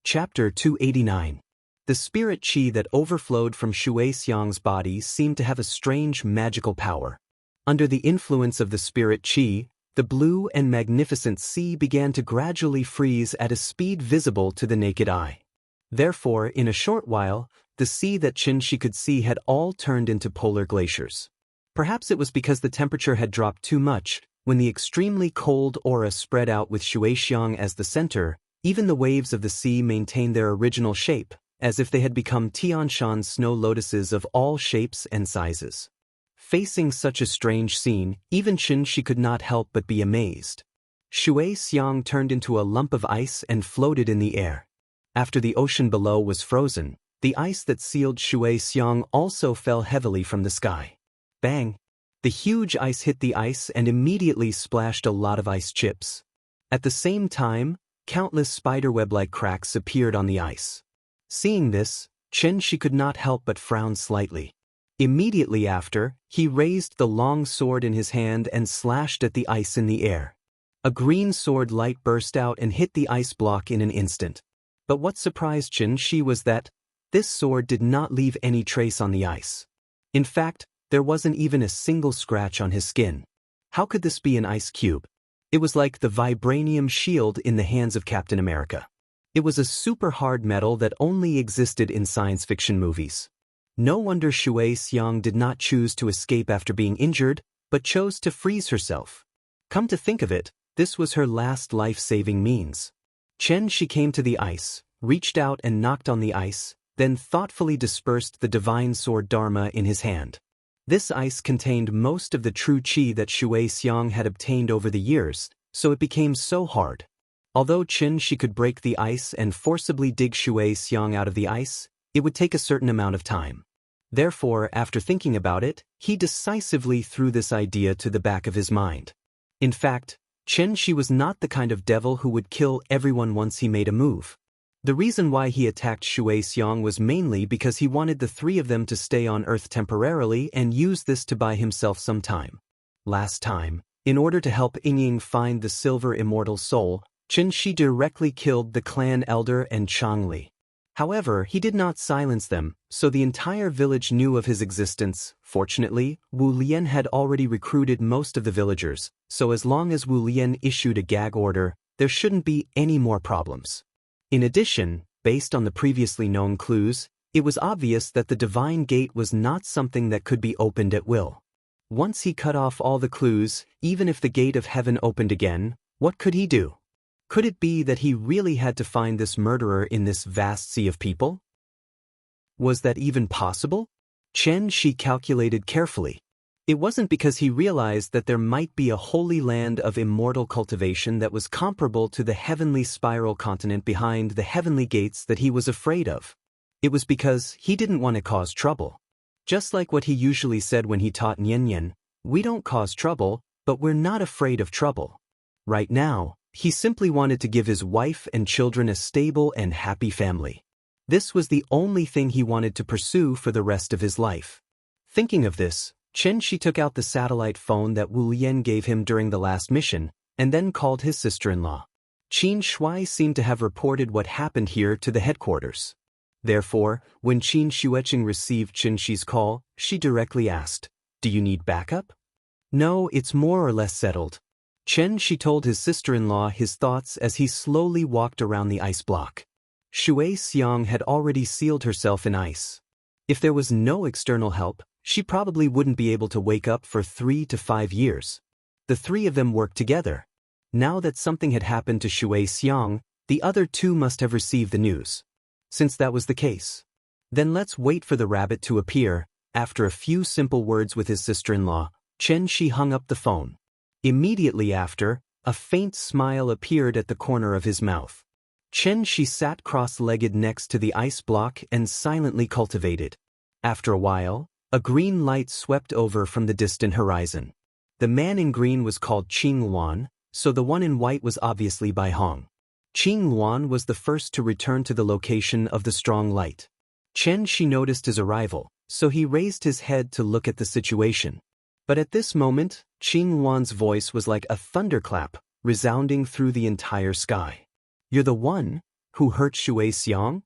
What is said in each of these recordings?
Chapter 289. The spirit qi that overflowed from Xianxia's body seemed to have a strange magical power. Under the influence of the spirit qi, the blue and magnificent sea began to gradually freeze at a speed visible to the naked eye. Therefore, in a short while, the sea that Xianxia could see had all turned into polar glaciers. Perhaps it was because the temperature had dropped too much. When the extremely cold aura spread out with Xianxia as the center, even the waves of the sea maintained their original shape, as if they had become Tianshan's snow lotuses of all shapes and sizes. Facing such a strange scene, even Xianxia could not help but be amazed. Xianxia turned into a lump of ice and floated in the air. After the ocean below was frozen, the ice that sealed Xianxia also fell heavily from the sky. Bang! The huge ice hit the ice and immediately splashed a lot of ice chips. At the same time, countless spiderweb-like cracks appeared on the ice. Seeing this, Xianxia could not help but frown slightly. Immediately after, he raised the long sword in his hand and slashed at the ice in the air. A green sword light burst out and hit the ice block in an instant. But what surprised Xianxia was that this sword did not leave any trace on the ice. In fact, there wasn't even a single scratch on his skin. How could this be an ice cube? It was like the vibranium shield in the hands of Captain America. It was a super hard metal that only existed in science fiction movies. No wonder Xianxia did not choose to escape after being injured, but chose to freeze herself. Come to think of it, this was her last life-saving means. Xianxia came to the ice, reached out and knocked on the ice, then thoughtfully dispersed the divine sword Dharma in his hand. This ice contained most of the true qi that Xianxia had obtained over the years, so it became so hard. Although Xianxia could break the ice and forcibly dig Xianxia out of the ice, it would take a certain amount of time. Therefore, after thinking about it, he decisively threw this idea to the back of his mind. In fact, Xianxia was not the kind of devil who would kill everyone once he made a move. The reason why he attacked Xianxia was mainly because he wanted the three of them to stay on Earth temporarily and use this to buy himself some time. Last time, in order to help Yingying find the silver immortal soul, Xianxia directly killed the clan elder and Changli. However, he did not silence them, so the entire village knew of his existence. Fortunately, Wu Lian had already recruited most of the villagers, so as long as Wu Lian issued a gag order, there shouldn't be any more problems. In addition, based on the previously known clues, it was obvious that the divine gate was not something that could be opened at will. Once he cut off all the clues, even if the gate of heaven opened again, what could he do? Could it be that he really had to find this murderer in this vast sea of people? Was that even possible? Xianxia calculated carefully. It wasn't because he realized that there might be a holy land of immortal cultivation that was comparable to the heavenly spiral continent behind the heavenly gates that he was afraid of. It was because he didn't want to cause trouble. Just like what he usually said when he taught Nianyan, we don't cause trouble, but we're not afraid of trouble. Right now, he simply wanted to give his wife and children a stable and happy family. This was the only thing he wanted to pursue for the rest of his life. Thinking of this, Xianxia took out the satellite phone that Wu Lian gave him during the last mission, and then called his sister-in-law. Qin Shui seemed to have reported what happened here to the headquarters. Therefore, when Qin Shuiqing received Xianxia's call, she directly asked, "Do you need backup?" "No, it's more or less settled." Xianxia told his sister-in-law his thoughts as he slowly walked around the ice block. Xianxia had already sealed herself in ice. If there was no external help, she probably wouldn't be able to wake up for 3 to 5 years. The three of them worked together. Now that something had happened to Xianxia, the other two must have received the news. Since that was the case, then let's wait for the rabbit to appear. After a few simple words with his sister-in-law, Xianxia hung up the phone. Immediately after, a faint smile appeared at the corner of his mouth. Xianxia sat cross-legged next to the ice block and silently cultivated. After a while, a green light swept over from the distant horizon. The man in green was called Qing Luan, so the one in white was obviously Bai Hong. Qing Luan was the first to return to the location of the strong light. Xianxia noticed his arrival, so he raised his head to look at the situation. But at this moment, Qing Luan's voice was like a thunderclap, resounding through the entire sky. "You're the one? who hurt Xiang?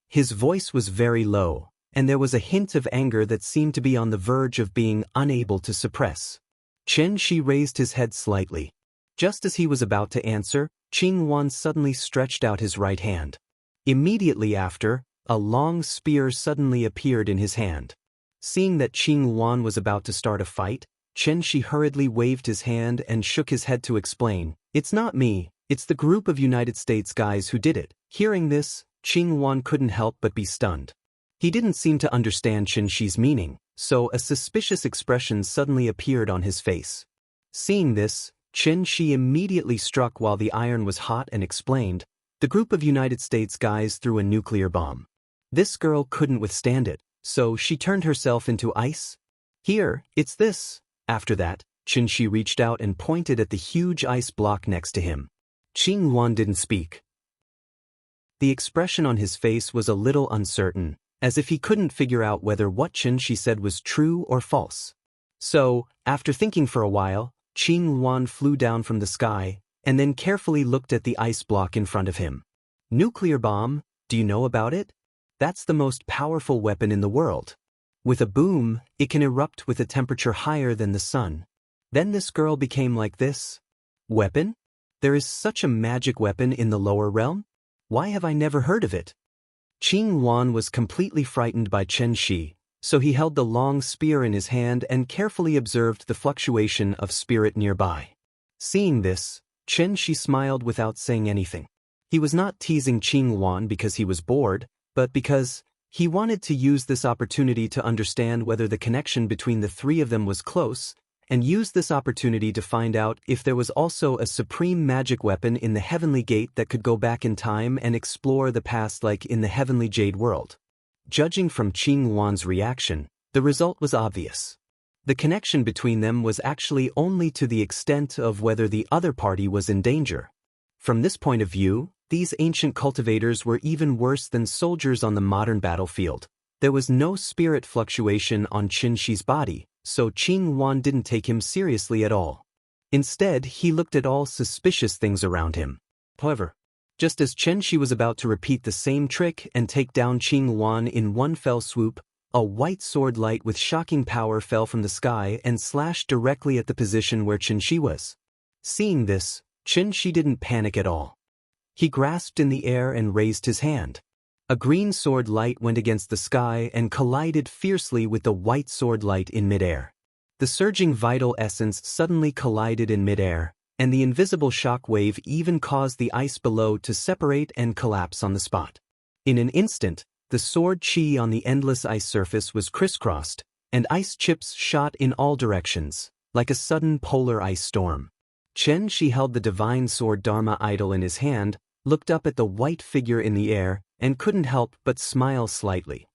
His voice was very low, and there was a hint of anger that seemed to be on the verge of being unable to suppress. Chen Shi raised his head slightly. Just as he was about to answer, Qing Wan suddenly stretched out his right hand. Immediately after, a long spear suddenly appeared in his hand. Seeing that Qing Wan was about to start a fight, Chen Shi hurriedly waved his hand and shook his head to explain, "It's not me, it's the group of United States guys who did it." Hearing this, Qing Wan couldn't help but be stunned. He didn't seem to understand Chen Shi's meaning, so a suspicious expression suddenly appeared on his face. Seeing this, Chen Shi immediately struck while the iron was hot and explained, "The group of United States guys threw a nuclear bomb. This girl couldn't withstand it, so she turned herself into ice. Here, it's this." After that, Chen Shi reached out and pointed at the huge ice block next to him. Qing Wan didn't speak. The expression on his face was a little uncertain, as if he couldn't figure out whether what Chen Shi said was true or false. So, after thinking for a while, Qing Wan flew down from the sky, and then carefully looked at the ice block in front of him. "Nuclear bomb, do you know about it? That's the most powerful weapon in the world. With a boom, it can erupt with a temperature higher than the sun. Then this girl became like this. Weapon? There is such a magic weapon in the lower realm? Why have I never heard of it?" Qing Wan was completely frightened by Chen Shi, so he held the long spear in his hand and carefully observed the fluctuation of spirit nearby. Seeing this, Chen Shi smiled without saying anything. He was not teasing Qing Wan because he was bored, but because he wanted to use this opportunity to understand whether the connection between the three of them was close, and use this opportunity to find out if there was also a supreme magic weapon in the Heavenly Gate that could go back in time and explore the past like in the Heavenly Jade world. Judging from Qing Wan's reaction, the result was obvious. The connection between them was actually only to the extent of whether the other party was in danger. From this point of view, these ancient cultivators were even worse than soldiers on the modern battlefield. There was no spirit fluctuation on Chen Shi's body, so Qing Wan didn't take him seriously at all. Instead, he looked at all suspicious things around him. However, just as Chen Shi was about to repeat the same trick and take down Qing Wan in one fell swoop, a white sword light with shocking power fell from the sky and slashed directly at the position where Chen Shi was. Seeing this, Chen Shi didn't panic at all. He grasped in the air and raised his hand. A green sword light went against the sky and collided fiercely with the white sword light in midair. The surging vital essence suddenly collided in midair, and the invisible shock wave even caused the ice below to separate and collapse on the spot. In an instant, the sword chi on the endless ice surface was crisscrossed, and ice chips shot in all directions, like a sudden polar ice storm. Chen Shi held the divine sword Dharma idol in his hand, looked up at the white figure in the air, and couldn't help but smile slightly.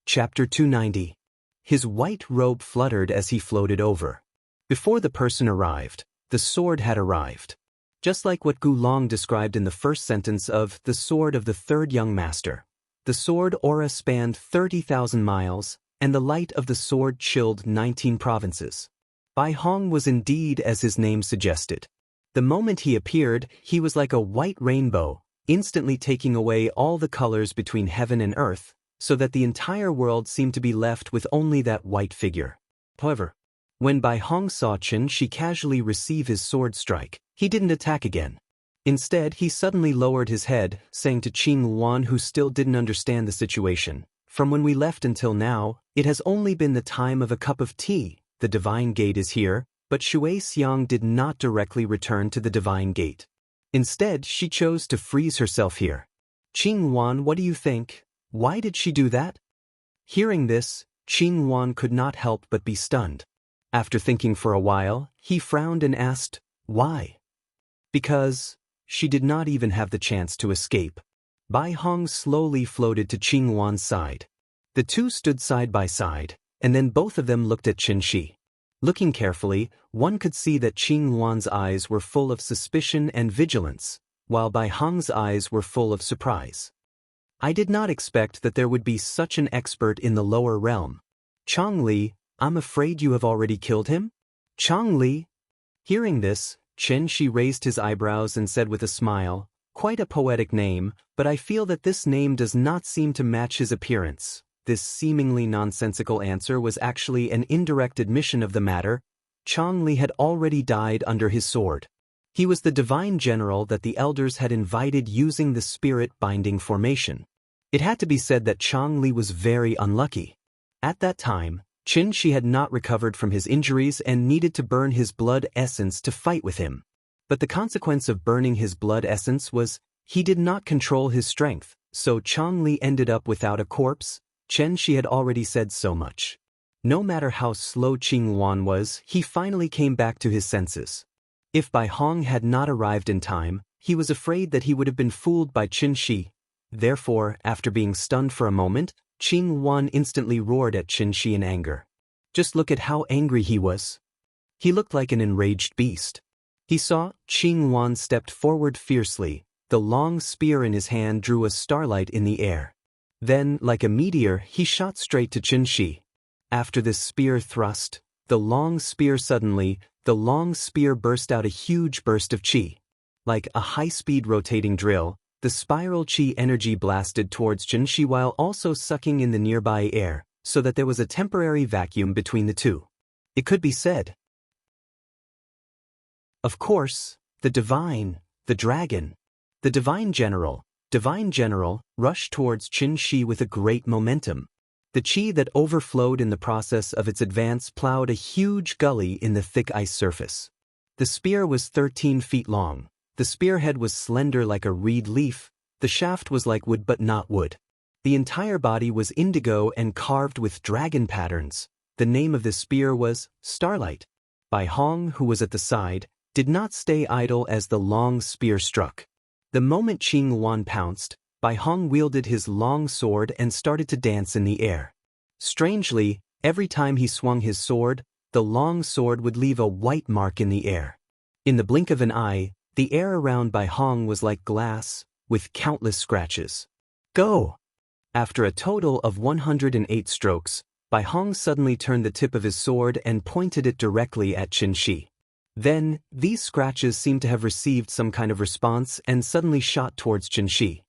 Chapter 290. His white robe fluttered as he floated over. Before the person arrived, the sword had arrived. Just like what Gu Long described in the first sentence of The Sword of the Third Young Master. The sword aura spanned 30,000 miles, and the light of the sword chilled 19 provinces. Bai Hong was indeed as his name suggested. The moment he appeared, he was like a white rainbow, instantly taking away all the colors between heaven and earth, so that the entire world seemed to be left with only that white figure. However, when Bai Hong saw Chen Shi casually receive his sword strike, he didn't attack again. Instead, he suddenly lowered his head, saying to Qing Wan, who still didn't understand the situation, "From when we left until now, it has only been the time of a cup of tea. The Divine Gate is here," but Xianxia did not directly return to the Divine Gate. Instead, she chose to freeze herself here. "Qing Wan, what do you think? Why did she do that?" Hearing this, Qing Wan could not help but be stunned. After thinking for a while, he frowned and asked, "Why?" "Because she did not even have the chance to escape." Bai Hong slowly floated to Qing Wan's side. The two stood side by side, and then both of them looked at Chen Shi. Looking carefully, one could see that Qing Wan's eyes were full of suspicion and vigilance, while Bai Hong's eyes were full of surprise. "I did not expect that there would be such an expert in the lower realm. Chong Li, I'm afraid you have already killed him?" Chong Li? Hearing this, Xianxia raised his eyebrows and said with a smile, "Quite a poetic name, but I feel that this name does not seem to match his appearance." This seemingly nonsensical answer was actually an indirect admission of the matter. Changli had already died under his sword. He was the divine general that the elders had invited using the spirit-binding formation. It had to be said that Changli was very unlucky. At that time, Xianxia had not recovered from his injuries and needed to burn his blood essence to fight with him. But the consequence of burning his blood essence was he did not control his strength, so Changli ended up without a corpse. Xianxia had already said so much. No matter how slow Qingwan was, he finally came back to his senses. If Bai Hong had not arrived in time, he was afraid that he would have been fooled by Xianxia. Therefore, after being stunned for a moment, Qingwan instantly roared at Xianxia in anger. Just look at how angry he was. He looked like an enraged beast. He saw Qingwan stepped forward fiercely. The long spear in his hand drew a starlight in the air. Then, like a meteor, he shot straight to Xianxia. After this spear thrust, the long spear burst out a huge burst of qi. Like a high-speed rotating drill, the spiral qi energy blasted towards Xianxia while also sucking in the nearby air, so that there was a temporary vacuum between the two. It could be said. Of course, the divine general, rushed towards Xianxia with a great momentum. The qi that overflowed in the process of its advance plowed a huge gully in the thick ice surface. The spear was 13 feet long. The spearhead was slender like a reed leaf. The shaft was like wood but not wood. The entire body was indigo and carved with dragon patterns. The name of this spear was Starlight. Bai Hong, who was at the side, did not stay idle as the long spear struck. The moment Qingwan pounced, Bai Hong wielded his long sword and started to dance in the air. Strangely, every time he swung his sword, the long sword would leave a white mark in the air. In the blink of an eye, the air around Bai Hong was like glass, with countless scratches. Go! After a total of 108 strokes, Bai Hong suddenly turned the tip of his sword and pointed it directly at Xianxia. Then, these scratches seemed to have received some kind of response and suddenly shot towards Xianxia.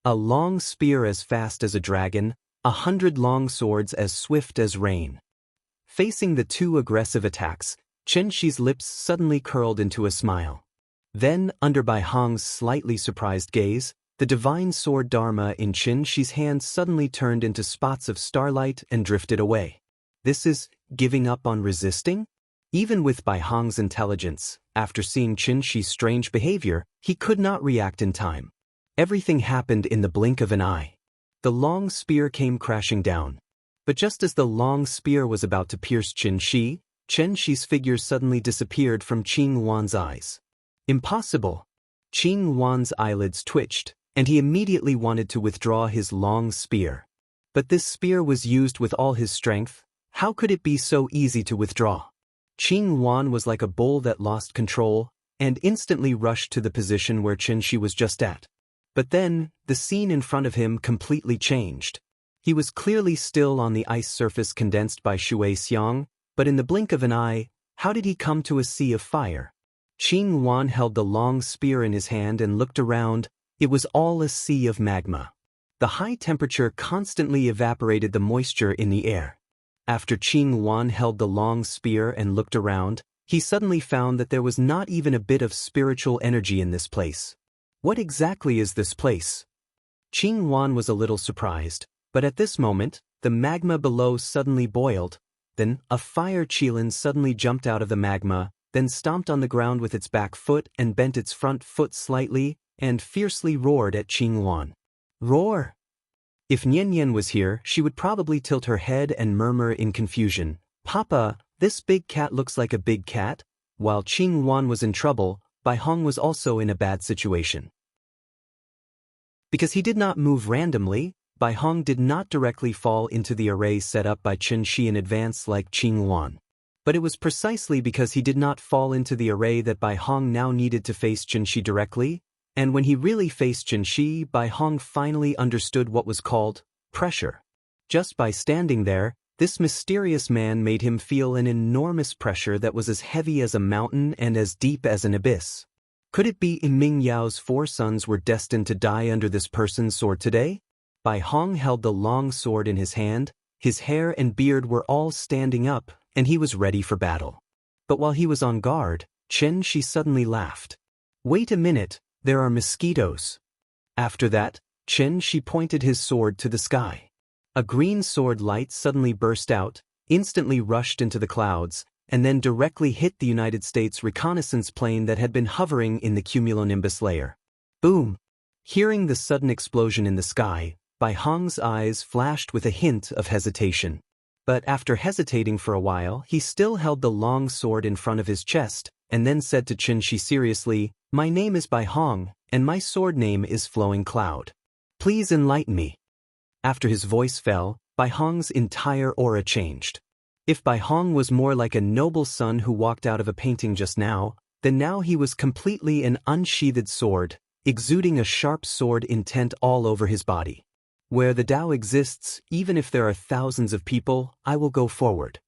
A long spear as fast as a dragon, 100 long swords as swift as rain. Facing the two aggressive attacks, Xianxia's lips suddenly curled into a smile. Then, under Bai Hong's slightly surprised gaze, the divine sword Dharma in Xianxia's hand suddenly turned into spots of starlight and drifted away. This is giving up on resisting? Even with Bai Hong's intelligence, after seeing Xianxia's strange behavior, he could not react in time. Everything happened in the blink of an eye. The long spear came crashing down. But just as the long spear was about to pierce Xianxia's figure suddenly disappeared from Qingwan's eyes. Impossible! Qingwan's eyelids twitched, and he immediately wanted to withdraw his long spear. But this spear was used with all his strength. How could it be so easy to withdraw? Qingwan was like a bull that lost control, and instantly rushed to the position where Xianxia was just at. But then, the scene in front of him completely changed. He was clearly still on the ice surface condensed by Shui Xiang, but in the blink of an eye, how did he come to a sea of fire? Qingwan held the long spear in his hand and looked around. It was all a sea of magma. The high temperature constantly evaporated the moisture in the air. After Qingwan held the long spear and looked around, he suddenly found that there was not even a bit of spiritual energy in this place. What exactly is this place? Qingwan was a little surprised, but at this moment, the magma below suddenly boiled. Then, a fire qilin suddenly jumped out of the magma, then stomped on the ground with its back foot and bent its front foot slightly, and fiercely roared at Qingwan. Roar! If Nian was here, she would probably tilt her head and murmur in confusion, "Papa, this big cat looks like a big cat." While Qingwan was in trouble, Bai Hong was also in a bad situation. Because he did not move randomly, Bai Hong did not directly fall into the array set up by Xianxia in advance like Qingwan. But it was precisely because he did not fall into the array that Bai Hong now needed to face Xianxia directly. And when he really faced Xianxia, Bai Hong finally understood what was called pressure. Just by standing there, This mysterious man made him feel an enormous pressure that was as heavy as a mountain and as deep as an abyss. Could it be Ming Yao's 4 sons were destined to die under this person's sword today? Bai Hong held the long sword in his hand, his hair and beard were all standing up, and he was ready for battle. But while he was on guard, Xianxia suddenly laughed. "Wait a minute, there are mosquitoes." After that, Xianxia pointed his sword to the sky. A green sword light suddenly burst out, instantly rushed into the clouds, and then directly hit the United States reconnaissance plane that had been hovering in the cumulonimbus layer. Boom! Hearing the sudden explosion in the sky, Bai Hong's eyes flashed with a hint of hesitation. But after hesitating for a while, he still held the long sword in front of his chest, and then said to Xianxia seriously, "My name is Bai Hong, and my sword name is Flowing Cloud. Please enlighten me." After his voice fell, Bai Hong's entire aura changed. If Bai Hong was more like a noble son who walked out of a painting just now, then now he was completely an unsheathed sword, exuding a sharp sword intent all over his body. Where the Tao exists, even if there are thousands of people, I will go forward.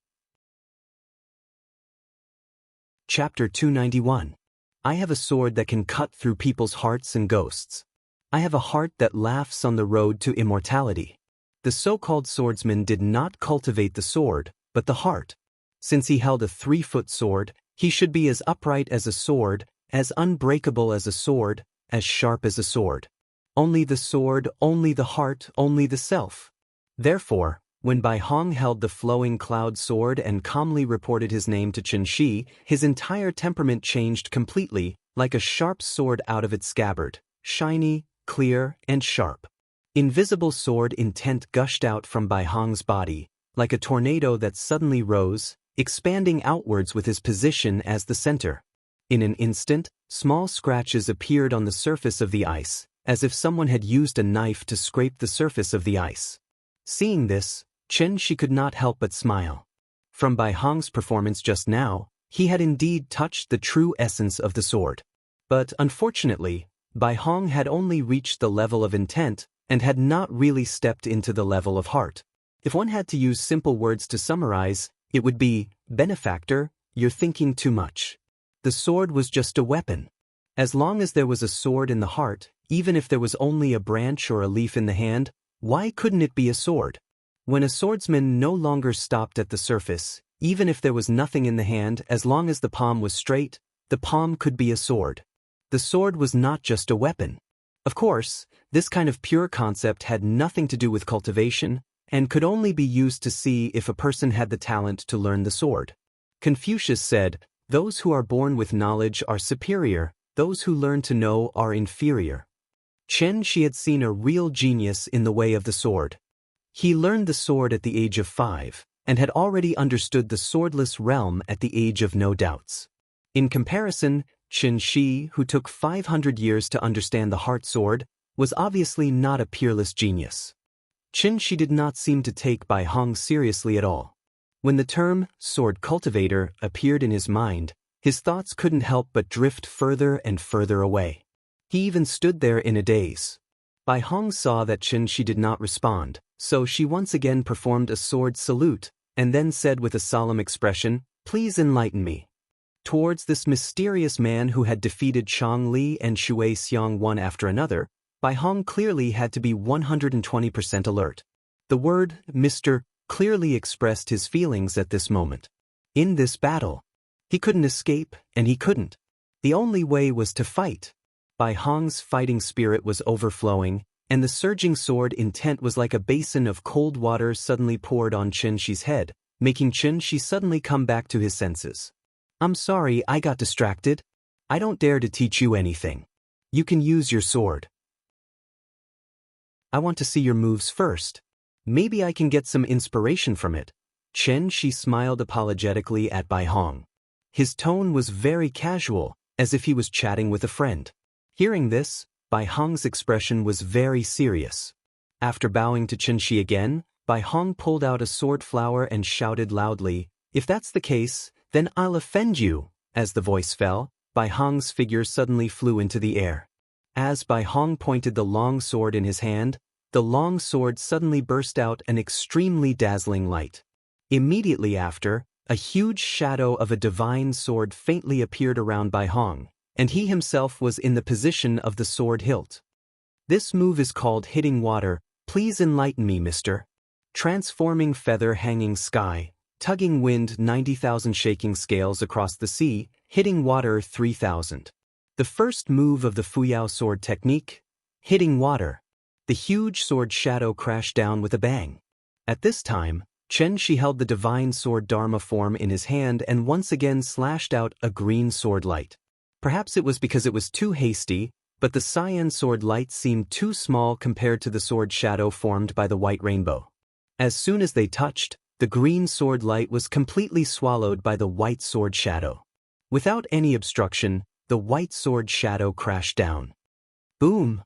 Chapter 291. I have a sword that can cut through people's hearts and ghosts. I have a heart that laughs on the road to immortality. The so-called swordsman did not cultivate the sword, but the heart. Since he held a 3-foot sword, he should be as upright as a sword, as unbreakable as a sword, as sharp as a sword. Only the sword, only the heart, only the self. Therefore, when Bai Hong held the flowing cloud sword and calmly reported his name to Xianxia, his entire temperament changed completely, like a sharp sword out of its scabbard, shiny, clear, and sharp. Invisible sword intent gushed out from Bai Hong's body, like a tornado that suddenly rose, expanding outwards with his position as the center. In an instant, small scratches appeared on the surface of the ice, as if someone had used a knife to scrape the surface of the ice. Seeing this, Xianxia could not help but smile. From Bai Hong's performance just now, he had indeed touched the true essence of the sword. But unfortunately, Bai Hong had only reached the level of intent and had not really stepped into the level of heart. If one had to use simple words to summarize, it would be, "Benefactor, you're thinking too much." The sword was just a weapon. As long as there was a sword in the heart, even if there was only a branch or a leaf in the hand, why couldn't it be a sword? When a swordsman no longer stopped at the surface, even if there was nothing in the hand, as long as the palm was straight, the palm could be a sword. The sword was not just a weapon. Of course, this kind of pure concept had nothing to do with cultivation, and could only be used to see if a person had the talent to learn the sword. Confucius said, "Those who are born with knowledge are superior, those who learn to know are inferior." Xianxia had seen a real genius in the way of the sword. He learned the sword at the age of 5, and had already understood the swordless realm at the age of no doubts. In comparison, Xianxia, who took 500 years to understand the heart sword, was obviously not a peerless genius. Xianxia did not seem to take Bai Hong seriously at all. When the term sword cultivator appeared in his mind, his thoughts couldn't help but drift further and further away. He even stood there in a daze. Bai Hong saw that Xianxia did not respond, so she once again performed a sword salute, and then said with a solemn expression, "Please enlighten me." Towards this mysterious man who had defeated Chang Li and Shui Xiang one after another, Bai Hong clearly had to be 120% alert. The word Mr. clearly expressed his feelings at this moment. In this battle, he couldn't escape, and he couldn't. The only way was to fight. Bai Hong's fighting spirit was overflowing, and the surging sword intent was like a basin of cold water suddenly poured on Xianxia's head, making Xianxia suddenly come back to his senses. "I'm sorry, I got distracted. I don't dare to teach you anything. You can use your sword. I want to see your moves first. Maybe I can get some inspiration from it." Xianxia smiled apologetically at Bai Hong. His tone was very casual, as if he was chatting with a friend. Hearing this, Bai Hong's expression was very serious. After bowing to Xianxia again, Bai Hong pulled out a sword flower and shouted loudly, "If that's the case, then I'll offend you." As the voice fell, Bai Hong's figure suddenly flew into the air. As Bai Hong pointed the long sword in his hand, the long sword suddenly burst out an extremely dazzling light. Immediately after, a huge shadow of a divine sword faintly appeared around Bai Hong, and he himself was in the position of the sword hilt. This move is called hitting water. Please enlighten me, mister. Transforming feather hanging sky, tugging wind 90,000 shaking scales across the sea, hitting water 3,000. The first move of the Fuyao sword technique, hitting water. The huge sword shadow crashed down with a bang. At this time, Xianxia held the divine sword Dharma form in his hand and once again slashed out a green sword light. Perhaps it was because it was too hasty, but the cyan sword light seemed too small compared to the sword shadow formed by the white rainbow. As soon as they touched, the green sword light was completely swallowed by the white sword shadow. Without any obstruction, the white sword shadow crashed down. Boom!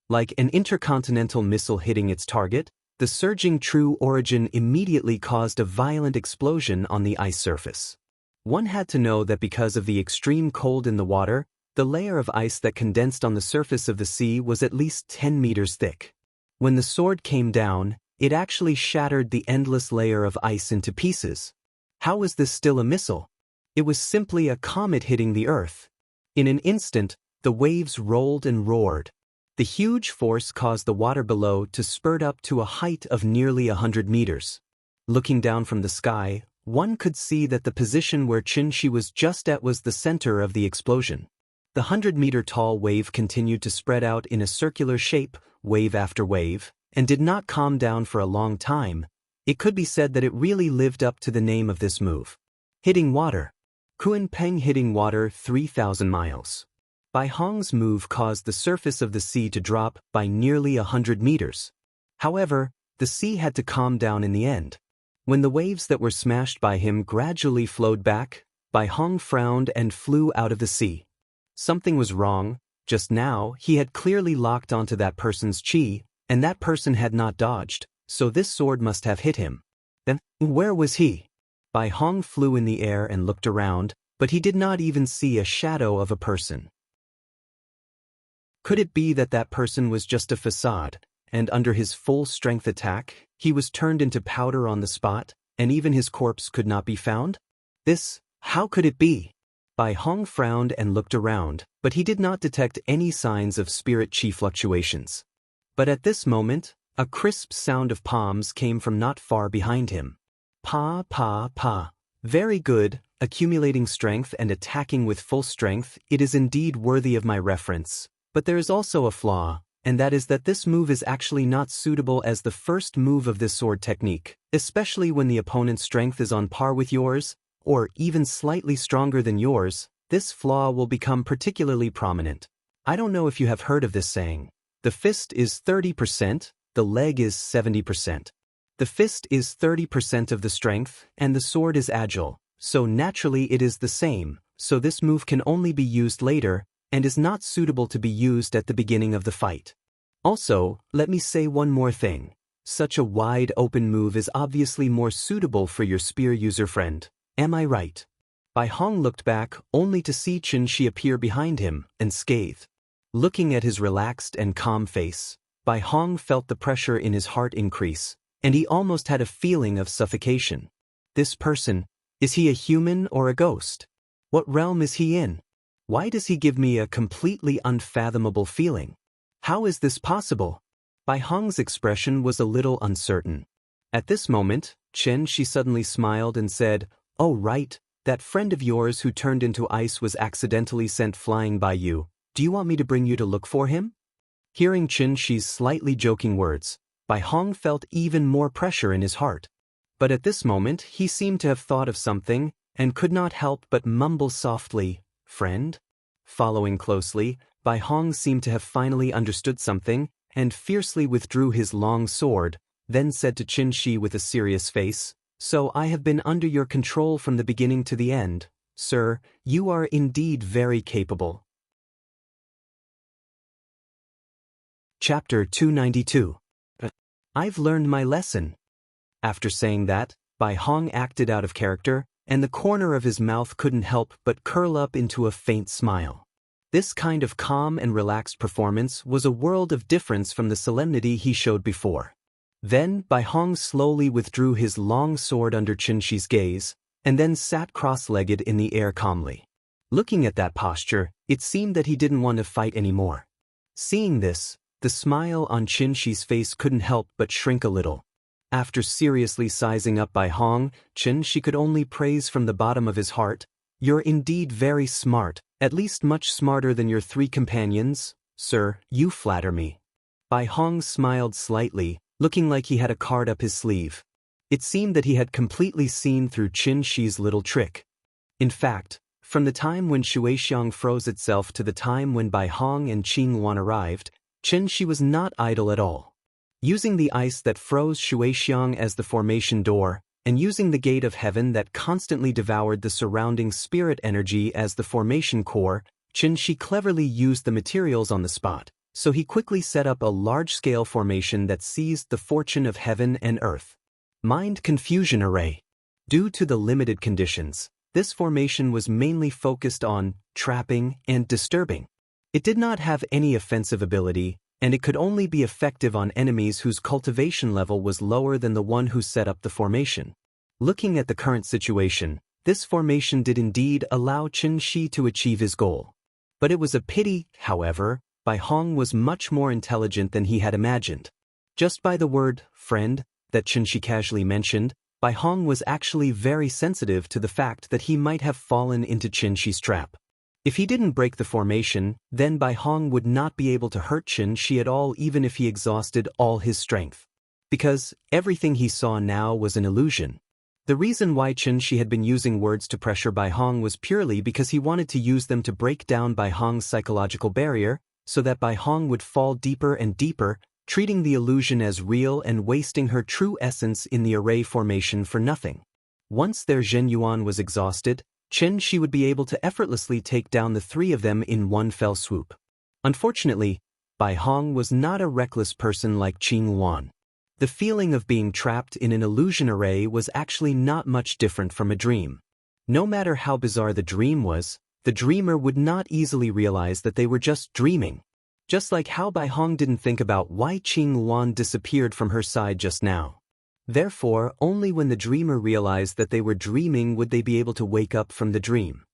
Like an intercontinental missile hitting its target, the surging true origin immediately caused a violent explosion on the ice surface. One had to know that because of the extreme cold in the water, the layer of ice that condensed on the surface of the sea was at least 10 meters thick. When the sword came down, it actually shattered the endless layer of ice into pieces. How was this still a missile? It was simply a comet hitting the Earth. In an instant, the waves rolled and roared. The huge force caused the water below to spurt up to a height of nearly 100 meters. Looking down from the sky, one could see that the position where Xianxia was just at was the center of the explosion. The 100-meter-tall wave continued to spread out in a circular shape, wave after wave, and did not calm down for a long time. It could be said that it really lived up to the name of this move. Hitting water. Kuan Peng hitting water 3,000 miles. Bai Hong's move caused the surface of the sea to drop by nearly 100 meters. However, the sea had to calm down in the end. When the waves that were smashed by him gradually flowed back, Bai Hong frowned and flew out of the sea. Something was wrong. Just now, he had clearly locked onto that person's chi, and that person had not dodged, so this sword must have hit him. Then, where was he? Bai Hong flew in the air and looked around, but he did not even see a shadow of a person. Could it be that that person was just a facade, and under his full-strength attack, he was turned into powder on the spot, and even his corpse could not be found? How could it be? Bai Hong frowned and looked around, but he did not detect any signs of spirit chi fluctuations. But at this moment, a crisp sound of palms came from not far behind him. Pa, pa, pa. Very good, accumulating strength and attacking with full strength, it is indeed worthy of my reference. But there is also a flaw, and that is that this move is actually not suitable as the first move of this sword technique, especially when the opponent's strength is on par with yours, or even slightly stronger than yours. This flaw will become particularly prominent. I don't know if you have heard of this saying. The fist is 30%, the leg is 70%. The fist is 30% of the strength, and the sword is agile, so naturally it is the same, so this move can only be used later, and is not suitable to be used at the beginning of the fight. Also, let me say one more thing. Such a wide open move is obviously more suitable for your spear user friend. Am I right? Bai Hong looked back only to see Xianxia appear behind him and scathe. Looking at his relaxed and calm face, Bai Hong felt the pressure in his heart increase, and he almost had a feeling of suffocation. This person, is he a human or a ghost? What realm is he in? Why does he give me a completely unfathomable feeling? How is this possible? Bai Hong's expression was a little uncertain. At this moment, Xianxia suddenly smiled and said, "Oh right, that friend of yours who turned into ice was accidentally sent flying by you. Do you want me to bring you to look for him?" Hearing Xianxia's slightly joking words, Bai Hong felt even more pressure in his heart. But at this moment he seemed to have thought of something, and could not help but mumble softly, "Friend?" Following closely, Bai Hong seemed to have finally understood something, and fiercely withdrew his long sword, then said to Xianxia with a serious face, "So I have been under your control from the beginning to the end. Sir, you are indeed very capable." Chapter 292. I've learned my lesson. After saying that, Bai Hong acted out of character, and the corner of his mouth couldn't help but curl up into a faint smile. This kind of calm and relaxed performance was a world of difference from the solemnity he showed before. Then Bai Hong slowly withdrew his long sword under Xianxia's gaze, and then sat cross-legged in the air calmly. Looking at that posture, it seemed that he didn't want to fight anymore. Seeing this, the smile on Xianxia's face couldn't help but shrink a little. After seriously sizing up Bai Hong, Xianxia could only praise from the bottom of his heart, "You're indeed very smart, at least much smarter than your 3 companions, sir, you flatter me." Bai Hong smiled slightly, looking like he had a card up his sleeve. It seemed that he had completely seen through Xianxia's little trick. In fact, from the time when Shuixiang froze itself to the time when Bai Hong and Qingluan arrived, Xianxia was not idle at all. Using the ice that froze Shuixiang as the formation door, and using the gate of heaven that constantly devoured the surrounding spirit energy as the formation core, Xianxia cleverly used the materials on the spot, so he quickly set up a large-scale formation that seized the fortune of heaven and earth. Mind Confusion Array. Due to the limited conditions, this formation was mainly focused on trapping and disturbing. It did not have any offensive ability, and it could only be effective on enemies whose cultivation level was lower than the one who set up the formation. Looking at the current situation, this formation did indeed allow Xianxia to achieve his goal. But it was a pity, however, Bai Hong was much more intelligent than he had imagined. Just by the word friend that Xianxia casually mentioned, Bai Hong was actually very sensitive to the fact that he might have fallen into Xianxia's trap. If he didn't break the formation, then Bai Hong would not be able to hurt Xianxia at all even if he exhausted all his strength. Because everything he saw now was an illusion. The reason why Xianxia had been using words to pressure Bai Hong was purely because he wanted to use them to break down Bai Hong's psychological barrier, so that Bai Hong would fall deeper and deeper, treating the illusion as real and wasting her true essence in the array formation for nothing. Once their Zhenyuan was exhausted, Xianxia would be able to effortlessly take down the 3 of them in one fell swoop. Unfortunately, Bai Hong was not a reckless person like Qingluan. The feeling of being trapped in an illusion array was actually not much different from a dream. No matter how bizarre the dream was, the dreamer would not easily realize that they were just dreaming. Just like how Bai Hong didn't think about why Qingluan disappeared from her side just now. Therefore, only when the dreamer realized that they were dreaming would they be able to wake up from the dream.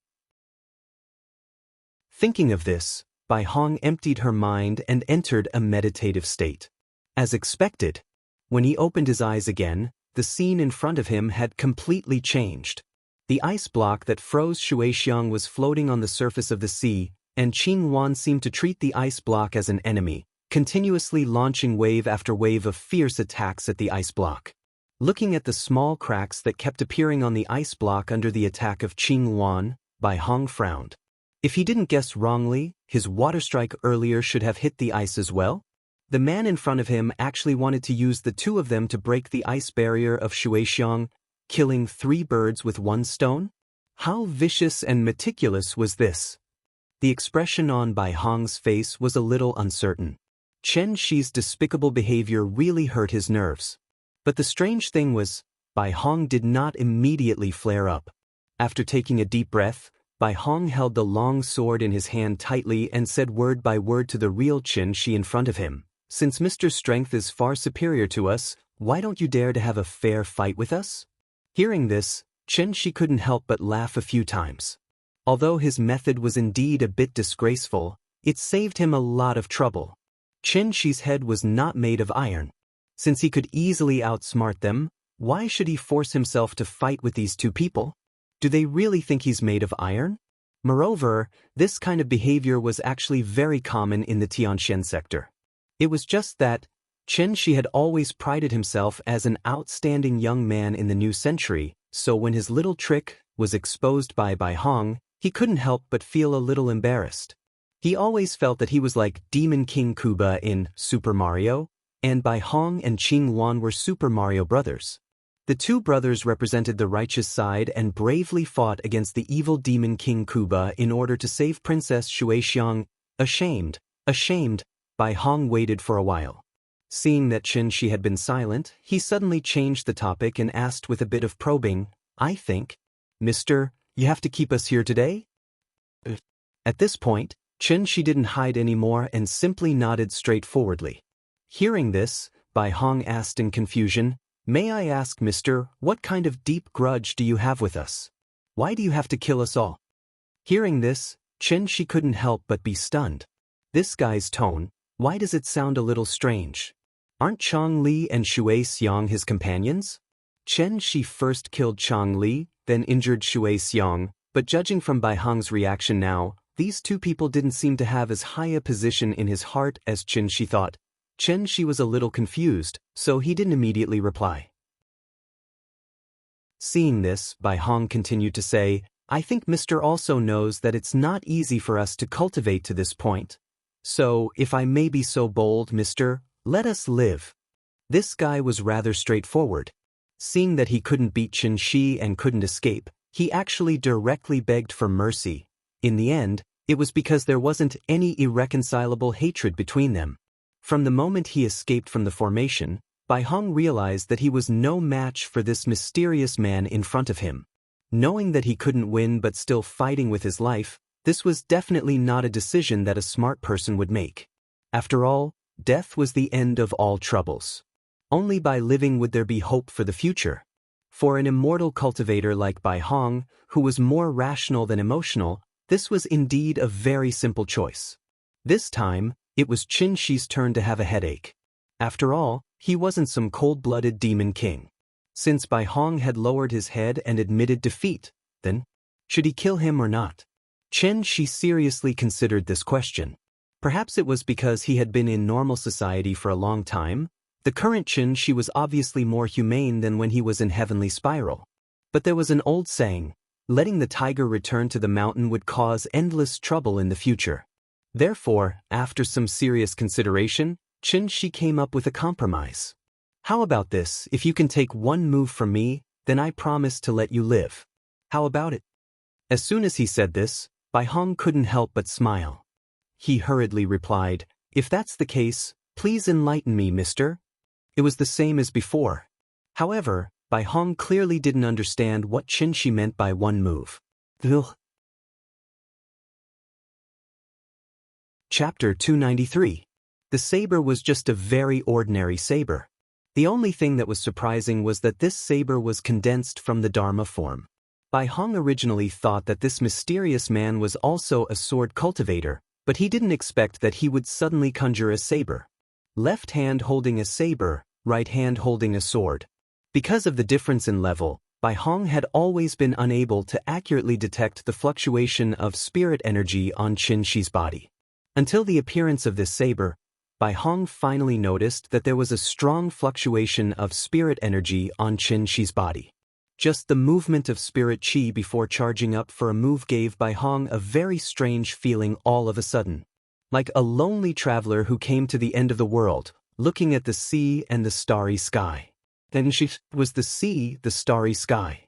Thinking of this, Bai Hong emptied her mind and entered a meditative state. As expected, when he opened his eyes again, the scene in front of him had completely changed. The ice block that froze Shuixiang was floating on the surface of the sea, and Qingluan seemed to treat the ice block as an enemy, continuously launching wave after wave of fierce attacks at the ice block. Looking at the small cracks that kept appearing on the ice block under the attack of Qingluan, Bai Hong frowned. If he didn't guess wrongly, his water strike earlier should have hit the ice as well? The man in front of him actually wanted to use the 2 of them to break the ice barrier of Shuixiang, killing 3 birds with 1 stone? How vicious and meticulous was this? The expression on Bai Hong's face was a little uncertain. Xianxia's despicable behavior really hurt his nerves. But the strange thing was, Bai Hong did not immediately flare up. After taking a deep breath, Bai Hong held the long sword in his hand tightly and said word by word to the real Xianxia in front of him, "Since Mr. Strength is far superior to us, why don't you dare to have a fair fight with us?" Hearing this, Xianxia couldn't help but laugh a few times. Although his method was indeed a bit disgraceful, it saved him a lot of trouble. Xianxia's head was not made of iron. Since he could easily outsmart them, why should he force himself to fight with these 2 people? Do they really think he's made of iron? Moreover, this kind of behavior was actually very common in the Tianxian sector. It was just that Xianxia had always prided himself as an outstanding young man in the new century, so when his little trick was exposed by Bai Hong, he couldn't help but feel a little embarrassed. He always felt that he was like Demon King Kuba in Super Mario, and Bai Hong and Qingluan were Super Mario brothers. The 2 brothers represented the righteous side and bravely fought against the evil Demon King Kuba in order to save Princess Shuixiang. Ashamed, Bai Hong waited for a while. Seeing that Xianxia had been silent, he suddenly changed the topic and asked with a bit of probing, "I think, Mister, you have to keep us here today?" At this point, Xianxia didn't hide anymore and simply nodded straightforwardly. Hearing this, Bai Hong asked in confusion. May I ask, mister, what kind of deep grudge do you have with us? Why do you have to kill us all? Hearing this, Xianxia couldn't help but be stunned. This guy's tone, why does it sound a little strange? Aren't Chang Li and Shui Xiang his companions? Xianxia first killed Chang Li, then injured Shui Xiang, but judging from Bai Hong's reaction now, these two people didn't seem to have as high a position in his heart as Xianxia thought. Xianxia was a little confused, so he didn't immediately reply. Seeing this, Bai Hong continued to say, I think Mr. also knows that it's not easy for us to cultivate to this point. So, if I may be so bold, mister, let us live. This guy was rather straightforward. Seeing that he couldn't beat Xianxia and couldn't escape, he actually directly begged for mercy. In the end, it was because there wasn't any irreconcilable hatred between them. From the moment he escaped from the formation, Bai Hong realized that he was no match for this mysterious man in front of him. Knowing that he couldn't win but still fighting with his life, this was definitely not a decision that a smart person would make. After all, death was the end of all troubles. Only by living would there be hope for the future. For an immortal cultivator like Bai Hong, who was more rational than emotional, this was indeed a very simple choice. This time, it was Xianxia's turn to have a headache. After all, he wasn't some cold-blooded demon king. Since Bai Hong had lowered his head and admitted defeat, then, should he kill him or not? Xianxia seriously considered this question. Perhaps it was because he had been in normal society for a long time. The current Xianxia was obviously more humane than when he was in Heavenly Spiral. But there was an old saying, letting the tiger return to the mountain would cause endless trouble in the future. Therefore, after some serious consideration, Xianxia came up with a compromise. How about this? If you can take one move from me, then I promise to let you live. How about it? As soon as he said this, Bai Hong couldn't help but smile. He hurriedly replied, if that's the case, please enlighten me, mister. It was the same as before. However, Bai Hong clearly didn't understand what Xianxia meant by one move. Ugh. Chapter 293. The saber was just a very ordinary saber. The only thing that was surprising was that this saber was condensed from the Dharma form. Bai Hong originally thought that this mysterious man was also a sword cultivator, but he didn't expect that he would suddenly conjure a saber. Left hand holding a saber, right hand holding a sword. Because of the difference in level, Bai Hong had always been unable to accurately detect the fluctuation of spirit energy on Xianxia's body. Until the appearance of this saber, Bai Hong finally noticed that there was a strong fluctuation of spirit energy on Xianxia's body. Just the movement of spirit qi before charging up for a move gave Bai Hong a very strange feeling all of a sudden. Like a lonely traveler who came to the end of the world, looking at the sea and the starry sky. Then she was the sea, the starry sky.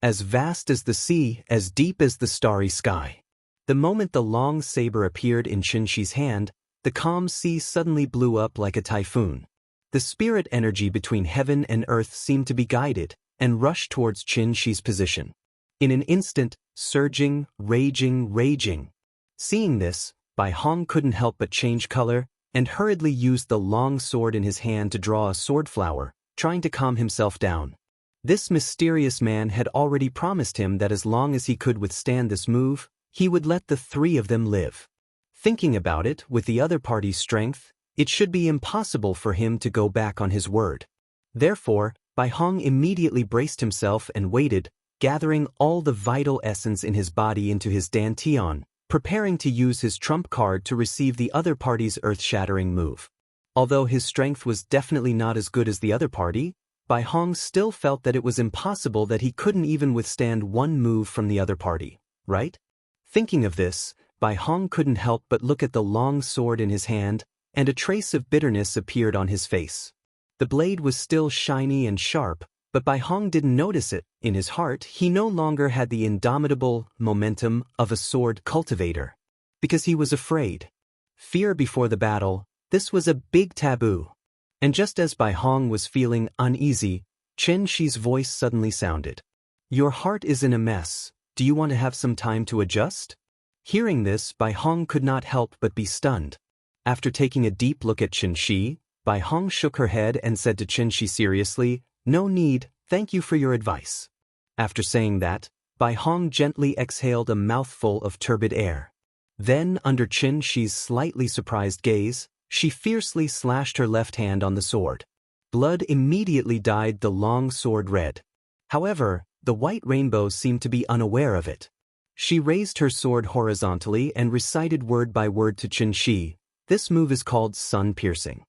As vast as the sea, as deep as the starry sky. The moment the long saber appeared in Xianxia's hand, the calm sea suddenly blew up like a typhoon. The spirit energy between heaven and earth seemed to be guided, and rushed towards Xianxia's position. In an instant, surging, raging. Seeing this, Bai Hong couldn't help but change color, and hurriedly used the long sword in his hand to draw a sword flower, trying to calm himself down. This mysterious man had already promised him that as long as he could withstand this move, he would let the three of them live. Thinking about it, with the other party's strength, it should be impossible for him to go back on his word. Therefore, Bai Hong immediately braced himself and waited, gathering all the vital essence in his body into his dantian, preparing to use his trump card to receive the other party's earth-shattering move. Although his strength was definitely not as good as the other party, Bai Hong still felt that it was impossible that he couldn't even withstand one move from the other party, right? Thinking of this, Bai Hong couldn't help but look at the long sword in his hand, and a trace of bitterness appeared on his face. The blade was still shiny and sharp, but Bai Hong didn't notice it. In his heart, he no longer had the indomitable momentum of a sword cultivator. Because he was afraid. Fear before the battle, this was a big taboo. And just as Bai Hong was feeling uneasy, Xianxia's voice suddenly sounded. Your heart is in a mess. Do you want to have some time to adjust? Hearing this, Bai Hong could not help but be stunned. After taking a deep look at Xianxia, Bai Hong shook her head and said to Xianxia seriously, "No need, thank you for your advice." After saying that, Bai Hong gently exhaled a mouthful of turbid air. Then, under Xianxia's slightly surprised gaze, she fiercely slashed her left hand on the sword. Blood immediately dyed the long sword red. However, the white rainbow seemed to be unaware of it. She raised her sword horizontally and recited word by word to Xianxia. This move is called sun piercing.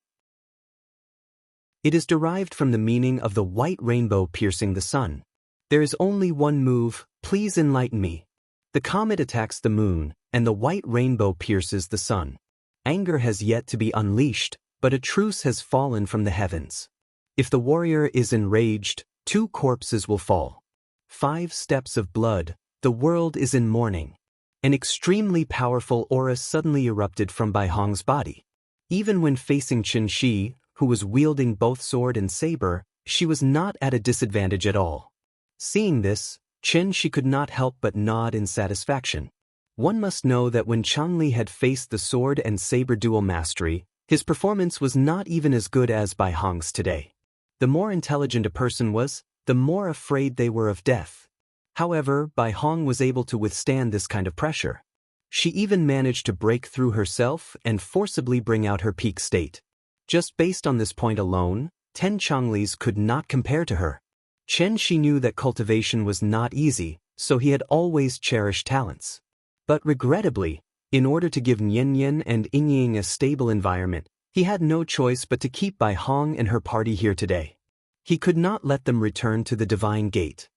It is derived from the meaning of the white rainbow piercing the sun. There is only one move, please enlighten me. The comet attacks the moon, and the white rainbow pierces the sun. Anger has yet to be unleashed, but a truce has fallen from the heavens. If the warrior is enraged, 2 corpses will fall. 5 steps of blood, the world is in mourning. An extremely powerful aura suddenly erupted from Bai Hong's body. Even when facing Xianxia, who was wielding both sword and saber, she was not at a disadvantage at all. Seeing this, Xianxia could not help but nod in satisfaction. One must know that when Changli had faced the sword and saber dual mastery, his performance was not even as good as Bai Hong's today. The more intelligent a person was, the more afraid they were of death. However, Bai Hong was able to withstand this kind of pressure. She even managed to break through herself and forcibly bring out her peak state. Just based on this point alone, 10 Changlis could not compare to her. Xianxia knew that cultivation was not easy, so he had always cherished talents. But regrettably, in order to give Nian and Ying a stable environment, he had no choice but to keep Bai Hong and her party here today. He could not let them return to the Divine Gate.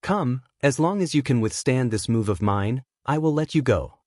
"Come, as long as you can withstand this move of mine, I will let you go."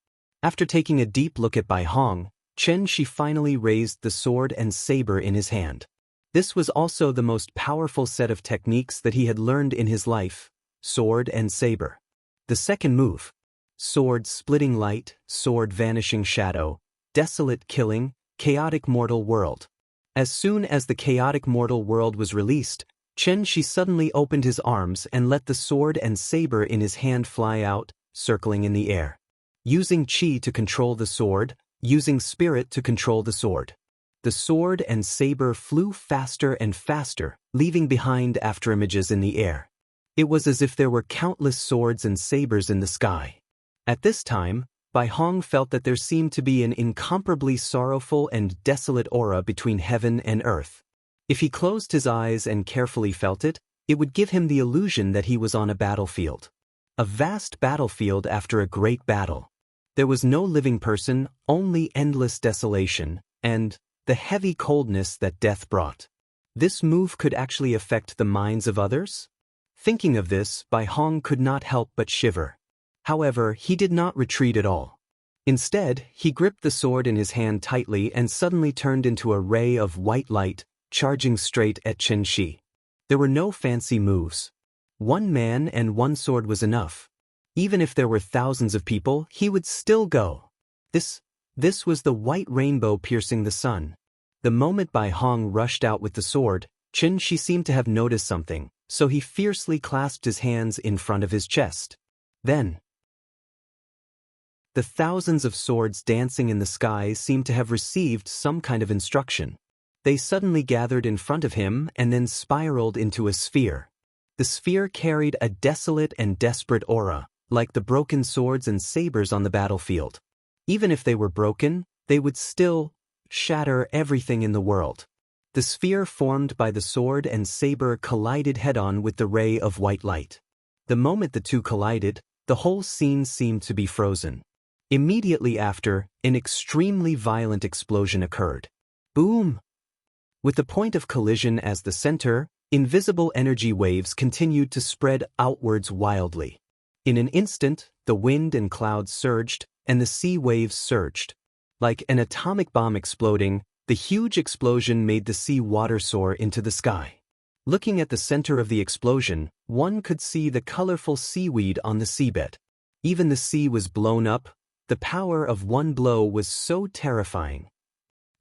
After taking a deep look at Bai Hong, Xianxia finally raised the sword and saber in his hand. This was also the most powerful set of techniques that he had learned in his life, sword and saber. The second move, sword splitting light, sword vanishing shadow, desolate killing, chaotic mortal world. As soon as the chaotic mortal world was released, Xianxia suddenly opened his arms and let the sword and saber in his hand fly out, circling in the air. Using qi to control the sword, using spirit to control the sword. The sword and saber flew faster and faster, leaving behind afterimages in the air. It was as if there were countless swords and sabers in the sky. At this time, Bai Hong felt that there seemed to be an incomparably sorrowful and desolate aura between heaven and earth. If he closed his eyes and carefully felt it, it would give him the illusion that he was on a battlefield. A vast battlefield after a great battle. There was no living person, only endless desolation, and the heavy coldness that death brought. This move could actually affect the minds of others? Thinking of this, Bai Hong could not help but shiver. However, he did not retreat at all. Instead, he gripped the sword in his hand tightly and suddenly turned into a ray of white light, charging straight at Xianxia. There were no fancy moves. 1 man and 1 sword was enough. Even if there were thousands of people, he would still go. This was the white rainbow piercing the sun. The moment Bai Hong rushed out with the sword, Xianxia seemed to have noticed something, so he fiercely clasped his hands in front of his chest. Then, the thousands of swords dancing in the sky seemed to have received some kind of instruction. They suddenly gathered in front of him and then spiraled into a sphere. The sphere carried a desolate and desperate aura, like the broken swords and sabers on the battlefield. Even if they were broken, they would still shatter everything in the world. The sphere formed by the sword and saber collided head-on with the ray of white light. The moment the two collided, the whole scene seemed to be frozen. Immediately after, an extremely violent explosion occurred. Boom! With the point of collision as the center, invisible energy waves continued to spread outwards wildly. In an instant, the wind and clouds surged, and the sea waves surged. Like an atomic bomb exploding, the huge explosion made the sea water soar into the sky. Looking at the center of the explosion, one could see the colorful seaweed on the seabed. Even the sea was blown up. The power of one blow was so terrifying.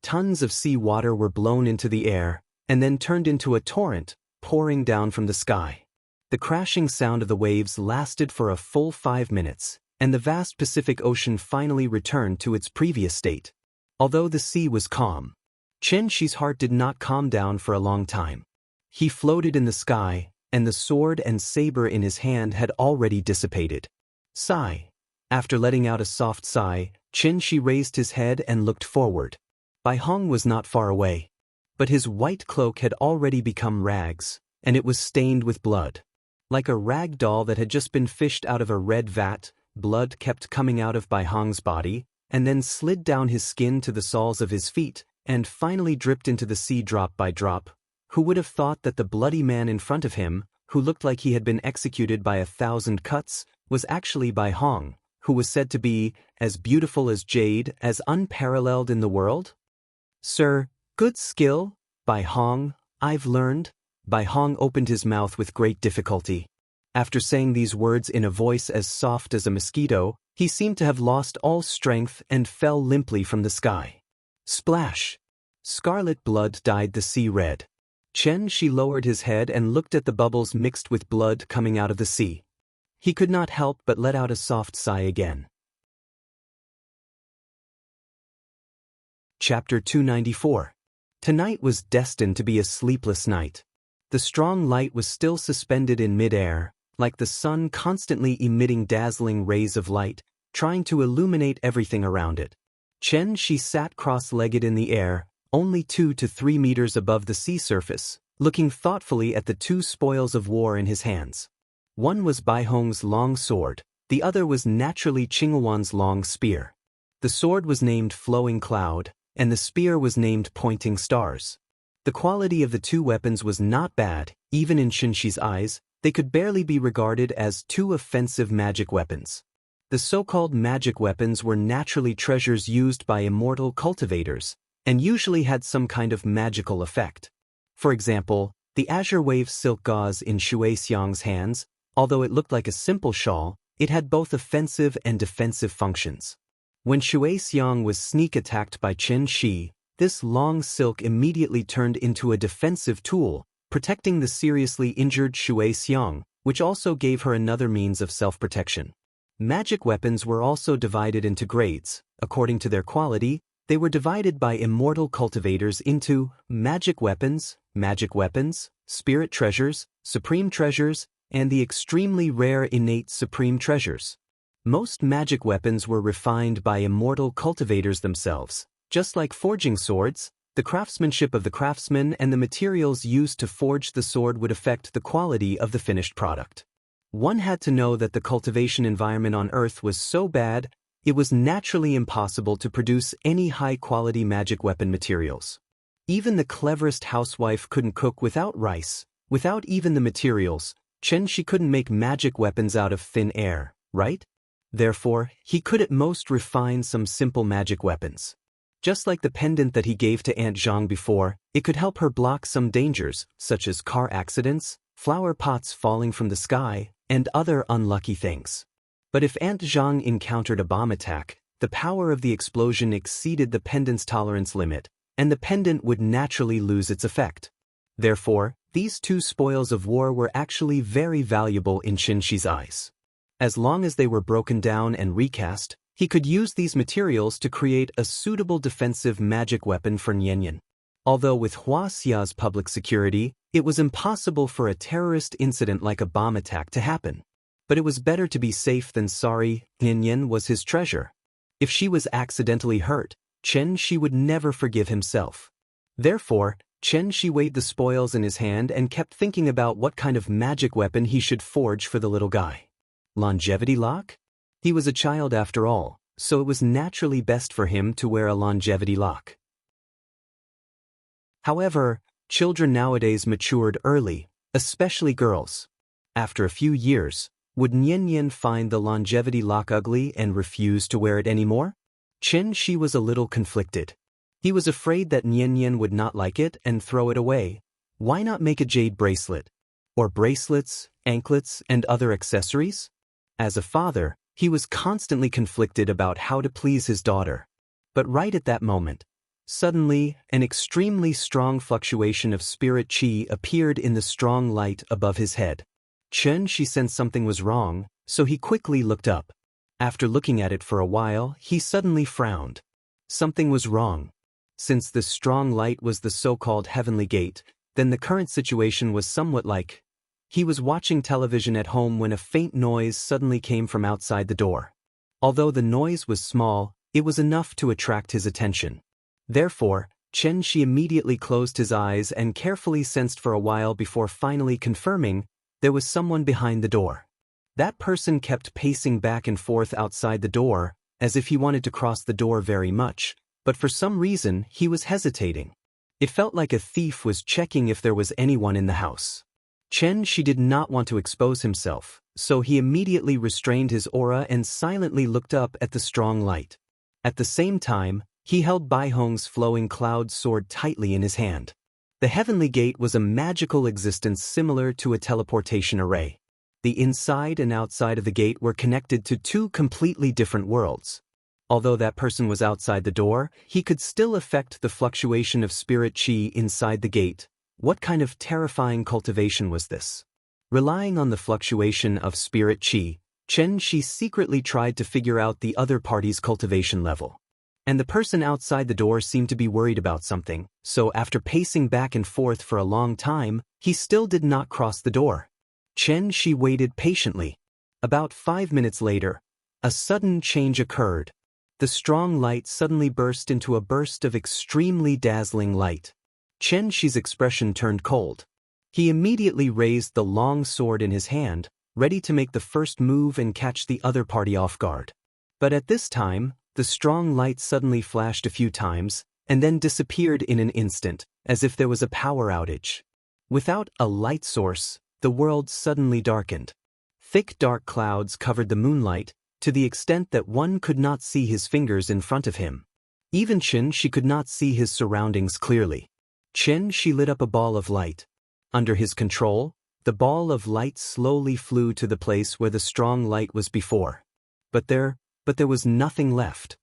Tons of sea water were blown into the air, and then turned into a torrent, pouring down from the sky. The crashing sound of the waves lasted for a full 5 minutes, and the vast Pacific Ocean finally returned to its previous state. Although the sea was calm, Xianxi's heart did not calm down for a long time. He floated in the sky, and the sword and saber in his hand had already dissipated. Sigh. After letting out a soft sigh, Xianxi raised his head and looked forward. Bai Hong was not far away. But his white cloak had already become rags, and it was stained with blood. Like a rag doll that had just been fished out of a red vat, blood kept coming out of Bai Hong's body, and then slid down his skin to the soles of his feet, and finally dripped into the sea drop by drop. Who would have thought that the bloody man in front of him, who looked like he had been executed by 1,000 cuts, was actually Bai Hong, who was said to be as beautiful as jade, as unparalleled in the world? Sir, good skill, Bai Hong, I've learned. Bai Hong opened his mouth with great difficulty. After saying these words in a voice as soft as a mosquito, he seemed to have lost all strength and fell limply from the sky. Splash! Scarlet blood dyed the sea red. Xianxi lowered his head and looked at the bubbles mixed with blood coming out of the sea. He could not help but let out a soft sigh again. Chapter 294. Tonight was destined to be a sleepless night. The strong light was still suspended in mid-air, like the sun constantly emitting dazzling rays of light, trying to illuminate everything around it. Xianxi sat cross-legged in the air, only 2 to 3 meters above the sea surface, looking thoughtfully at the 2 spoils of war in his hands. One was Bai Hong's long sword, the other was naturally Qinghuan's long spear. The sword was named Flowing Cloud, and the spear was named Pointing Stars. The quality of the 2 weapons was not bad, even in Xianxi's eyes. They could barely be regarded as 2 offensive magic weapons. The so-called magic weapons were naturally treasures used by immortal cultivators, and usually had some kind of magical effect. For example, the azure wave silk gauze in Xianxi's hands, although it looked like a simple shawl, it had both offensive and defensive functions. When Xianxia was sneak attacked by Xianxi, this long silk immediately turned into a defensive tool, protecting the seriously injured Xianxia, which also gave her another means of self-protection. Magic weapons were also divided into grades. According to their quality, they were divided by immortal cultivators into magic weapons, spirit treasures, supreme treasures, and the extremely rare innate supreme treasures. Most magic weapons were refined by immortal cultivators themselves. Just like forging swords, the craftsmanship of the craftsman and the materials used to forge the sword would affect the quality of the finished product. One had to know that the cultivation environment on Earth was so bad, it was naturally impossible to produce any high-quality magic weapon materials. Even the cleverest housewife couldn't cook without rice, without even the materials. Xianxi couldn't make magic weapons out of thin air, right? Therefore, he could at most refine some simple magic weapons. Just like the pendant that he gave to Aunt Zhang before, it could help her block some dangers, such as car accidents, flower pots falling from the sky, and other unlucky things. But if Aunt Zhang encountered a bomb attack, the power of the explosion exceeded the pendant's tolerance limit, and the pendant would naturally lose its effect. Therefore, these 2 spoils of war were actually very valuable in Xianxi's eyes. As long as they were broken down and recast, he could use these materials to create a suitable defensive magic weapon for Nianyan. Although with Wuxia's public security, it was impossible for a terrorist incident like a bomb attack to happen. But it was better to be safe than sorry. Nianyan was his treasure. If she was accidentally hurt, Xianxi would never forgive himself. Therefore, Xianxi weighed the spoils in his hand and kept thinking about what kind of magic weapon he should forge for the little guy. Longevity lock? He was a child after all, so it was naturally best for him to wear a longevity lock. However, children nowadays matured early, especially girls. After a few years, would Nianyan find the longevity lock ugly and refuse to wear it anymore? Xianxi was a little conflicted. He was afraid that Nianyan would not like it and throw it away. Why not make a jade bracelet? Or bracelets, anklets, and other accessories? As a father, he was constantly conflicted about how to please his daughter. But right at that moment, suddenly, an extremely strong fluctuation of spirit qi appeared in the strong light above his head. Xianxi sensed something was wrong, so he quickly looked up. After looking at it for a while, he suddenly frowned. Something was wrong. since this strong light was the so-called heavenly gate, then the current situation was somewhat like he was watching television at home when a faint noise suddenly came from outside the door. Although the noise was small, it was enough to attract his attention. Therefore, Xianxia immediately closed his eyes and carefully sensed for a while before finally confirming there was someone behind the door. That person kept pacing back and forth outside the door, as if he wanted to cross the door very much, but for some reason he was hesitating. It felt like a thief was checking if there was anyone in the house. Xianxia did not want to expose himself, so he immediately restrained his aura and silently looked up at the strong light. At the same time, he held Bai Hong's flowing cloud sword tightly in his hand. The heavenly gate was a magical existence similar to a teleportation array. The inside and outside of the gate were connected to two completely different worlds. Although that person was outside the door, he could still affect the fluctuation of spirit qi inside the gate. What kind of terrifying cultivation was this? Relying on the fluctuation of spirit qi, Xianxia secretly tried to figure out the other party's cultivation level. And the person outside the door seemed to be worried about something, so after pacing back and forth for a long time, he still did not cross the door. Xianxia waited patiently. About 5 minutes later, a sudden change occurred. The strong light suddenly burst into a burst of extremely dazzling light. Xianxia's expression turned cold. He immediately raised the long sword in his hand, ready to make the first move and catch the other party off guard. But at this time, the strong light suddenly flashed a few times, and then disappeared in an instant, as if there was a power outage. Without a light source, the world suddenly darkened. Thick dark clouds covered the moonlight, to the extent that one could not see his fingers in front of him. Even Xianxia could not see his surroundings clearly. Xianxia lit up a ball of light. Under his control, the ball of light slowly flew to the place where the strong light was before. But there was nothing left.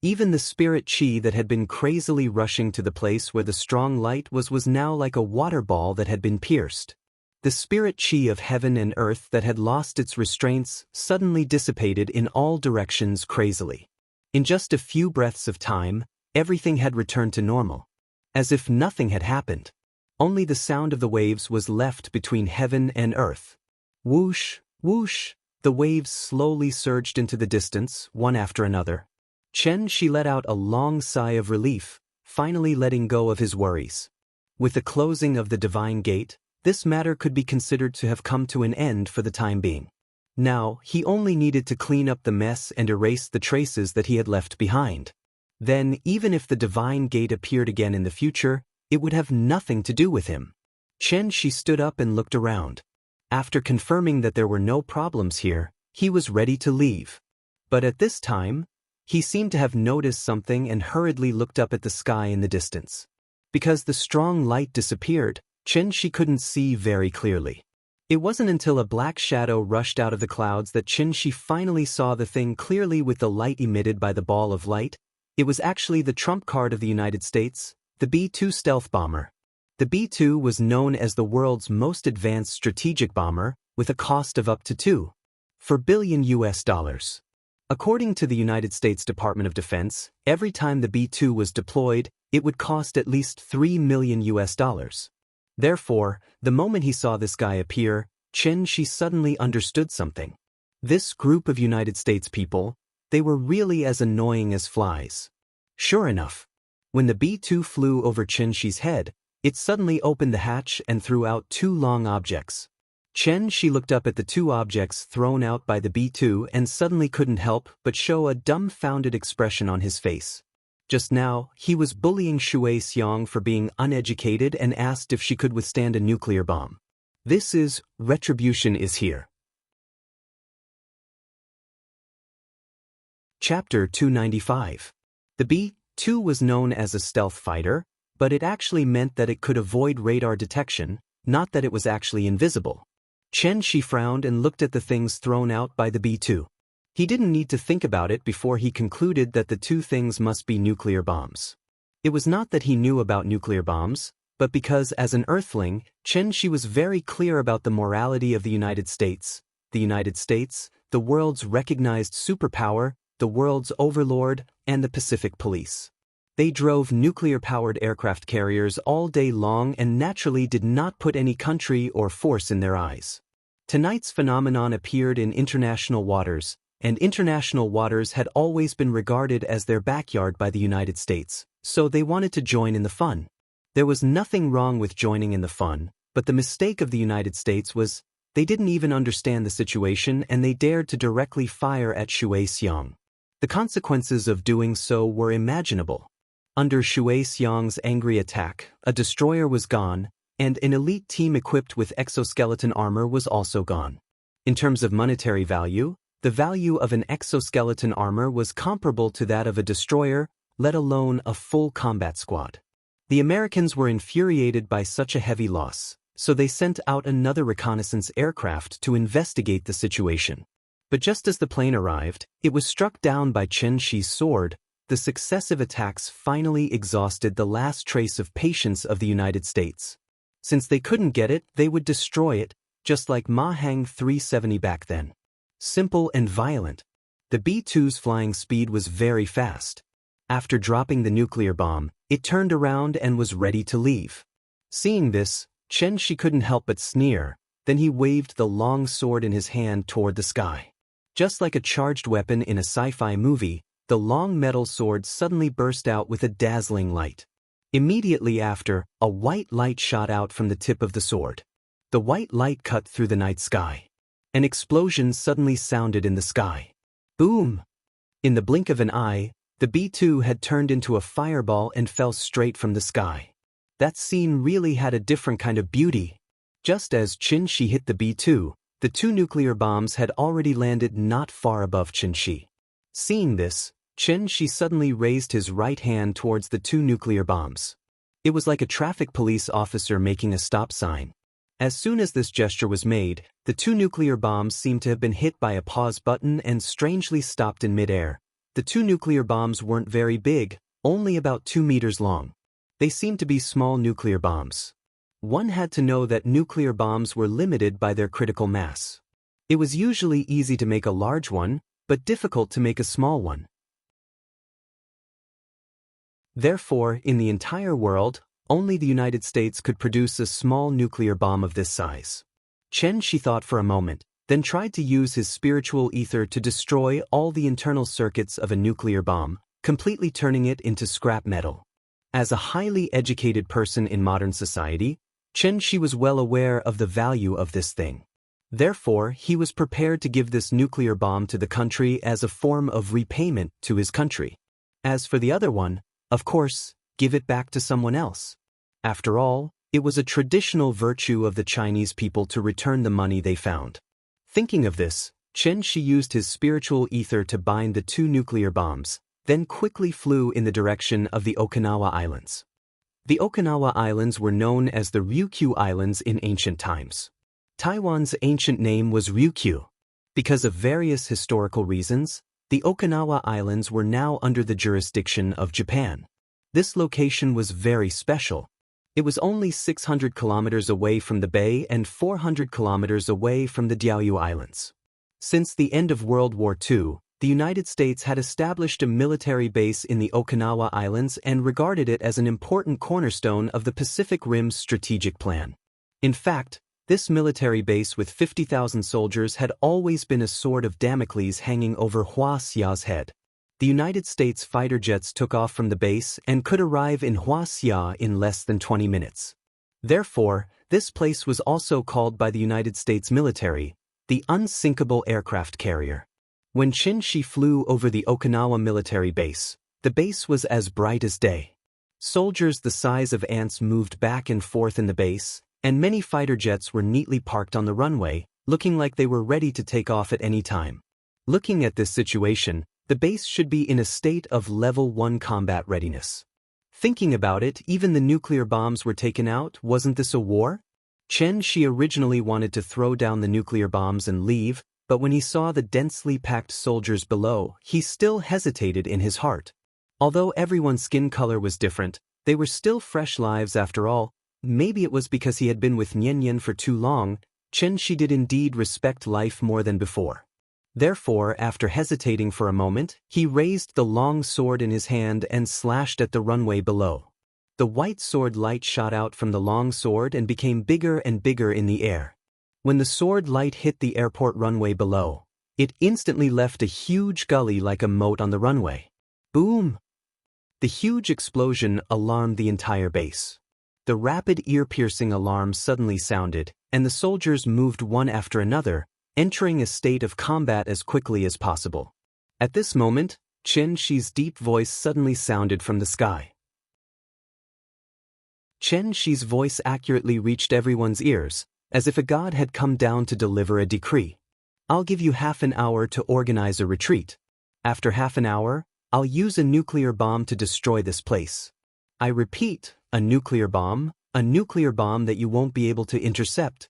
Even the spirit qi that had been crazily rushing to the place where the strong light was now like a water ball that had been pierced. The spirit qi of heaven and earth that had lost its restraints suddenly dissipated in all directions crazily. In just a few breaths of time, everything had returned to normal. As if nothing had happened. Only the sound of the waves was left between heaven and earth. Whoosh, whoosh, the waves slowly surged into the distance, one after another. Xianxia let out a long sigh of relief, finally letting go of his worries. With the closing of the divine gate, this matter could be considered to have come to an end for the time being. Now, he only needed to clean up the mess and erase the traces that he had left behind. Then, even if the divine gate appeared again in the future, it would have nothing to do with him. Xianxia stood up and looked around. After confirming that there were no problems here, he was ready to leave. But at this time, he seemed to have noticed something and hurriedly looked up at the sky in the distance. Because the strong light disappeared, Xianxia couldn't see very clearly. It wasn't until a black shadow rushed out of the clouds that Xianxia finally saw the thing clearly with the light emitted by the ball of light. It was actually the trump card of the United States, the B-2 stealth bomber. The B-2 was known as the world's most advanced strategic bomber, with a cost of up to $2.4 billion. According to the United States Department of Defense, every time the B-2 was deployed, it would cost at least $3 million. Therefore, the moment he saw this guy appear, Xianxia suddenly understood something. This group of United States people, they were really as annoying as flies. Sure enough, when the B-2 flew over Xianxia's head, it suddenly opened the hatch and threw out two long objects. Xianxia looked up at the two objects thrown out by the B-2 and suddenly couldn't help but show a dumbfounded expression on his face. Just now, he was bullying Xianxia for being uneducated and asked if she could withstand a nuclear bomb. This is, retribution is here. Chapter 295. The B-2 was known as a stealth fighter, but it actually meant that it could avoid radar detection, not that it was actually invisible. Xianxia frowned and looked at the things thrown out by the B-2. He didn't need to think about it before he concluded that the two things must be nuclear bombs. It was not that he knew about nuclear bombs, but because as an Earthling, Xianxia was very clear about the morality of the United States. The United States, the world's recognized superpower, the world's overlord, and the Pacific Police. They drove nuclear-powered aircraft carriers all day long and naturally did not put any country or force in their eyes. Tonight's phenomenon appeared in international waters, and international waters had always been regarded as their backyard by the United States, so they wanted to join in the fun. There was nothing wrong with joining in the fun, but the mistake of the United States was they didn't even understand the situation and they dared to directly fire at Xianxia. The consequences of doing so were imaginable. Under Xianxia's angry attack, a destroyer was gone, and an elite team equipped with exoskeleton armor was also gone. In terms of monetary value, the value of an exoskeleton armor was comparable to that of a destroyer, let alone a full combat squad. The Americans were infuriated by such a heavy loss, so they sent out another reconnaissance aircraft to investigate the situation. But just as the plane arrived, it was struck down by Xianxia's sword. The successive attacks finally exhausted the last trace of patience of the United States. Since they couldn't get it, they would destroy it, just like Mahang 370 back then. Simple and violent. The B-2's flying speed was very fast. After dropping the nuclear bomb, it turned around and was ready to leave. Seeing this, Xianxia couldn't help but sneer, then he waved the long sword in his hand toward the sky. Just like a charged weapon in a sci-fi movie, the long metal sword suddenly burst out with a dazzling light. Immediately after, a white light shot out from the tip of the sword. The white light cut through the night sky. An explosion suddenly sounded in the sky. Boom! In the blink of an eye, the B-2 had turned into a fireball and fell straight from the sky. That scene really had a different kind of beauty. Just as Xianxia hit the B-2, the two nuclear bombs had already landed not far above Xianxia. Seeing this, Xianxia suddenly raised his right hand towards the two nuclear bombs. It was like a traffic police officer making a stop sign. As soon as this gesture was made, the two nuclear bombs seemed to have been hit by a pause button and strangely stopped in midair. The two nuclear bombs weren't very big, only about 2 meters long. They seemed to be small nuclear bombs. One had to know that nuclear bombs were limited by their critical mass. It was usually easy to make a large one, but difficult to make a small one. Therefore, in the entire world, only the United States could produce a small nuclear bomb of this size. Xianxia thought for a moment, then tried to use his spiritual ether to destroy all the internal circuits of a nuclear bomb, completely turning it into scrap metal. As a highly educated person in modern society, Xianxia was well aware of the value of this thing. Therefore, he was prepared to give this nuclear bomb to the country as a form of repayment to his country. As for the other one, of course, give it back to someone else. After all, it was a traditional virtue of the Chinese people to return the money they found. Thinking of this, Xianxia used his spiritual ether to bind the two nuclear bombs, then quickly flew in the direction of the Okinawa Islands. The Okinawa Islands were known as the Ryukyu Islands in ancient times. Taiwan's ancient name was Ryukyu. Because of various historical reasons, the Okinawa Islands were now under the jurisdiction of Japan. This location was very special. It was only 600 kilometers away from the bay and 400 kilometers away from the Diaoyu Islands. Since the end of World War II, the United States had established a military base in the Okinawa Islands and regarded it as an important cornerstone of the Pacific Rim's strategic plan. In fact, this military base with 50,000 soldiers had always been a sword of Damocles hanging over Wuxia's head. The United States fighter jets took off from the base and could arrive in Wuxia in less than 20 minutes. Therefore, this place was also called by the United States military the unsinkable aircraft carrier. When Xianxia flew over the Okinawa military base, the base was as bright as day. Soldiers the size of ants moved back and forth in the base, and many fighter jets were neatly parked on the runway, looking like they were ready to take off at any time. Looking at this situation, the base should be in a state of level 1 combat readiness. Thinking about it, even the nuclear bombs were taken out. Wasn't this a war? Xianxia originally wanted to throw down the nuclear bombs and leave, but when he saw the densely packed soldiers below, he still hesitated in his heart. Although everyone's skin color was different, they were still fresh lives after all. Maybe it was because he had been with Nian for too long. Xianxia did indeed respect life more than before. Therefore, after hesitating for a moment, he raised the long sword in his hand and slashed at the runway below. The white sword light shot out from the long sword and became bigger and bigger in the air. When the sword light hit the airport runway below, it instantly left a huge gully like a moat on the runway. Boom! The huge explosion alarmed the entire base. The rapid ear-piercing alarm suddenly sounded, and the soldiers moved one after another, entering a state of combat as quickly as possible. At this moment, Xianxia's deep voice suddenly sounded from the sky. Xianxia's voice accurately reached everyone's ears, as if a god had come down to deliver a decree. I'll give you half an hour to organize a retreat. After half an hour, I'll use a nuclear bomb to destroy this place. I repeat, a nuclear bomb that you won't be able to intercept.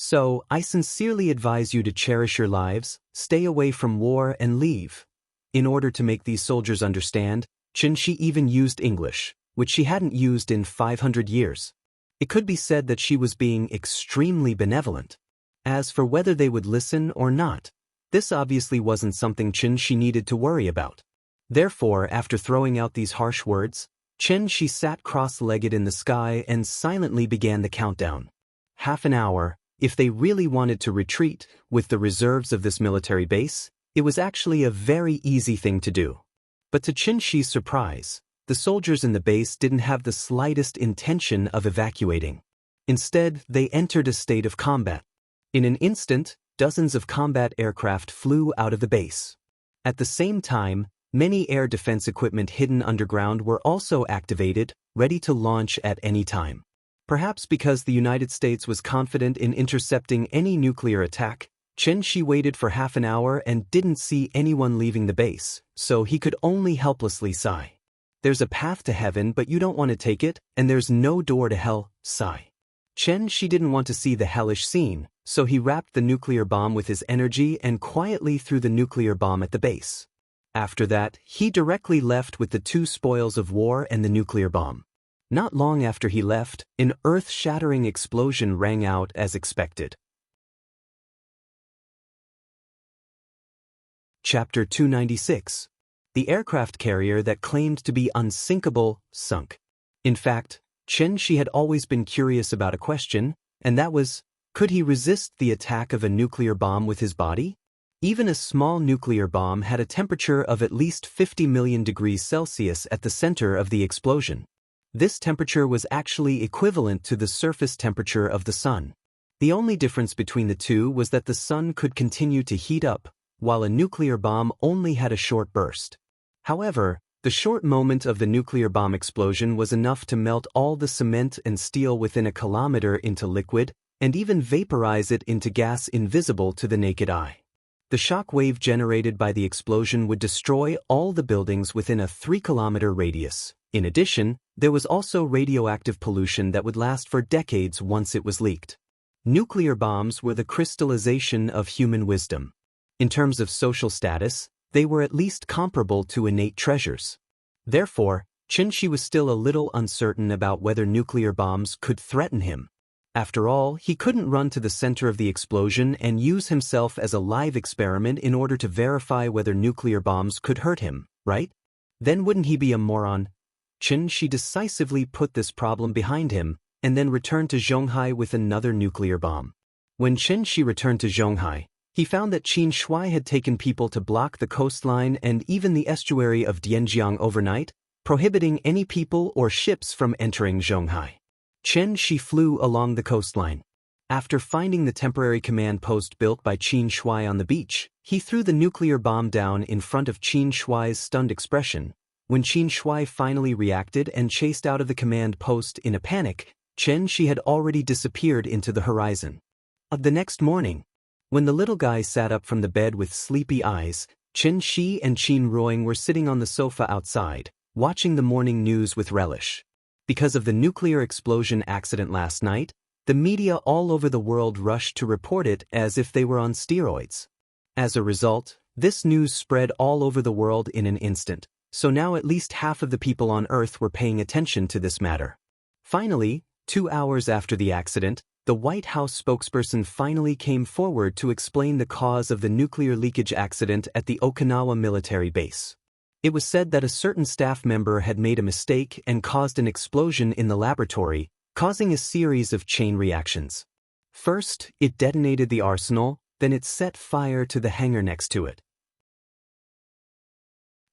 So, I sincerely advise you to cherish your lives, stay away from war and leave. In order to make these soldiers understand, Xianxia even used English, which she hadn't used in 500 years. It could be said that she was being extremely benevolent. As for whether they would listen or not, this obviously wasn't something Xianxia needed to worry about. Therefore, after throwing out these harsh words, Xianxia sat cross-legged in the sky and silently began the countdown. Half an hour. If they really wanted to retreat, with the reserves of this military base, it was actually a very easy thing to do. But to Xianxia's surprise, the soldiers in the base didn't have the slightest intention of evacuating. Instead, they entered a state of combat. In an instant, dozens of combat aircraft flew out of the base. At the same time, many air defense equipment hidden underground were also activated, ready to launch at any time. Perhaps because the United States was confident in intercepting any nuclear attack, Xianxia waited for half an hour and didn't see anyone leaving the base, so he could only helplessly sigh. There's a path to heaven, but you don't want to take it, and there's no door to hell, sigh. Xianxia didn't want to see the hellish scene, so he wrapped the nuclear bomb with his energy and quietly threw the nuclear bomb at the base. After that, he directly left with the 2 spoils of war and the nuclear bomb. Not long after he left, an earth-shattering explosion rang out as expected. Chapter 296. The aircraft carrier that claimed to be unsinkable sunk. In fact, Xianxia had always been curious about a question, and that was, could he resist the attack of a nuclear bomb with his body? Even a small nuclear bomb had a temperature of at least 50 million degrees Celsius at the center of the explosion. This temperature was actually equivalent to the surface temperature of the sun. The only difference between the two was that the sun could continue to heat up, while a nuclear bomb only had a short burst. However, the short moment of the nuclear bomb explosion was enough to melt all the cement and steel within a kilometer into liquid, and even vaporize it into gas invisible to the naked eye. The shock wave generated by the explosion would destroy all the buildings within a 3-kilometer radius. In addition, there was also radioactive pollution that would last for decades once it was leaked. Nuclear bombs were the crystallization of human wisdom. In terms of social status, they were at least comparable to innate treasures. Therefore, Xianxia was still a little uncertain about whether nuclear bombs could threaten him. After all, he couldn't run to the center of the explosion and use himself as a live experiment in order to verify whether nuclear bombs could hurt him, right? Then wouldn't he be a moron? Xianxia decisively put this problem behind him, and then returned to Zhonghai with another nuclear bomb. When Xianxia returned to Zhonghai, he found that Qin Shuai had taken people to block the coastline and even the estuary of Dianjiang overnight, prohibiting any people or ships from entering Zhonghai. Xianxia flew along the coastline. After finding the temporary command post built by Qin Shuai on the beach, he threw the nuclear bomb down in front of Qin Shuai's stunned expression. When Qin Shuai finally reacted and chased out of the command post in a panic, Xianxia had already disappeared into the horizon. The next morning, when the little guy sat up from the bed with sleepy eyes, Xianxia and Qin Ruoying were sitting on the sofa outside, watching the morning news with relish. Because of the nuclear explosion accident last night, the media all over the world rushed to report it as if they were on steroids. As a result, this news spread all over the world in an instant, so now at least half of the people on Earth were paying attention to this matter. Finally, 2 hours after the accident, the White House spokesperson finally came forward to explain the cause of the nuclear leakage accident at the Okinawa military base. It was said that a certain staff member had made a mistake and caused an explosion in the laboratory, causing a series of chain reactions. First, it detonated the arsenal, then it set fire to the hangar next to it.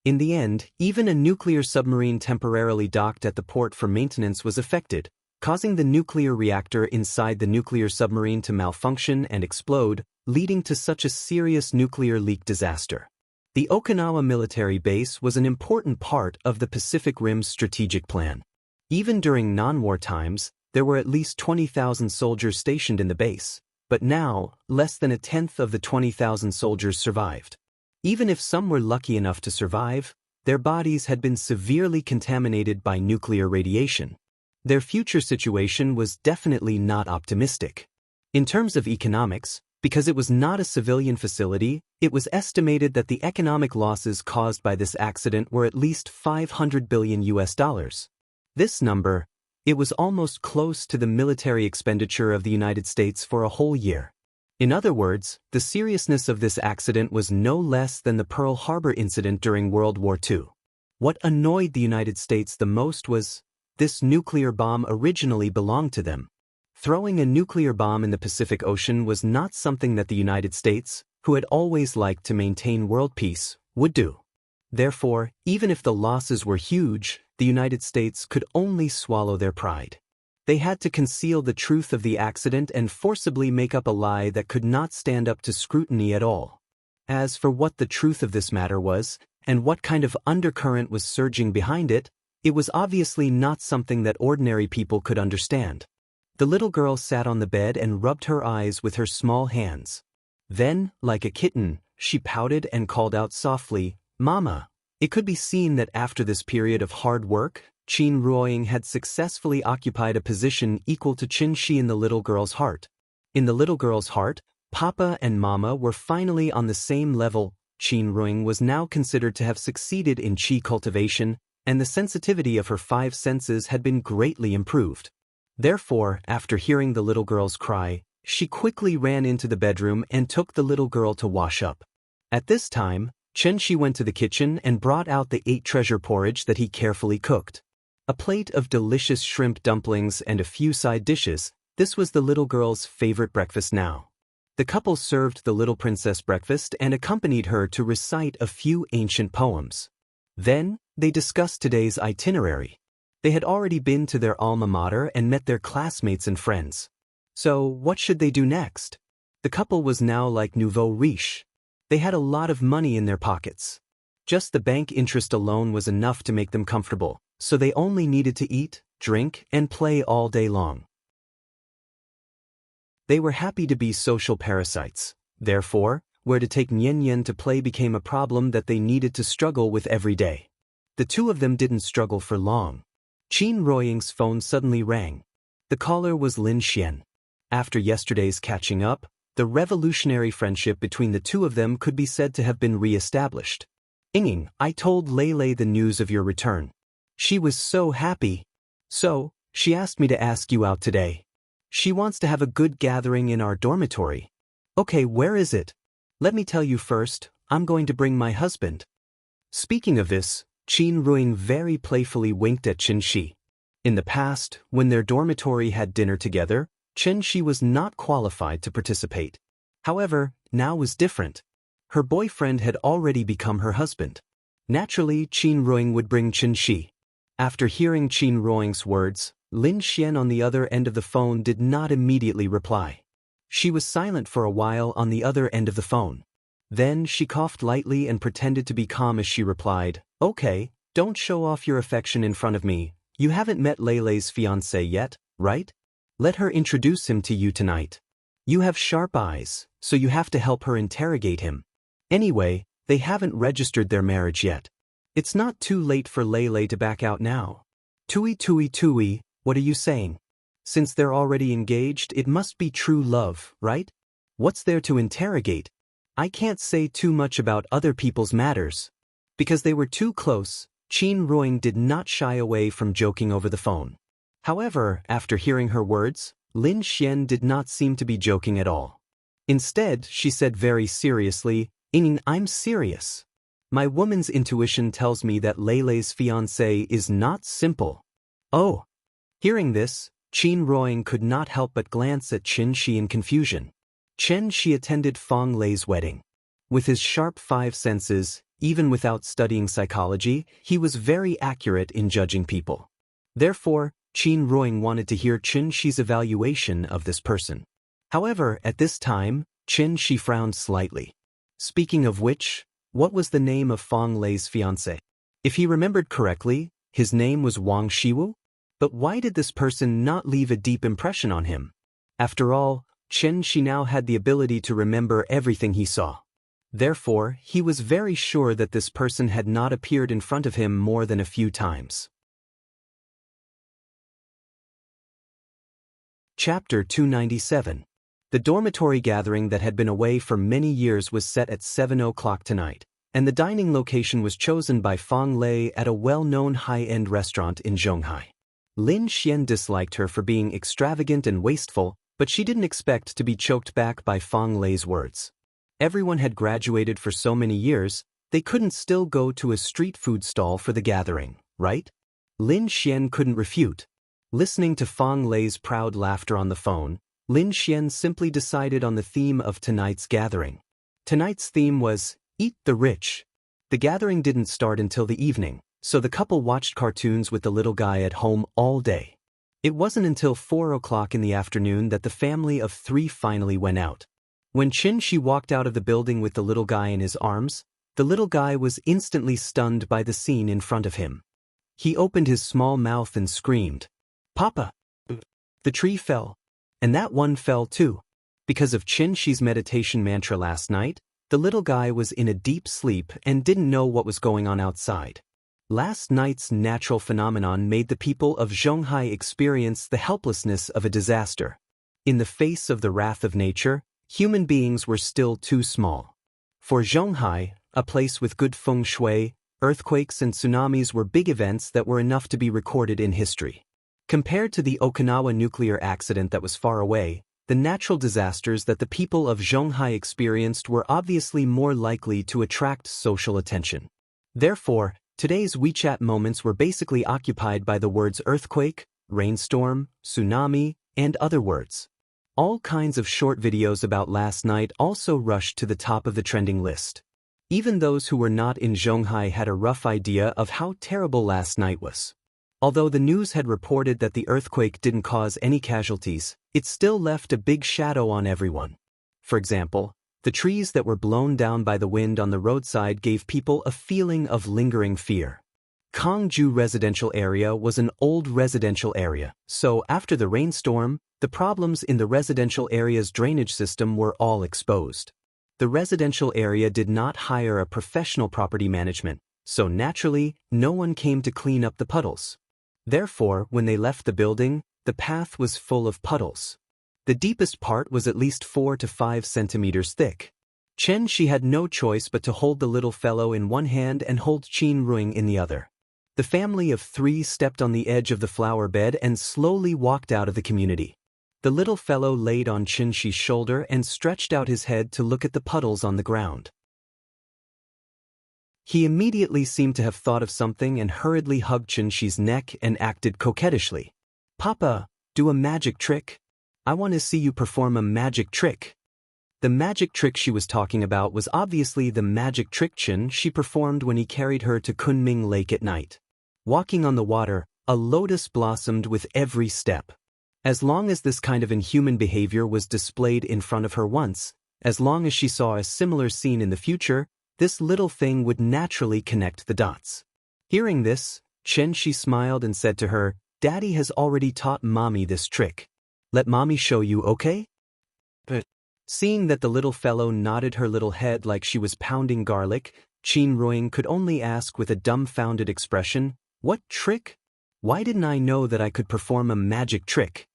In the end, even a nuclear submarine temporarily docked at the port for maintenance was affected, causing the nuclear reactor inside the nuclear submarine to malfunction and explode, leading to such a serious nuclear leak disaster. The Okinawa military base was an important part of the Pacific Rim's strategic plan. Even during non-war times, there were at least 20,000 soldiers stationed in the base, but now, less than a tenth of the 20,000 soldiers survived. Even if some were lucky enough to survive, their bodies had been severely contaminated by nuclear radiation. Their future situation was definitely not optimistic. In terms of economics, because it was not a civilian facility, it was estimated that the economic losses caused by this accident were at least $500 billion. This number, it was almost close to the military expenditure of the United States for a whole year. In other words, the seriousness of this accident was no less than the Pearl Harbor incident during World War II. What annoyed the United States the most was, this nuclear bomb originally belonged to them. Throwing a nuclear bomb in the Pacific Ocean was not something that the United States, who had always liked to maintain world peace, would do. Therefore, even if the losses were huge, the United States could only swallow their pride. They had to conceal the truth of the accident and forcibly make up a lie that could not stand up to scrutiny at all. As for what the truth of this matter was, and what kind of undercurrent was surging behind it, it was obviously not something that ordinary people could understand. The little girl sat on the bed and rubbed her eyes with her small hands. Then, like a kitten, she pouted and called out softly, "Mama." It could be seen that after this period of hard work, Qin Ruoying had successfully occupied a position equal to Xianxia in the little girl's heart. In the little girl's heart, Papa and Mama were finally on the same level. Qin Ruoying was now considered to have succeeded in qi cultivation, and the sensitivity of her 5 senses had been greatly improved. Therefore, after hearing the little girl's cry, she quickly ran into the bedroom and took the little girl to wash up. At this time, Xianxia went to the kitchen and brought out the 8 treasure porridge that he carefully cooked. A plate of delicious shrimp dumplings and a few side dishes, this was the little girl's favorite breakfast now. The couple served the little princess breakfast and accompanied her to recite a few ancient poems. Then, they discussed today's itinerary. They had already been to their alma mater and met their classmates and friends. So, what should they do next? The couple was now like nouveau riche. They had a lot of money in their pockets. Just the bank interest alone was enough to make them comfortable, so they only needed to eat, drink, and play all day long. They were happy to be social parasites. Therefore, where to take Nian to play became a problem that they needed to struggle with every day. The two of them didn't struggle for long. Qin Ruoying's phone suddenly rang. The caller was Lin Xian. After yesterday's catching up, the revolutionary friendship between the two of them could be said to have been re-established. "Ying, I told Lei the news of your return. She was so happy. So, she asked me to ask you out today. She wants to have a good gathering in our dormitory." "Okay, where is it?" "Let me tell you first, I'm going to bring my husband." Speaking of this, Qin Ruoying very playfully winked at Xianxia. In the past, when their dormitory had dinner together, Xianxia was not qualified to participate. However, now was different. Her boyfriend had already become her husband. Naturally, Qin Ruoying would bring Xianxia. After hearing Qin Ruoying's words, Lin Xian on the other end of the phone did not immediately reply. She was silent for a while on the other end of the phone. Then she coughed lightly and pretended to be calm as she replied, "Okay, don't show off your affection in front of me. You haven't met Lei's fiancé yet, right? Let her introduce him to you tonight. You have sharp eyes, so you have to help her interrogate him. Anyway, they haven't registered their marriage yet. It's not too late for Lei to back out now." Tui, what are you saying? Since they're already engaged, it must be true love, right? What's there to interrogate? I can't say too much about other people's matters. Because they were too close, Qin Ruoying did not shy away from joking over the phone. However, after hearing her words, Lin Xian did not seem to be joking at all. Instead, she said very seriously, I'm serious. My woman's intuition tells me that Leilei's fiancé is not simple. Oh. Hearing this, Qin Ruoying could not help but glance at Chen Shi in confusion. Chen Shi attended Fang Lei's wedding. With his sharp 5 senses, even without studying psychology, he was very accurate in judging people. Therefore, Qin Ruoying wanted to hear Chen Shi's evaluation of this person. However, at this time, Chen Shi frowned slightly. Speaking of which, what was the name of Fang Lei's fiancé? If he remembered correctly, his name was Wang Shiwu? But why did this person not leave a deep impression on him? After all, Chen Shi now had the ability to remember everything he saw. Therefore, he was very sure that this person had not appeared in front of him more than a few times. Chapter 297. The dormitory gathering that had been away for many years was set at 7 o'clock tonight, and the dining location was chosen by Fang Lei at a well-known high-end restaurant in Zhonghai. Lin Xian disliked her for being extravagant and wasteful, but she didn't expect to be choked back by Fang Lei's words. Everyone had graduated for so many years, they couldn't still go to a street food stall for the gathering, right? Lin Xian couldn't refute. Listening to Fang Lei's proud laughter on the phone, Lin Xian simply decided on the theme of tonight's gathering. Tonight's theme was, Eat the Rich. The gathering didn't start until the evening, so the couple watched cartoons with the little guy at home all day. It wasn't until 4 o'clock in the afternoon that the family of 3 finally went out. When Qin Shi walked out of the building with the little guy in his arms, the little guy was instantly stunned by the scene in front of him. He opened his small mouth and screamed, "Papa!" The tree fell. And that one fell too. Because of Qin Shi's meditation mantra last night, the little guy was in a deep sleep and didn't know what was going on outside. Last night's natural phenomenon made the people of Zhonghai experience the helplessness of a disaster. In the face of the wrath of nature, human beings were still too small. For Zhonghai, a place with good feng shui, earthquakes and tsunamis were big events that were enough to be recorded in history. Compared to the Okinawa nuclear accident that was far away, the natural disasters that the people of Zhonghai experienced were obviously more likely to attract social attention. Therefore, today's WeChat moments were basically occupied by the words earthquake, rainstorm, tsunami, and other words. All kinds of short videos about last night also rushed to the top of the trending list. Even those who were not in Zhonghai had a rough idea of how terrible last night was. Although the news had reported that the earthquake didn't cause any casualties, it still left a big shadow on everyone. For example, the trees that were blown down by the wind on the roadside gave people a feeling of lingering fear. Kangju residential area was an old residential area, so after the rainstorm, the problems in the residential area's drainage system were all exposed. The residential area did not hire a professional property management, so naturally, no one came to clean up the puddles. Therefore, when they left the building, the path was full of puddles. The deepest part was at least 4 to 5 centimeters thick. Chen Shi had no choice but to hold the little fellow in one hand and hold Qin Ruoying in the other. The family of 3 stepped on the edge of the flower bed and slowly walked out of the community. The little fellow laid on Qin Shi's shoulder and stretched out his head to look at the puddles on the ground. He immediately seemed to have thought of something and hurriedly hugged Qin Shi's neck and acted coquettishly. "Papa, do a magic trick. I want to see you perform a magic trick." The magic trick she was talking about was obviously the magic trick Qin Shi performed when he carried her to Kunming Lake at night. Walking on the water, a lotus blossomed with every step. As long as this kind of inhuman behavior was displayed in front of her once, as long as she saw a similar scene in the future, this little thing would naturally connect the dots. Hearing this, Chen Shi smiled and said to her, "Daddy has already taught Mommy this trick. Let Mommy show you, okay?" But seeing that the little fellow nodded her little head like she was pounding garlic, Qin Ruoying could only ask with a dumbfounded expression, "What trick? Why didn't I know that I could perform a magic trick?"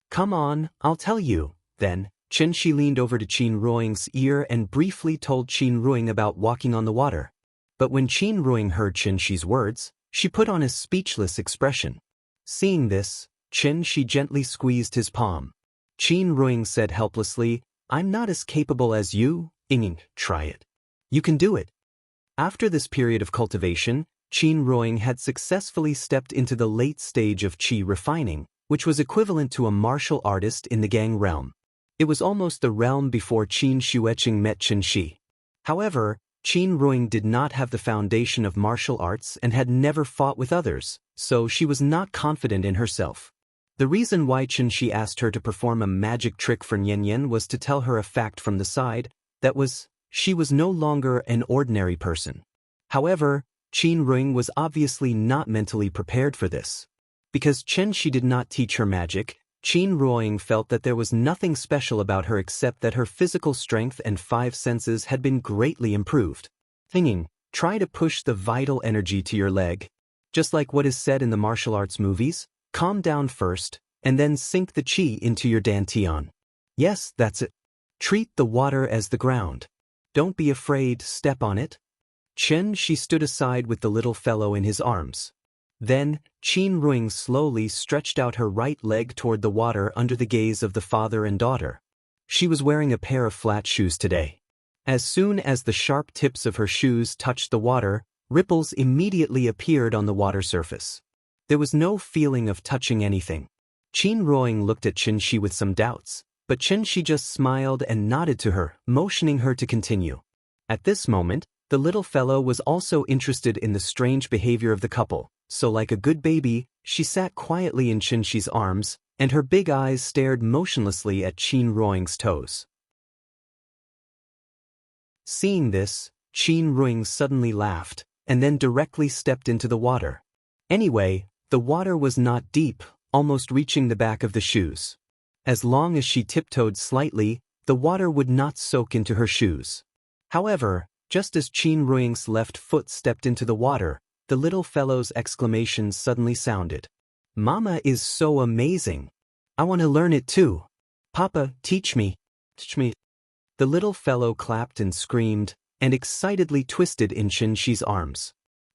"Come on, I'll tell you." Then, Chen Shi leaned over to Qin Ruoying's ear and briefly told Qin Ruoying about walking on the water. But when Qin Ruoying heard Chen Shi's words, she put on a speechless expression. Seeing this, Xianxia gently squeezed his palm. Qin Ruing said helplessly, I'm not as capable as you, Ying, try it. You can do it. After this period of cultivation, Qin Ruing had successfully stepped into the late stage of qi refining, which was equivalent to a martial artist in the gang realm. It was almost the realm before Qin Xueqing met Xianxia. However, Qin Ruing did not have the foundation of martial arts and had never fought with others, so she was not confident in herself. The reason why Xianxia asked her to perform a magic trick for Nian was to tell her a fact from the side, that was, she was no longer an ordinary person. However, Qin Ruing was obviously not mentally prepared for this. Because Xianxia did not teach her magic, Qin Ruing felt that there was nothing special about her except that her physical strength and 5 senses had been greatly improved. Thinking, try to push the vital energy to your leg. Just like what is said in the martial arts movies, calm down first, and then sink the qi into your dantian. Yes, that's it. Treat the water as the ground. Don't be afraid, step on it. Xianxia stood aside with the little fellow in his arms. Then, Qin Ruing slowly stretched out her right leg toward the water under the gaze of the father and daughter. She was wearing a pair of flat shoes today. As soon as the sharp tips of her shoes touched the water, ripples immediately appeared on the water surface. There was no feeling of touching anything. Qin Ruing looked at Xianxia with some doubts, but Xianxia just smiled and nodded to her, motioning her to continue. At this moment, the little fellow was also interested in the strange behavior of the couple, so like a good baby, she sat quietly in Xianxia's arms, and her big eyes stared motionlessly at Qin Ruing's toes. Seeing this, Qin Ruing suddenly laughed, and then directly stepped into the water. Anyway, the water was not deep, almost reaching the back of the shoes. As long as she tiptoed slightly, the water would not soak into her shoes. However, just as Qin Ruing's left foot stepped into the water, the little fellow's exclamation suddenly sounded. Mama is so amazing. I want to learn it too. Papa, teach me. Teach me. The little fellow clapped and screamed, and excitedly twisted in Xianxia's arms.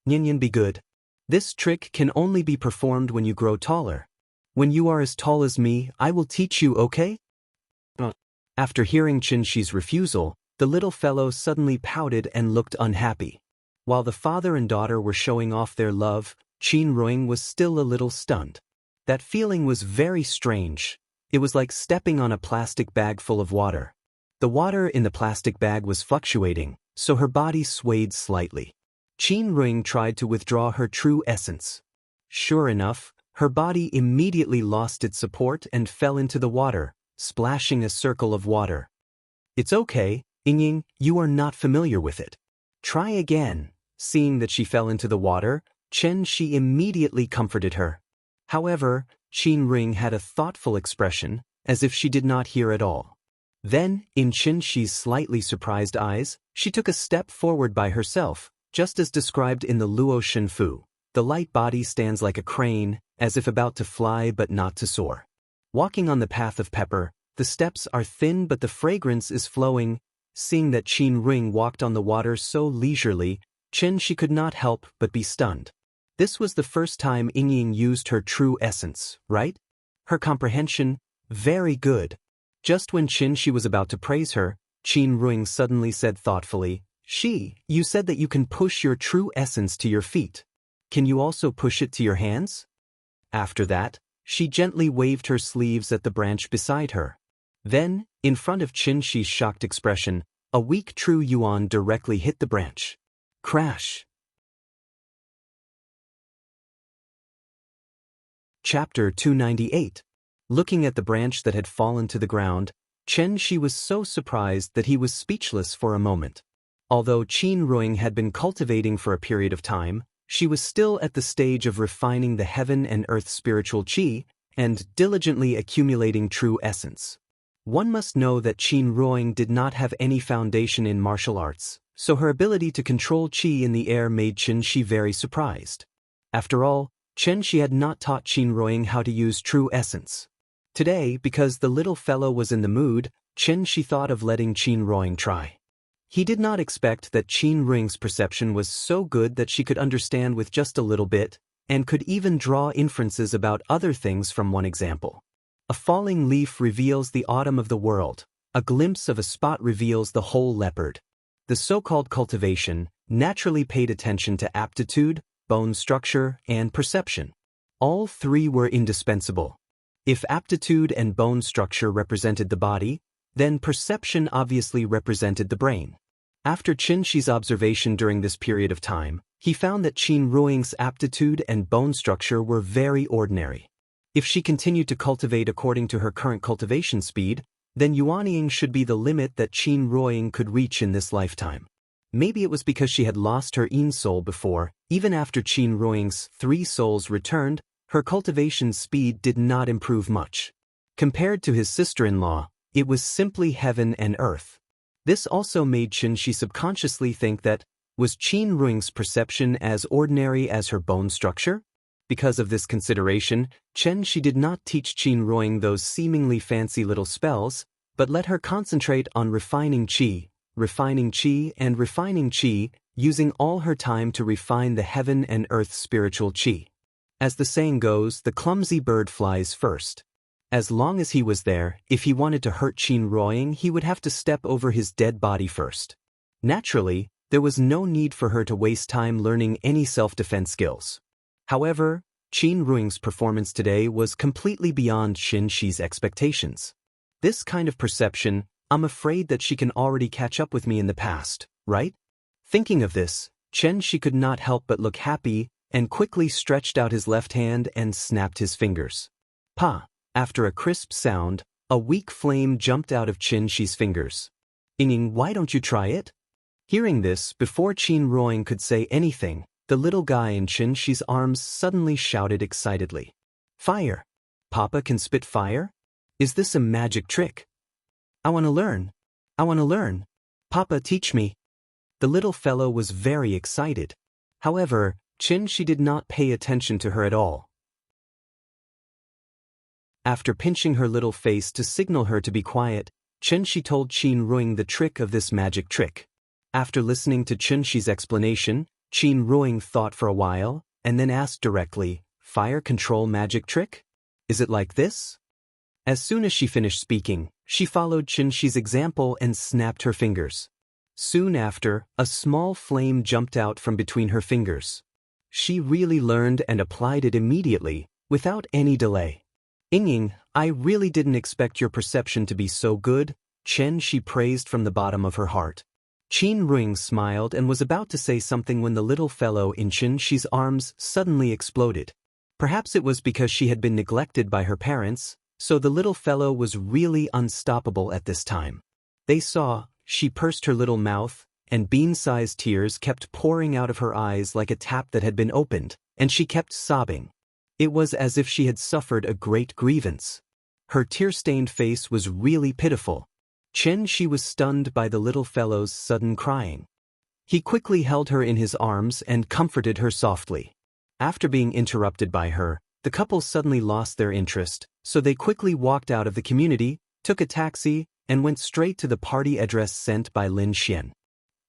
Nian, be good. This trick can only be performed when you grow taller. When you are as tall as me, I will teach you, okay? After hearing Xianxia's refusal, the little fellow suddenly pouted and looked unhappy. While the father and daughter were showing off their love, Qin Ruing was still a little stunned. That feeling was very strange. It was like stepping on a plastic bag full of water. The water in the plastic bag was fluctuating, so her body swayed slightly. Qin Ruing tried to withdraw her true essence. Sure enough, her body immediately lost its support and fell into the water, splashing a circle of water. It's okay, Ying, you are not familiar with it. Try again. Seeing that she fell into the water, Xianxia immediately comforted her. However, Qin Ruing had a thoughtful expression, as if she did not hear at all. Then, in Xianxia's slightly surprised eyes, she took a step forward by herself, just as described in the Luo Shenfu. The light body stands like a crane, as if about to fly but not to soar. Walking on the path of pepper, the steps are thin but the fragrance is flowing. Seeing that Qin Ruing walked on the water so leisurely, Xianxia could not help but be stunned. This was the first time Ying used her true essence, right? Her comprehension, very good. Just when Xianxia was about to praise her, Qin Ruing suddenly said thoughtfully, you said that you can push your true essence to your feet. Can you also push it to your hands? After that, she gently waved her sleeves at the branch beside her. Then, in front of Xianxia's shocked expression, a weak true yuan directly hit the branch. Crash. Chapter 298. Looking at the branch that had fallen to the ground, Xianxia was so surprised that he was speechless for a moment. Although Qin Ruing had been cultivating for a period of time, she was still at the stage of refining the heaven and earth spiritual qi and diligently accumulating true essence. One must know that Qin Ruing did not have any foundation in martial arts, so her ability to control qi in the air made Xianxia very surprised. After all, Xianxia had not taught Qin Ruing how to use true essence. Today, because the little fellow was in the mood, Xianxia thought of letting Qin Ruing try. He did not expect that Qin Ruing's perception was so good that she could understand with just a little bit, and could even draw inferences about other things from one example. A falling leaf reveals the autumn of the world. A glimpse of a spot reveals the whole leopard. The so-called cultivation naturally paid attention to aptitude, bone structure, and perception. All three were indispensable. If aptitude and bone structure represented the body, then perception obviously represented the brain. After Xianxia's observation during this period of time, he found that Qin Ruoying's aptitude and bone structure were very ordinary. If she continued to cultivate according to her current cultivation speed, then Yuanying should be the limit that Qin Ruoying could reach in this lifetime. Maybe it was because she had lost her Yin soul before. Even after Qin Ruoying's 3 souls returned, her cultivation speed did not improve much. Compared to his sister-in-law, it was simply heaven and earth. This also made Xianxia subconsciously think that, was Qin Ruoying's perception as ordinary as her bone structure? Because of this consideration, Xianxia did not teach Qin Ruoying those seemingly fancy little spells, but let her concentrate on refining qi, using all her time to refine the heaven and earth spiritual qi. As the saying goes, the clumsy bird flies first. As long as he was there, if he wanted to hurt Qin Ruoying, he would have to step over his dead body first. Naturally, there was no need for her to waste time learning any self-defense skills. However, Qin Ruoying's performance today was completely beyond Xianxia's expectations. This kind of perception, I'm afraid that she can already catch up with me in the past, right? Thinking of this, Xianxia could not help but look happy and quickly stretched out his left hand and snapped his fingers. Pa! After a crisp sound, a weak flame jumped out of Xianxia's fingers. Ying, why don't you try it? Hearing this, before Qin Ruoying could say anything, the little guy in Xianxia's arms suddenly shouted excitedly. Fire! Papa can spit fire? Is this a magic trick? I want to learn. Papa, teach me. The little fellow was very excited. However, Xianxia did not pay attention to her at all. After pinching her little face to signal her to be quiet, Xianxia told Qin Ruoying the trick of this magic trick. After listening to Xianxia's explanation, Qin Ruoying thought for a while, and then asked directly, Fire control magic trick? Is it like this? As soon as she finished speaking, she followed Xianxia's example and snapped her fingers. Soon after, a small flame jumped out from between her fingers. She really learned and applied it immediately, without any delay. Ying, I really didn't expect your perception to be so good, Xianxia praised from the bottom of her heart. Qin Ruoying smiled and was about to say something when the little fellow in Xianxia's arms suddenly exploded. Perhaps it was because she had been neglected by her parents, so the little fellow was really unstoppable at this time. They saw, she pursed her little mouth, and bean-sized tears kept pouring out of her eyes like a tap that had been opened, and she kept sobbing. It was as if she had suffered a great grievance. Her tear-stained face was really pitiful. Xianxia was stunned by the little fellow's sudden crying. He quickly held her in his arms and comforted her softly. After being interrupted by her, the couple suddenly lost their interest, so they quickly walked out of the community, took a taxi, and went straight to the party address sent by Lin Xian.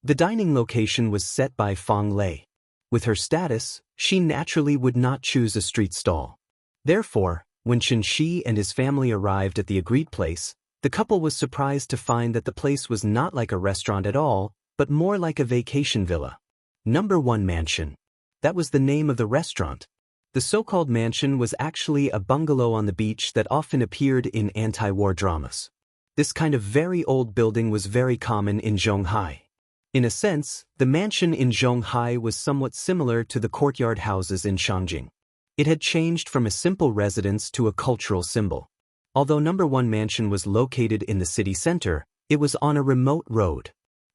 The dining location was set by Fang Lei. With her status, she naturally would not choose a street stall. Therefore, when Xianxia and his family arrived at the agreed place, the couple was surprised to find that the place was not like a restaurant at all, but more like a vacation villa. Number 1 Mansion. That was the name of the restaurant. The so-called mansion was actually a bungalow on the beach that often appeared in anti-war dramas. This kind of very old building was very common in Zhonghai. In a sense, the mansion in Zhonghai was somewhat similar to the courtyard houses in Shangjing. It had changed from a simple residence to a cultural symbol. Although Number 1 Mansion was located in the city center, it was on a remote road.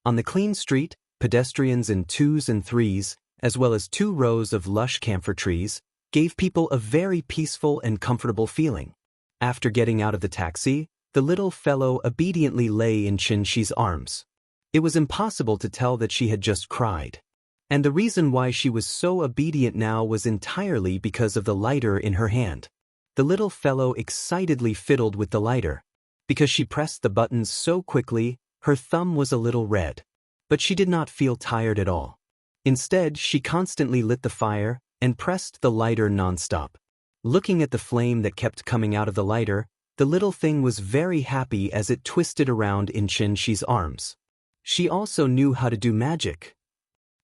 On the clean street, pedestrians in 2s and 3s, as well as 2 rows of lush camphor trees, gave people a very peaceful and comfortable feeling. After getting out of the taxi, the little fellow obediently lay in Xianxia's arms. It was impossible to tell that she had just cried. And the reason why she was so obedient now was entirely because of the lighter in her hand. The little fellow excitedly fiddled with the lighter. Because she pressed the buttons so quickly, her thumb was a little red. But she did not feel tired at all. Instead, she constantly lit the fire, and pressed the lighter nonstop. Looking at the flame that kept coming out of the lighter, the little thing was very happy as it twisted around in Xianxia's arms. She also knew how to do magic.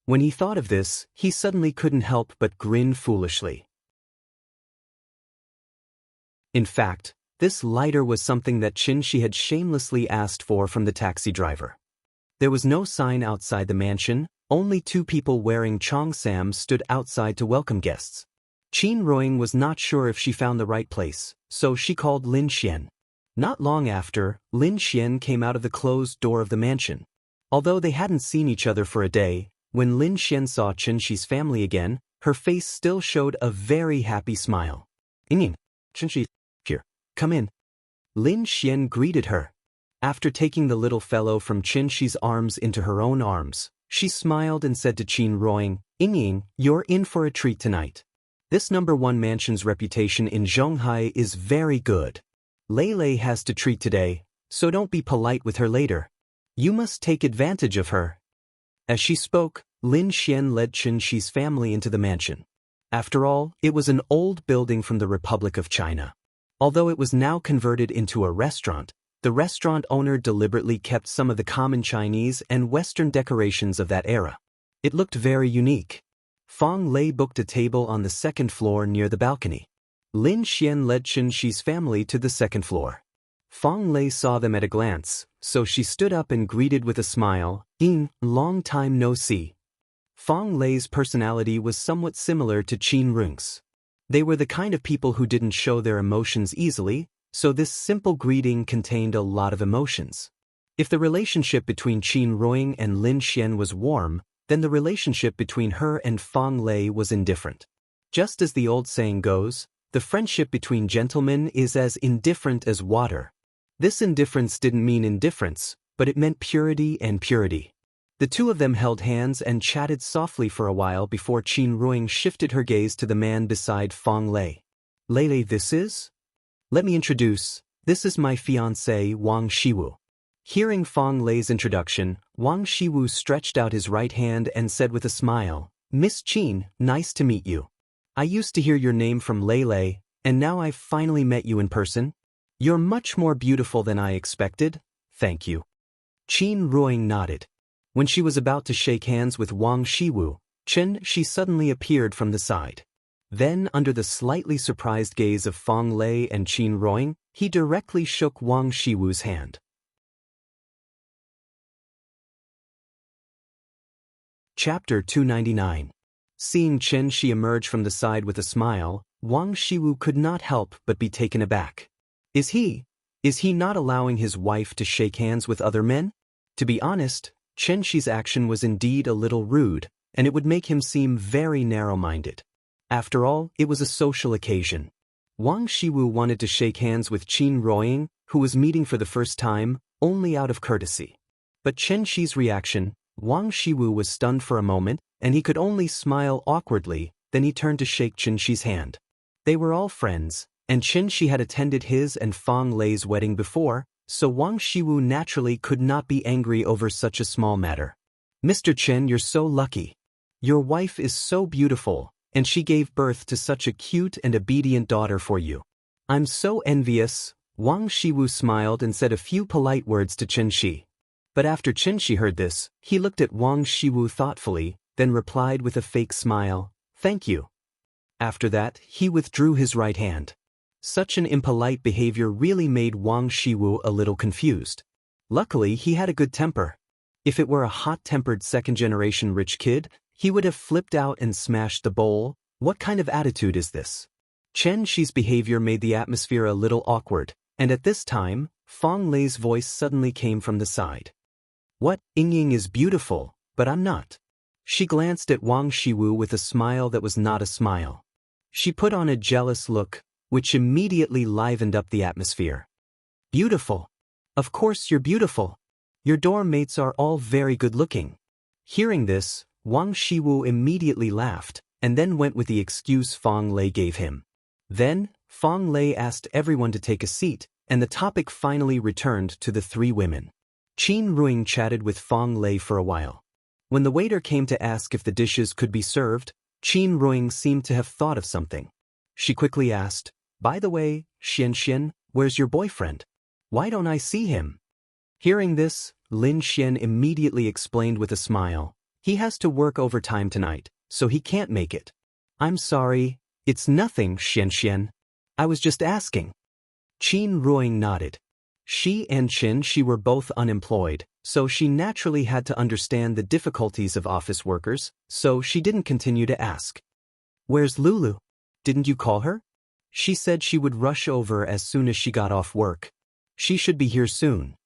When he thought of this, he suddenly couldn't help but grin foolishly. In fact, this lighter was something that Xianxia had shamelessly asked for from the taxi driver. There was no sign outside the mansion, only two people wearing cheongsams stood outside to welcome guests. Qin Ruoying was not sure if she found the right place, so she called Lin Xian. Not long after, Lin Xian came out of the closed door of the mansion. Although they hadn't seen each other for a day, when Lin Xian saw Qianxi's family again, her face still showed a very happy smile. "Ying, Qianxi, here, come in." Lin Xian greeted her. After taking the little fellow from Qianxi's arms into her own arms, she smiled and said to Qin Ruoying, "Ying, you're in for a treat tonight. This #1 mansion's reputation in Zhonghai is very good. Lei has to treat today, so don't be polite with her later. You must take advantage of her." As she spoke, Lin Xian led Qianxi's family into the mansion. After all, it was an old building from the Republic of China. Although it was now converted into a restaurant, the restaurant owner deliberately kept some of the common Chinese and Western decorations of that era. It looked very unique. Fang Lei booked a table on the second floor near the balcony. Lin Xian led Qianxi's family to the second floor. Fang Lei saw them at a glance, so she stood up and greeted with a smile, "Ying, long time no see." Fang Lei's personality was somewhat similar to Qin Ruoying's. They were the kind of people who didn't show their emotions easily, so this simple greeting contained a lot of emotions. If the relationship between Qin Ruoying and Lin Xian was warm, then the relationship between her and Fang Lei was indifferent. Just as the old saying goes, the friendship between gentlemen is as indifferent as water. This indifference didn't mean indifference, but it meant purity and purity. The two of them held hands and chatted softly for a while before Qin Ruoying shifted her gaze to the man beside Fang Lei. "Lei, this is? Let me introduce, this is my fiancé Wang Shiwu." Hearing Fang Lei's introduction, Wang Shiwu stretched out his right hand and said with a smile, "Miss Qin, nice to meet you. I used to hear your name from Lei, and now I've finally met you in person. You're much more beautiful than I expected, thank you." Qin Ruoying nodded. When she was about to shake hands with Wang Shiwu, she suddenly appeared from the side. Then, under the slightly surprised gaze of Fang Lei and Qin Ruoying, he directly shook Wang Shiwu's hand. Chapter 299. Seeing Qianxia emerge from the side with a smile, Wang Shiwu could not help but be taken aback. Is he not allowing his wife to shake hands with other men? To be honest, Qianxi's action was indeed a little rude, and it would make him seem very narrow-minded. After all, it was a social occasion. Wang Shiwu wanted to shake hands with Qin Ruoying, who was meeting for the first time, only out of courtesy. But Qianxi's reaction, Wang Shiwu was stunned for a moment, and he could only smile awkwardly, then he turned to shake Qianxi's hand. They were all friends, and Qianxia had attended his and Fang Lei's wedding before, so Wang Shiwu naturally could not be angry over such a small matter. "Mr. Chen, you're so lucky. Your wife is so beautiful, and she gave birth to such a cute and obedient daughter for you. I'm so envious." Wang Shiwu smiled and said a few polite words to Qianxia. But after Qianxia heard this, he looked at Wang Shiwu thoughtfully, then replied with a fake smile, "Thank you." After that, he withdrew his right hand. Such an impolite behavior really made Wang Shiwu a little confused. Luckily, he had a good temper. If it were a hot-tempered second-generation rich kid, he would have flipped out and smashed the bowl. What kind of attitude is this? Qianxi's behavior made the atmosphere a little awkward, and at this time, Fang Lei's voice suddenly came from the side. "What? Ying is beautiful, but I'm not." She glanced at Wang Shiwu with a smile that was not a smile. She put on a jealous look, which immediately livened up the atmosphere. "Beautiful? Of course you're beautiful. Your dorm mates are all very good-looking." Hearing this, Wang Shiwu immediately laughed, and then went with the excuse Fang Lei gave him. Then, Fang Lei asked everyone to take a seat, and the topic finally returned to the three women. Qin Ruoying chatted with Fang Lei for a while. When the waiter came to ask if the dishes could be served, Qin Ruing seemed to have thought of something. She quickly asked, "By the way, Xianxia, where's your boyfriend? Why don't I see him?" Hearing this, Lin Xian immediately explained with a smile, "He has to work overtime tonight, so he can't make it." "I'm sorry, it's nothing, Xianxia. I was just asking." Qin Ruing nodded. She and Xianxia were both unemployed, so she naturally had to understand the difficulties of office workers, so she didn't continue to ask. "Where's Lulu? Didn't you call her? She said she would rush over as soon as she got off work. She should be here soon."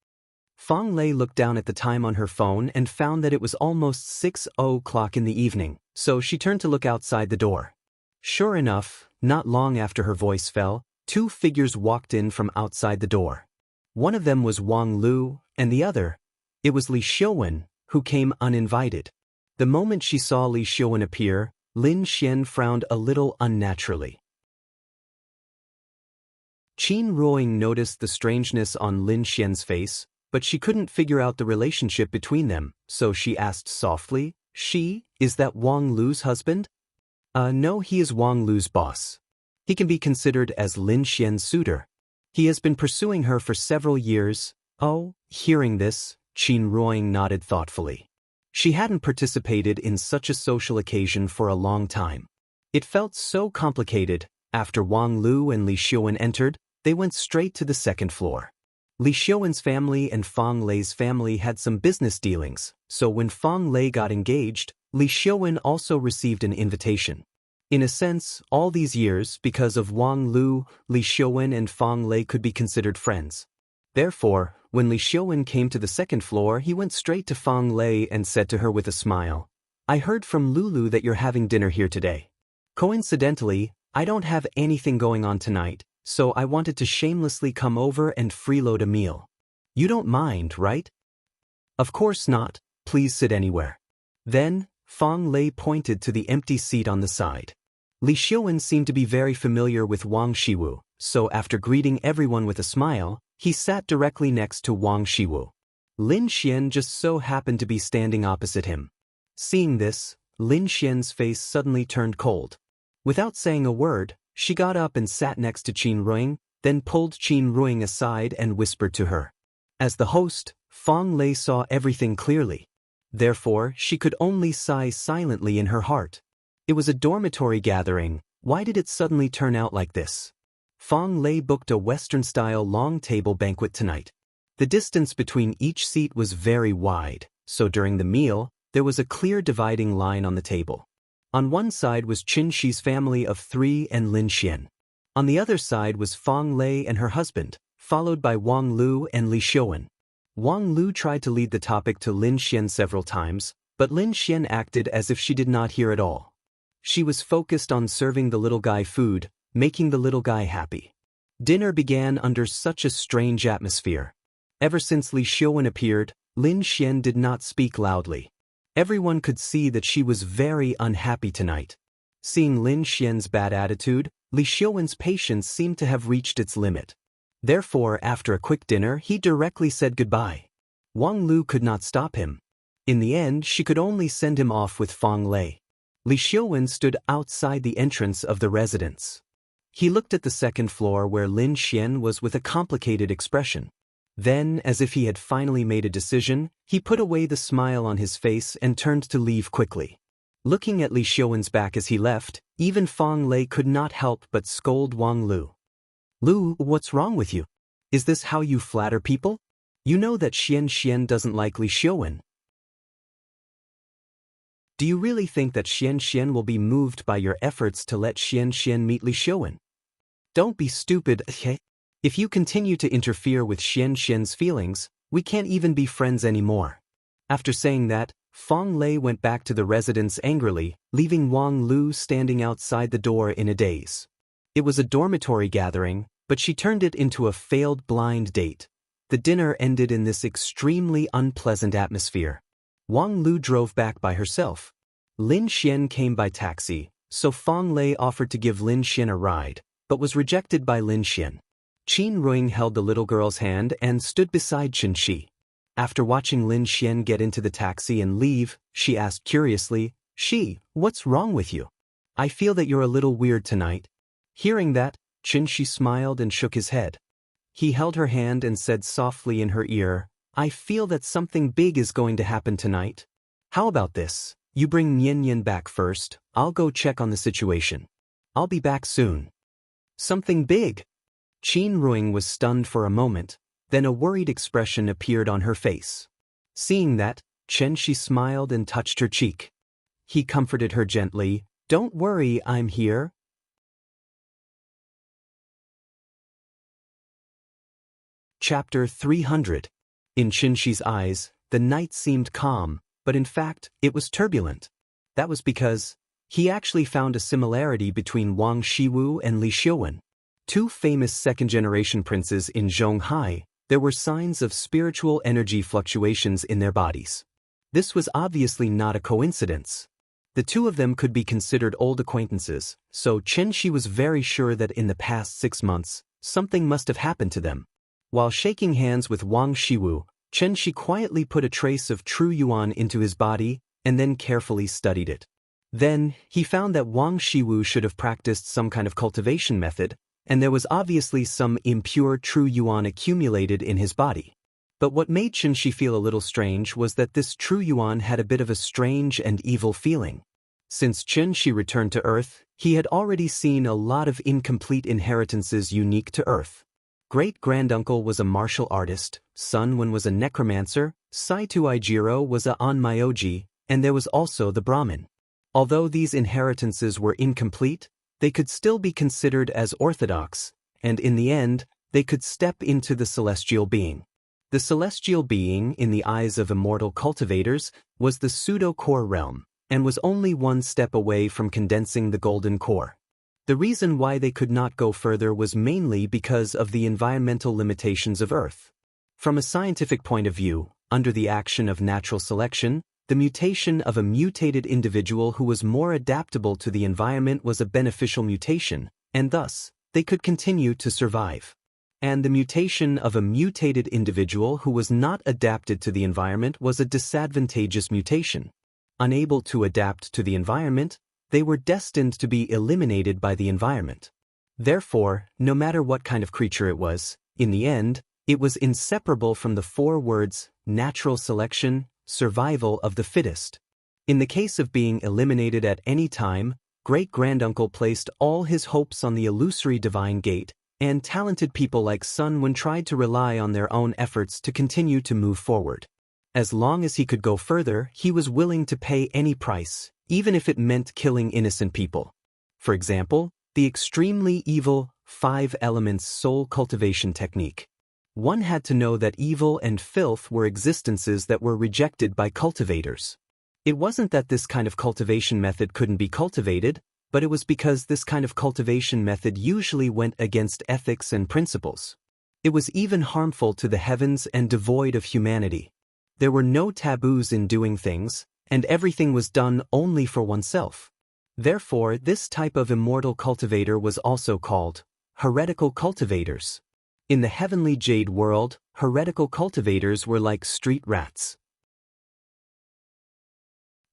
Fang Lei looked down at the time on her phone and found that it was almost 6 o'clock in the evening, so she turned to look outside the door. Sure enough, not long after her voice fell, two figures walked in from outside the door. One of them was Wang Lu, and the other, it was Li Xiuwen, who came uninvited. The moment she saw Li Xiuwen appear, Lin Xian frowned a little unnaturally. Qin Ruing noticed the strangeness on Lin Xian's face, but she couldn't figure out the relationship between them, so she asked softly, "Is that Wang Lu's husband?" No, he is Wang Lu's boss. He can be considered as Lin Xian's suitor. He has been pursuing her for several years." Oh, hearing this, Qin Ruing nodded thoughtfully. She hadn't participated in such a social occasion for a long time. It felt so complicated. After Wang Lu and Li Xiuwen entered, they went straight to the second floor. Li Xiuwen's family and Fang Lei's family had some business dealings, so when Fang Lei got engaged, Li Xiuwen also received an invitation. In a sense, all these years, because of Wang Lu, Li Xiuwen and Fang Lei could be considered friends. Therefore, when Li Xiuwen came to the second floor, he went straight to Fang Lei and said to her with a smile, "I heard from Lulu that you're having dinner here today. Coincidentally, I don't have anything going on tonight, so I wanted to shamelessly come over and freeload a meal. You don't mind, right?" "Of course not, please sit anywhere." Then, Fang Lei pointed to the empty seat on the side. Li Xiuwen seemed to be very familiar with Wang Shiwu, so after greeting everyone with a smile, he sat directly next to Wang Shiwu. Lin Xian just so happened to be standing opposite him. Seeing this, Lin Xian's face suddenly turned cold. Without saying a word, she got up and sat next to Qin Ruing, then pulled Qin Ruing aside and whispered to her. As the host, Fang Lei saw everything clearly. Therefore, she could only sigh silently in her heart. It was a dormitory gathering. Why did it suddenly turn out like this? Fang Lei booked a Western-style long-table banquet tonight. The distance between each seat was very wide, so during the meal, there was a clear dividing line on the table. On one side was Qin Shi's family of 3 and Lin Xian. On the other side was Fang Lei and her husband, followed by Wang Lu and Li Xiuwen. Wang Lu tried to lead the topic to Lin Xian several times, but Lin Xian acted as if she did not hear at all. She was focused on serving the little guy food, making the little guy happy. Dinner began under such a strange atmosphere. Ever since Li Xiuwen appeared, Lin Xian did not speak loudly. Everyone could see that she was very unhappy tonight. Seeing Lin Xian's bad attitude, Li Xiuwen's patience seemed to have reached its limit. Therefore, after a quick dinner, he directly said goodbye. Wang Lu could not stop him. In the end, she could only send him off with Fang Lei. Li Xiuwen stood outside the entrance of the residence. He looked at the second floor where Lin Xian was with a complicated expression. Then, as if he had finally made a decision, he put away the smile on his face and turned to leave quickly. Looking at Li Xiuwen's back as he left, even Fang Lei could not help but scold Wang Lu. "Lu, what's wrong with you? Is this how you flatter people? You know that Xianxia doesn't like Li Xiuwen. Do you really think that Xianxia will be moved by your efforts to let Xianxia meet Li Xiuwen? Don't be stupid, okay? If you continue to interfere with Xianxia's feelings, we can't even be friends anymore." After saying that, Fang Lei went back to the residence angrily, leaving Wang Lu standing outside the door in a daze. It was a dormitory gathering, but she turned it into a failed blind date. The dinner ended in this extremely unpleasant atmosphere. Wang Lu drove back by herself. Lin Xian came by taxi, so Fang Lei offered to give Lin Xian a ride, but was rejected by Lin Xian. Qin Ruing held the little girl's hand and stood beside Xianxia. After watching Lin Xian get into the taxi and leave, she asked curiously, "What's wrong with you? I feel that you're a little weird tonight. Hearing that, Xianxia smiled and shook his head. He held her hand and said softly in her ear, I feel that something big is going to happen tonight. How about this? You bring Nian back first, I'll go check on the situation. I'll be back soon. Something big? Qin Ruing was stunned for a moment, then a worried expression appeared on her face. Seeing that, Xianxia smiled and touched her cheek. He comforted her gently, Don't worry, I'm here. Chapter 300. In Xianxia's eyes, the night seemed calm, but in fact, it was turbulent. That was because he actually found a similarity between Wang Shiwu and Li Xiuwen. Two famous second-generation princes in Zhonghai. There were signs of spiritual energy fluctuations in their bodies. This was obviously not a coincidence. The two of them could be considered old acquaintances, so Xianxia was very sure that in the past 6 months, something must have happened to them. While shaking hands with Wang Shiwu, Xianxia quietly put a trace of true yuan into his body and then carefully studied it. Then, he found that Wang Shiwu should have practiced some kind of cultivation method, and there was obviously some impure true yuan accumulated in his body. But what made Xianxia feel a little strange was that this true yuan had a bit of a strange and evil feeling. Since Xianxia returned to Earth, he had already seen a lot of incomplete inheritances unique to Earth. Great-granduncle was a martial artist, Sunwen was a necromancer, Saitu Ijiro was a onmyoji, and there was also the Brahmin. Although these inheritances were incomplete, they could still be considered as orthodox, and in the end, they could step into the celestial being. The celestial being, in the eyes of immortal cultivators, was the pseudo-core realm, and was only one step away from condensing the golden core. The reason why they could not go further was mainly because of the environmental limitations of Earth. From a scientific point of view, under the action of natural selection, the mutation of a mutated individual who was more adaptable to the environment was a beneficial mutation, and thus, they could continue to survive. And the mutation of a mutated individual who was not adapted to the environment was a disadvantageous mutation. Unable to adapt to the environment, they were destined to be eliminated by the environment. Therefore, no matter what kind of creature it was, in the end, it was inseparable from the 4 words, natural selection, survival of the fittest. In the case of being eliminated at any time, great-granduncle placed all his hopes on the illusory divine gate, and talented people like Sunwen tried to rely on their own efforts to continue to move forward. As long as he could go further, he was willing to pay any price, even if it meant killing innocent people. For example, the extremely evil 5 elements soul cultivation technique. One had to know that evil and filth were existences that were rejected by cultivators. It wasn't that this kind of cultivation method couldn't be cultivated, but it was because this kind of cultivation method usually went against ethics and principles. It was even harmful to the heavens and devoid of humanity. There were no taboos in doing things, and everything was done only for oneself. Therefore, this type of immortal cultivator was also called heretical cultivators. In the heavenly jade world, heretical cultivators were like street rats.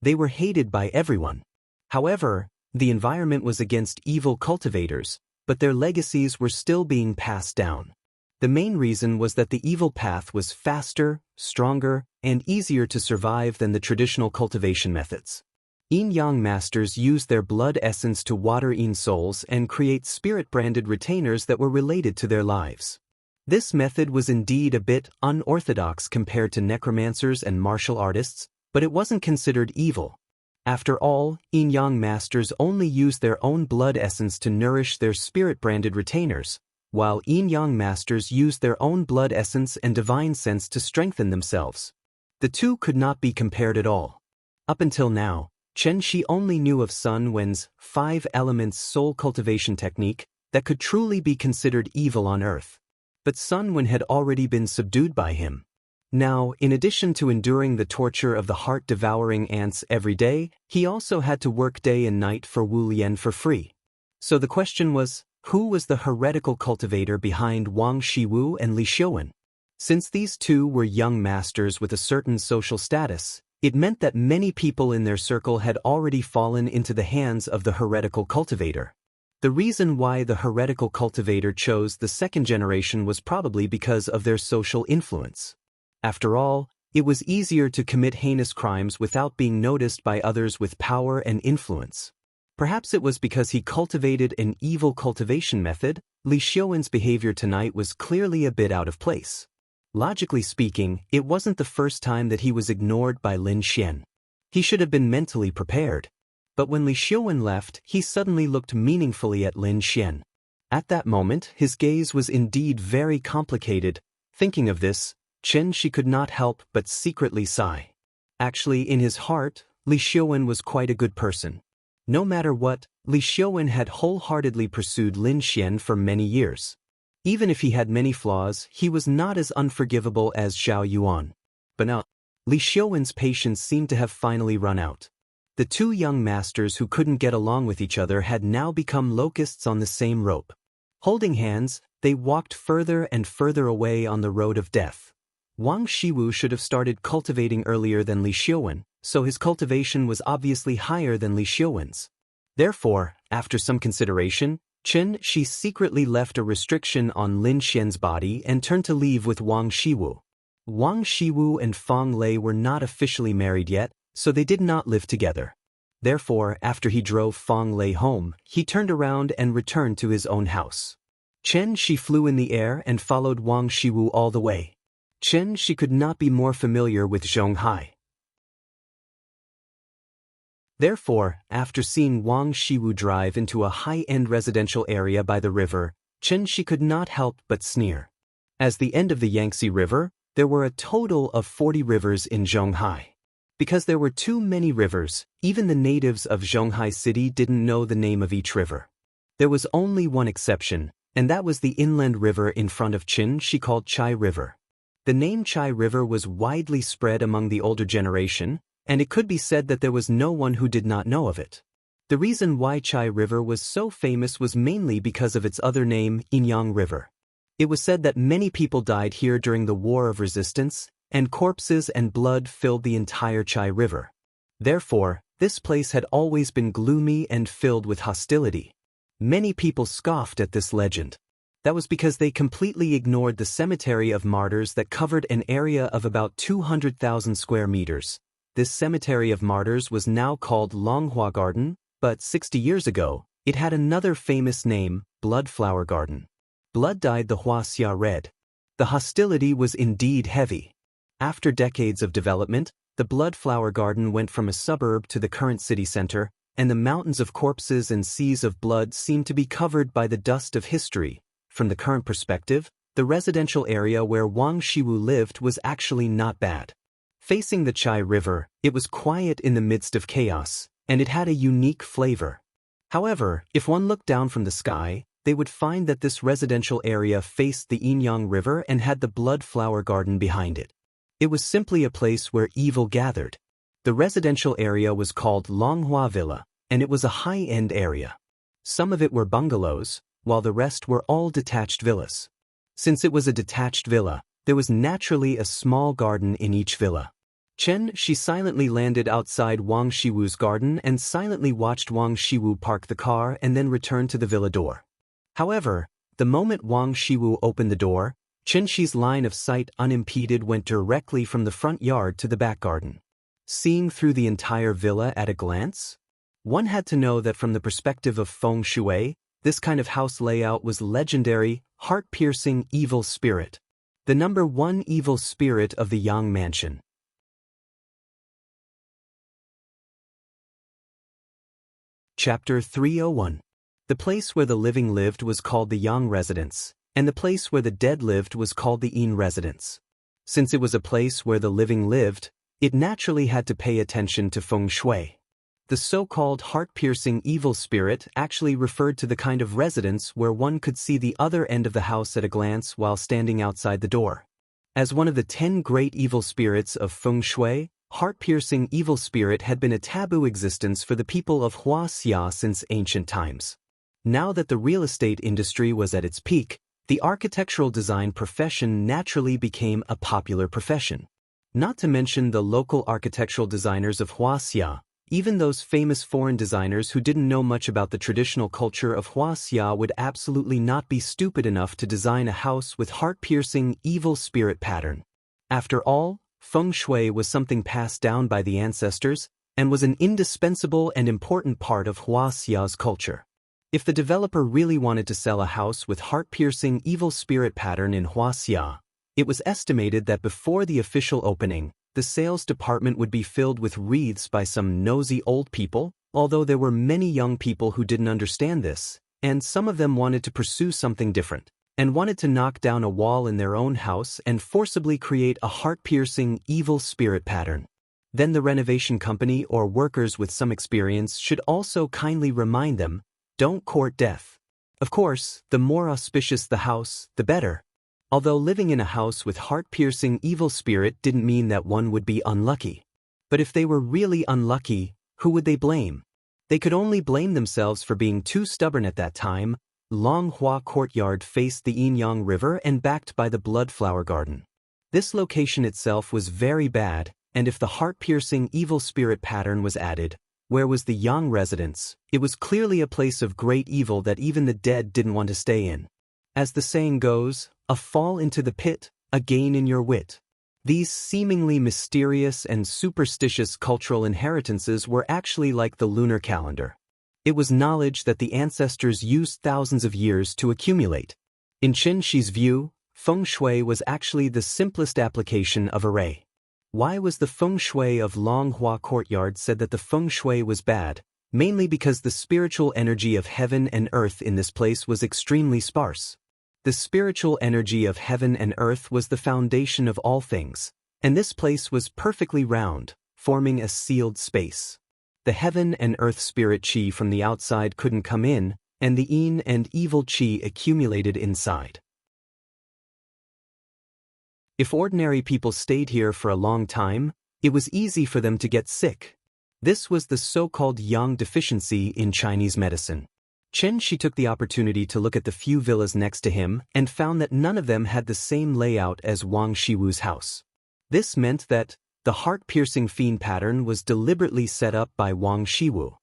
They were hated by everyone. However, the environment was against evil cultivators, but their legacies were still being passed down. The main reason was that the evil path was faster, stronger, and easier to survive than the traditional cultivation methods. Yin-Yang masters used their blood essence to water Yin souls and create spirit-branded retainers that were related to their lives. This method was indeed a bit unorthodox compared to necromancers and martial artists, but it wasn't considered evil. After all, Yin-Yang masters only used their own blood essence to nourish their spirit-branded retainers, while Yin-Yang masters used their own blood essence and divine sense to strengthen themselves. The two could not be compared at all. Up until now, Xianxia only knew of Sunwen's 5 elements soul cultivation technique that could truly be considered evil on Earth. But Sunwen had already been subdued by him. Now, in addition to enduring the torture of the heart-devouring ants every day, he also had to work day and night for Wu Lian for free. So the question was, who was the heretical cultivator behind Wang Shiwu and Li Xiuwen? Since these two were young masters with a certain social status, It meant that many people in their circle had already fallen into the hands of the heretical cultivator. The reason why the heretical cultivator chose the second generation was probably because of their social influence. After all, it was easier to commit heinous crimes without being noticed by others with power and influence. Perhaps it was because he cultivated an evil cultivation method. Li Xiuwen's behavior tonight was clearly a bit out of place. Logically speaking, it wasn't the first time that he was ignored by Lin Xian. He should have been mentally prepared. But when Li Xiuwen left, he suddenly looked meaningfully at Lin Xian. At that moment, his gaze was indeed very complicated. Thinking of this, Xianxia could not help but secretly sigh. Actually, in his heart, Li Xiuwen was quite a good person. No matter what, Li Xiuwen had wholeheartedly pursued Lin Xian for many years. Even if he had many flaws, he was not as unforgivable as Zhao Yuan. But now, Li Xiuwen's patience seemed to have finally run out. The two young masters who couldn't get along with each other had now become locusts on the same rope. Holding hands, they walked further and further away on the road of death. Wang Shiwu should have started cultivating earlier than Li Xiuwen, so his cultivation was obviously higher than Li Xiuwen's. Therefore, after some consideration, Xianxia secretly left a restriction on Lin Xian's body and turned to leave with Wang Shiwu. Wang Shiwu and Fang Lei were not officially married yet, so they did not live together. Therefore, after he drove Fang Lei home, he turned around and returned to his own house. Xianxia flew in the air and followed Wang Shiwu all the way. Xianxia could not be more familiar with Zhonghai. Therefore, after seeing Wang Shiwu drive into a high-end residential area by the river, Xianxia could not help but sneer. As the end of the Yangtze River, there were a total of 40 rivers in Zhonghai. Because there were too many rivers, even the natives of Zhonghai City didn't know the name of each river. There was only one exception, and that was the inland river in front of Xianxia called Chai River. The name Chai River was widely spread among the older generation, and it could be said that there was no one who did not know of it. The reason why Chai River was so famous was mainly because of its other name, Inyang River. It was said that many people died here during the War of Resistance, and corpses and blood filled the entire Chai River. Therefore, this place had always been gloomy and filled with hostility. Many people scoffed at this legend. That was because they completely ignored the cemetery of martyrs that covered an area of about 200,000 square meters. This cemetery of martyrs was now called Longhua Garden, but 60 years ago, it had another famous name, Bloodflower Garden. Blood dyed the Huaxia red. The hostility was indeed heavy. After decades of development, the Bloodflower Garden went from a suburb to the current city center, and the mountains of corpses and seas of blood seemed to be covered by the dust of history. From the current perspective, the residential area where Wang Shiwu lived was actually not bad. Facing the Chai River, it was quiet in the midst of chaos, and it had a unique flavor. However, if one looked down from the sky, they would find that this residential area faced the Inyang River and had the Bloodflower Garden behind it. It was simply a place where evil gathered. The residential area was called Longhua Villa, and it was a high-end area. Some of it were bungalows, while the rest were all detached villas. Since it was a detached villa, there was naturally a small garden in each villa. Xianxia silently landed outside Wang Shiwu's garden and silently watched Wang Shiwu park the car and then return to the villa door. However, the moment Wang Shiwu opened the door, Xianxia's line of sight unimpeded went directly from the front yard to the back garden. Seeing through the entire villa at a glance? One had to know that from the perspective of feng shui, this kind of house layout was legendary, heart-piercing evil spirit. The number one evil spirit of the Yang Mansion. Chapter 301. The place where the living lived was called the Yang Residence, and the place where the dead lived was called the Yin Residence. Since it was a place where the living lived, it naturally had to pay attention to feng shui. The so-called heart-piercing evil spirit actually referred to the kind of residence where one could see the other end of the house at a glance while standing outside the door. As one of the 10 great evil spirits of feng shui, heart-piercing evil spirit had been a taboo existence for the people of Wuxia since ancient times. Now that the real estate industry was at its peak, the architectural design profession naturally became a popular profession. Not to mention the local architectural designers of Wuxia, even those famous foreign designers who didn't know much about the traditional culture of Wuxia would absolutely not be stupid enough to design a house with heart-piercing evil spirit pattern. After all, feng shui was something passed down by the ancestors and was an indispensable and important part of Wuxia's culture. If the developer really wanted to sell a house with heart-piercing evil spirit pattern in Wuxia, it was estimated that before the official opening, the sales department would be filled with wreaths by some nosy old people, although there were many young people who didn't understand this, and some of them wanted to pursue something different, and wanted to knock down a wall in their own house and forcibly create a heart-piercing evil spirit pattern. Then the renovation company or workers with some experience should also kindly remind them, don't court death. Of course, the more auspicious the house, the better. Although living in a house with heart-piercing evil spirit didn't mean that one would be unlucky. But if they were really unlucky, who would they blame? They could only blame themselves for being too stubborn at that time. Longhua Courtyard faced the Yinyang River and backed by the Bloodflower Garden. This location itself was very bad, and if the heart-piercing evil spirit pattern was added, where was the Yang residence? It was clearly a place of great evil that even the dead didn't want to stay in. As the saying goes, a fall into the pit, a gain in your wit. These seemingly mysterious and superstitious cultural inheritances were actually like the lunar calendar. It was knowledge that the ancestors used thousands of years to accumulate. In Xianxia's view, feng shui was actually the simplest application of array. Why was the feng shui of Longhua Courtyard said that the feng shui was bad? Mainly because the spiritual energy of heaven and earth in this place was extremely sparse. The spiritual energy of heaven and earth was the foundation of all things, and this place was perfectly round, forming a sealed space. The heaven and earth spirit qi from the outside couldn't come in, and the yin and evil qi accumulated inside. If ordinary people stayed here for a long time, it was easy for them to get sick. This was the so-called yang deficiency in Chinese medicine. Xianxia took the opportunity to look at the few villas next to him and found that none of them had the same layout as Wang Shiwu's house. This meant that the heart-piercing fiend pattern was deliberately set up by Wang Shiwu.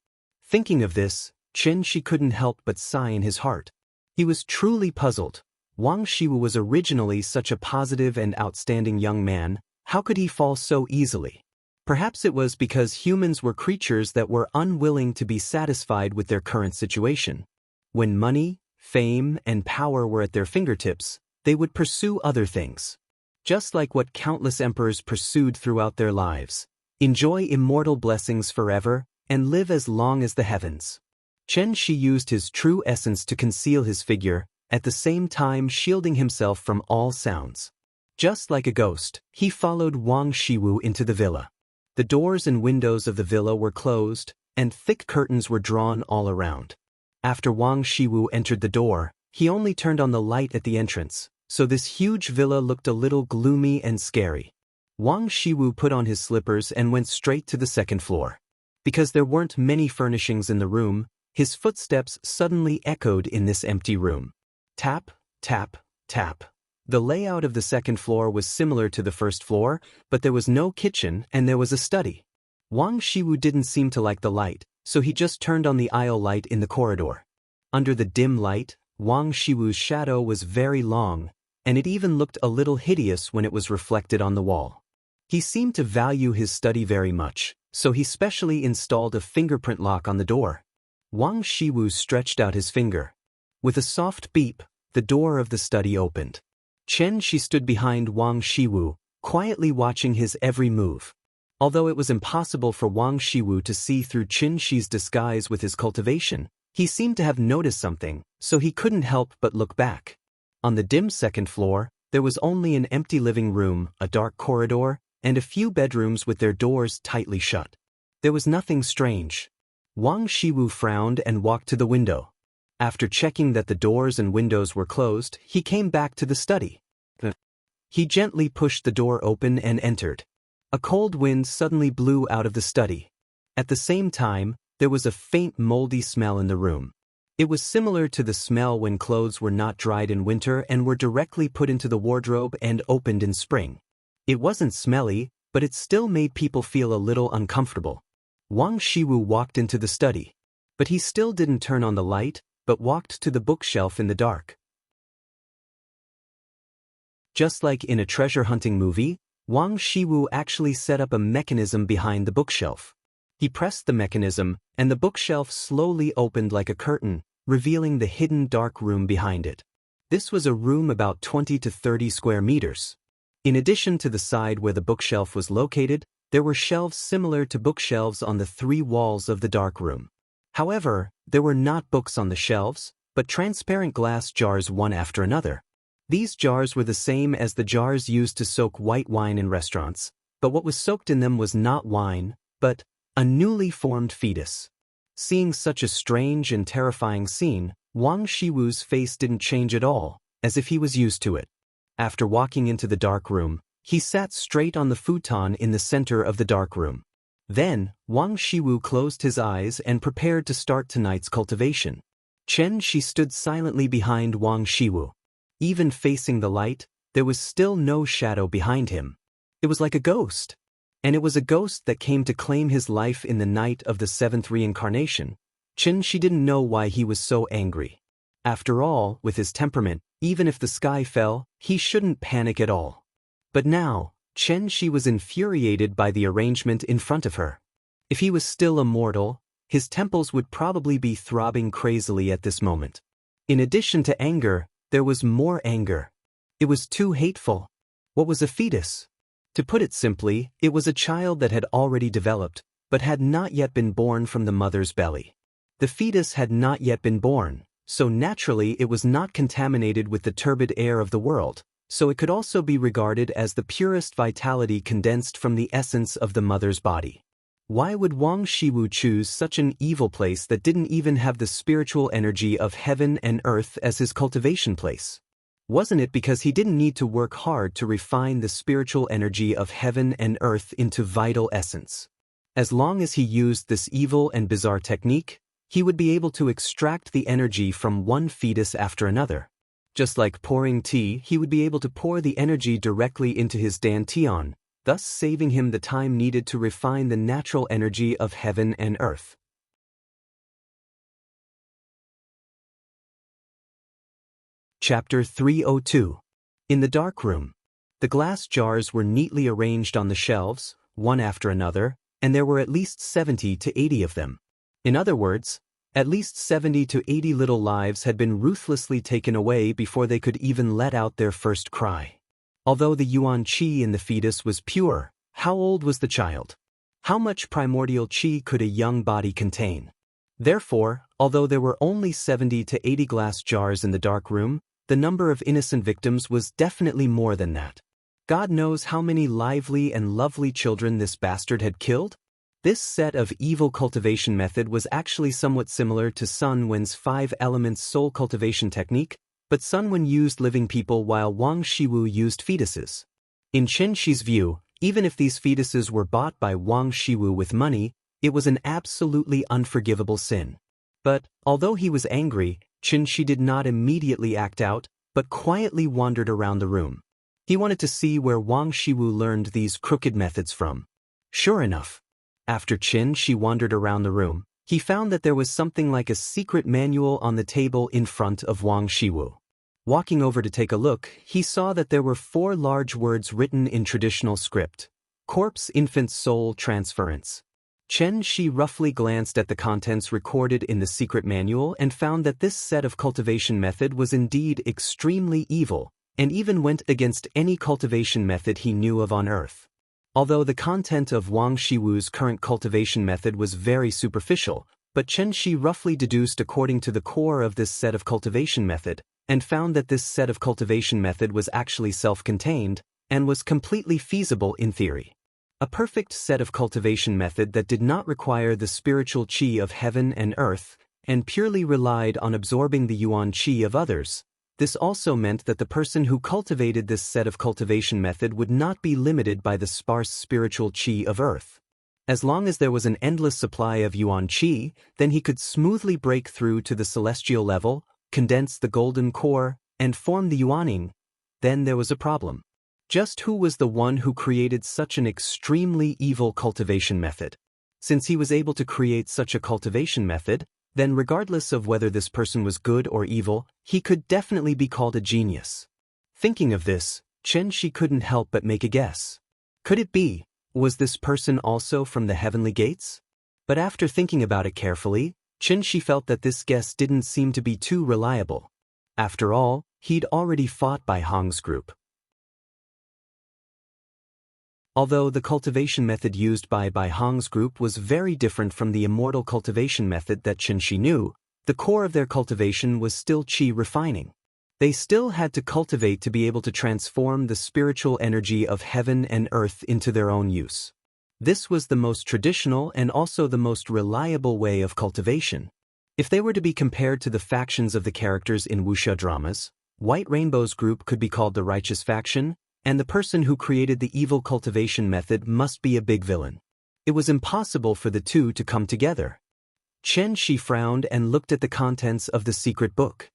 Thinking of this, Xianxia couldn't help but sigh in his heart. He was truly puzzled. Wang Shiwu was originally such a positive and outstanding young man, how could he fall so easily? Perhaps it was because humans were creatures that were unwilling to be satisfied with their current situation. When money, fame, and power were at their fingertips, they would pursue other things. Just like what countless emperors pursued throughout their lives. Enjoy immortal blessings forever, and live as long as the heavens. Xianxia used his true essence to conceal his figure, at the same time shielding himself from all sounds. Just like a ghost, he followed Wang Shiwu into the villa. The doors and windows of the villa were closed, and thick curtains were drawn all around. After Wang Shiwu entered the door, he only turned on the light at the entrance, so this huge villa looked a little gloomy and scary. Wang Shiwu put on his slippers and went straight to the second floor. Because there weren't many furnishings in the room, his footsteps suddenly echoed in this empty room. Tap, tap, tap. The layout of the second floor was similar to the first floor, but there was no kitchen and there was a study. Wang Shiwu didn't seem to like the light, so he just turned on the aisle light in the corridor. Under the dim light, Wang Shiwu's shadow was very long, and it even looked a little hideous when it was reflected on the wall. He seemed to value his study very much, so he specially installed a fingerprint lock on the door. Wang Shiwu stretched out his finger. With a soft beep, the door of the study opened. Xianxia stood behind Wang Shiwu, quietly watching his every move. Although it was impossible for Wang Shiwu to see through Xianxia's disguise with his cultivation, he seemed to have noticed something, so he couldn't help but look back. On the dim second floor, there was only an empty living room, a dark corridor, and a few bedrooms with their doors tightly shut. There was nothing strange. Wang Shiwu frowned and walked to the window. After checking that the doors and windows were closed, he came back to the study. He gently pushed the door open and entered. A cold wind suddenly blew out of the study. At the same time, there was a faint moldy smell in the room. It was similar to the smell when clothes were not dried in winter and were directly put into the wardrobe and opened in spring. It wasn't smelly, but it still made people feel a little uncomfortable. Wang Shiwu walked into the study. But he still didn't turn on the light, but walked to the bookshelf in the dark. Just like in a treasure hunting movie, Wang Shiwu actually set up a mechanism behind the bookshelf. He pressed the mechanism, and the bookshelf slowly opened like a curtain, revealing the hidden dark room behind it. This was a room about 20 to 30 square meters. In addition to the side where the bookshelf was located, there were shelves similar to bookshelves on the 3 walls of the dark room. However, there were not books on the shelves, but transparent glass jars one after another. These jars were the same as the jars used to soak white wine in restaurants, but what was soaked in them was not wine, but a newly formed fetus. Seeing such a strange and terrifying scene, Wang Shiwu's face didn't change at all, as if he was used to it. After walking into the dark room, he sat straight on the futon in the center of the dark room. Then, Wang Shiwu closed his eyes and prepared to start tonight's cultivation. Xianxia stood silently behind Wang Shiwu. Even facing the light, there was still no shadow behind him. It was like a ghost. And it was a ghost that came to claim his life in the night of the 7th reincarnation. Xianxia didn't know why he was so angry. After all, with his temperament, even if the sky fell, he shouldn't panic at all. But now, Xianxia was infuriated by the arrangement in front of her. If he was still immortal, his temples would probably be throbbing crazily at this moment. In addition to anger, there was more anger. It was too hateful. What was a fetus? To put it simply, it was a child that had already developed, but had not yet been born from the mother's belly. The fetus had not yet been born, so naturally it was not contaminated with the turbid air of the world, so it could also be regarded as the purest vitality condensed from the essence of the mother's body. Why would Wang Shiwu choose such an evil place that didn't even have the spiritual energy of heaven and earth as his cultivation place? Wasn't it because he didn't need to work hard to refine the spiritual energy of heaven and earth into vital essence? As long as he used this evil and bizarre technique, he would be able to extract the energy from one fetus after another. Just like pouring tea, he would be able to pour the energy directly into his dantian, thus saving him the time needed to refine the natural energy of heaven and earth. Chapter 302. In the dark room. The glass jars were neatly arranged on the shelves, one after another, and there were at least 70 to 80 of them. In other words, at least 70 to 80 little lives had been ruthlessly taken away before they could even let out their first cry. Although the yuan qi in the fetus was pure, how old was the child? How much primordial qi could a young body contain? Therefore, although there were only 70 to 80 glass jars in the dark room, the number of innocent victims was definitely more than that. God knows how many lively and lovely children this bastard had killed. This set of evil cultivation method was actually somewhat similar to Sun Wen's 5 elements soul cultivation technique, but Sun Wen used living people while Wang Shiwu used fetuses. In Xianxia's view, even if these fetuses were bought by Wang Shiwu with money, it was an absolutely unforgivable sin. But, although he was angry, Xianxia did not immediately act out, but quietly wandered around the room. He wanted to see where Wang Shiwu learned these crooked methods from. Sure enough, after Xianxia wandered around the room, he found that there was something like a secret manual on the table in front of Wang Shiwu. Walking over to take a look, he saw that there were 4 large words written in traditional script. Corpse Infant Soul Transference. Xianxia roughly glanced at the contents recorded in the secret manual and found that this set of cultivation method was indeed extremely evil, and even went against any cultivation method he knew of on Earth. Although the content of Wang Shiwu's current cultivation method was very superficial, but Xianxia roughly deduced according to the core of this set of cultivation method, and found that this set of cultivation method was actually self-contained, and was completely feasible in theory. A perfect set of cultivation method that did not require the spiritual qi of heaven and earth, and purely relied on absorbing the yuan qi of others. This also meant that the person who cultivated this set of cultivation method would not be limited by the sparse spiritual qi of earth. As long as there was an endless supply of yuan qi, then he could smoothly break through to the celestial level, condense the golden core, and form the yuaning. Then there was a problem. Just who was the one who created such an extremely evil cultivation method? Since he was able to create such a cultivation method, then regardless of whether this person was good or evil, he could definitely be called a genius. Thinking of this, Xianxia couldn't help but make a guess. Could it be, was this person also from the heavenly gates? But after thinking about it carefully, Xianxia felt that this guess didn't seem to be too reliable. After all, he'd already fought by Hong's group. Although the cultivation method used by Hong's group was very different from the immortal cultivation method that Xianxia knew, the core of their cultivation was still qi refining. They still had to cultivate to be able to transform the spiritual energy of heaven and earth into their own use. This was the most traditional and also the most reliable way of cultivation. If they were to be compared to the factions of the characters in Wuxia dramas, White Rainbow's group could be called the righteous faction, and the person who created the evil cultivation method must be a big villain. It was impossible for the two to come together. Xianxia frowned and looked at the contents of the secret book.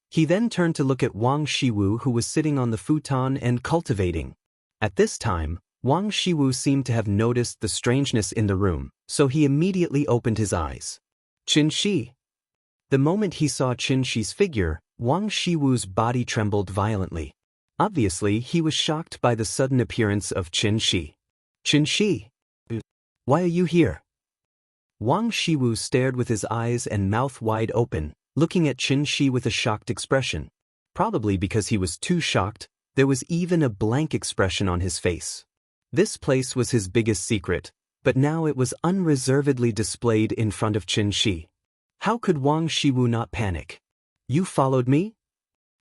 He then turned to look at Wang Shiwu, who was sitting on the futon and cultivating. At this time, Wang Shiwu seemed to have noticed the strangeness in the room, so he immediately opened his eyes. Xianxia. The moment he saw Xianxia's figure, Wang Shiwu's body trembled violently. Obviously, he was shocked by the sudden appearance of Xianxia. Xianxia, why are you here? Wang Shiwu stared with his eyes and mouth wide open, looking at Xianxia with a shocked expression. Probably because he was too shocked, there was even a blank expression on his face. This place was his biggest secret, but now it was unreservedly displayed in front of Xianxia. How could Wang Shiwu not panic? You followed me?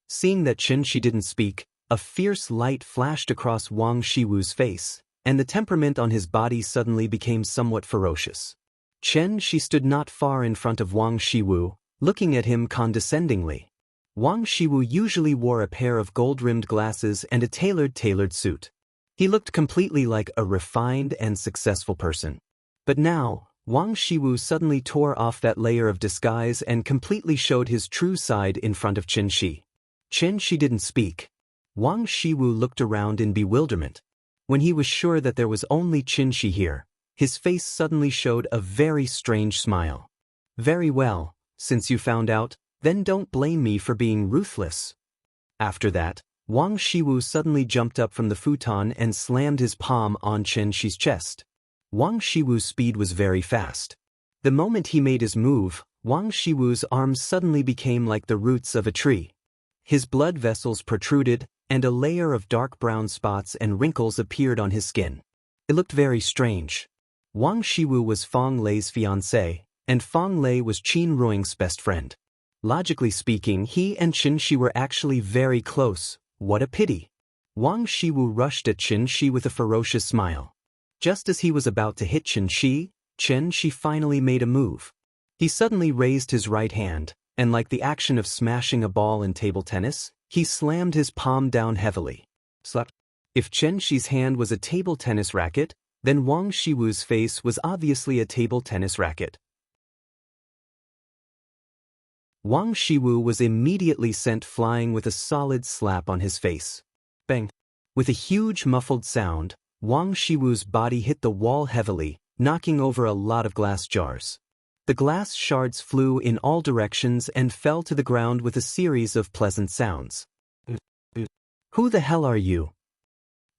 Seeing that Xianxia didn't speak, a fierce light flashed across Wang Shiwu's face, and the temperament on his body suddenly became somewhat ferocious. Xianxia stood not far in front of Wang Shiwu, looking at him condescendingly. Wang Shiwu usually wore a pair of gold-rimmed glasses and a tailored suit. He looked completely like a refined and successful person. But now, Wang Shiwu suddenly tore off that layer of disguise and completely showed his true side in front of Xianxia. Xianxia didn't speak. Wang Shiwu looked around in bewilderment. When he was sure that there was only Xianxia here, his face suddenly showed a very strange smile. Very well, since you found out, then don't blame me for being ruthless. After that, Wang Shiwu suddenly jumped up from the futon and slammed his palm on Xianxia's chest. Wang Shiwu's speed was very fast. The moment he made his move, Wang Shiwu's arms suddenly became like the roots of a tree. His blood vessels protruded, and a layer of dark brown spots and wrinkles appeared on his skin. It looked very strange. Wang Shiwu was Feng Lei's fiancé, and Feng Lei was Qin Ruing's best friend. Logically speaking, he and Xianxia were actually very close. What a pity. Wang Shiwu rushed at Xianxia with a ferocious smile. Just as he was about to hit Xianxia finally made a move. He suddenly raised his right hand, and like the action of smashing a ball in table tennis, he slammed his palm down heavily. Slap. If Xianxia's hand was a table tennis racket, then Wang Shiwu's face was obviously a table tennis racket. Wang Shiwu was immediately sent flying with a solid slap on his face. Bang! With a huge muffled sound, Wang Shiwu's body hit the wall heavily, knocking over a lot of glass jars. The glass shards flew in all directions and fell to the ground with a series of pleasant sounds. Who the hell are you?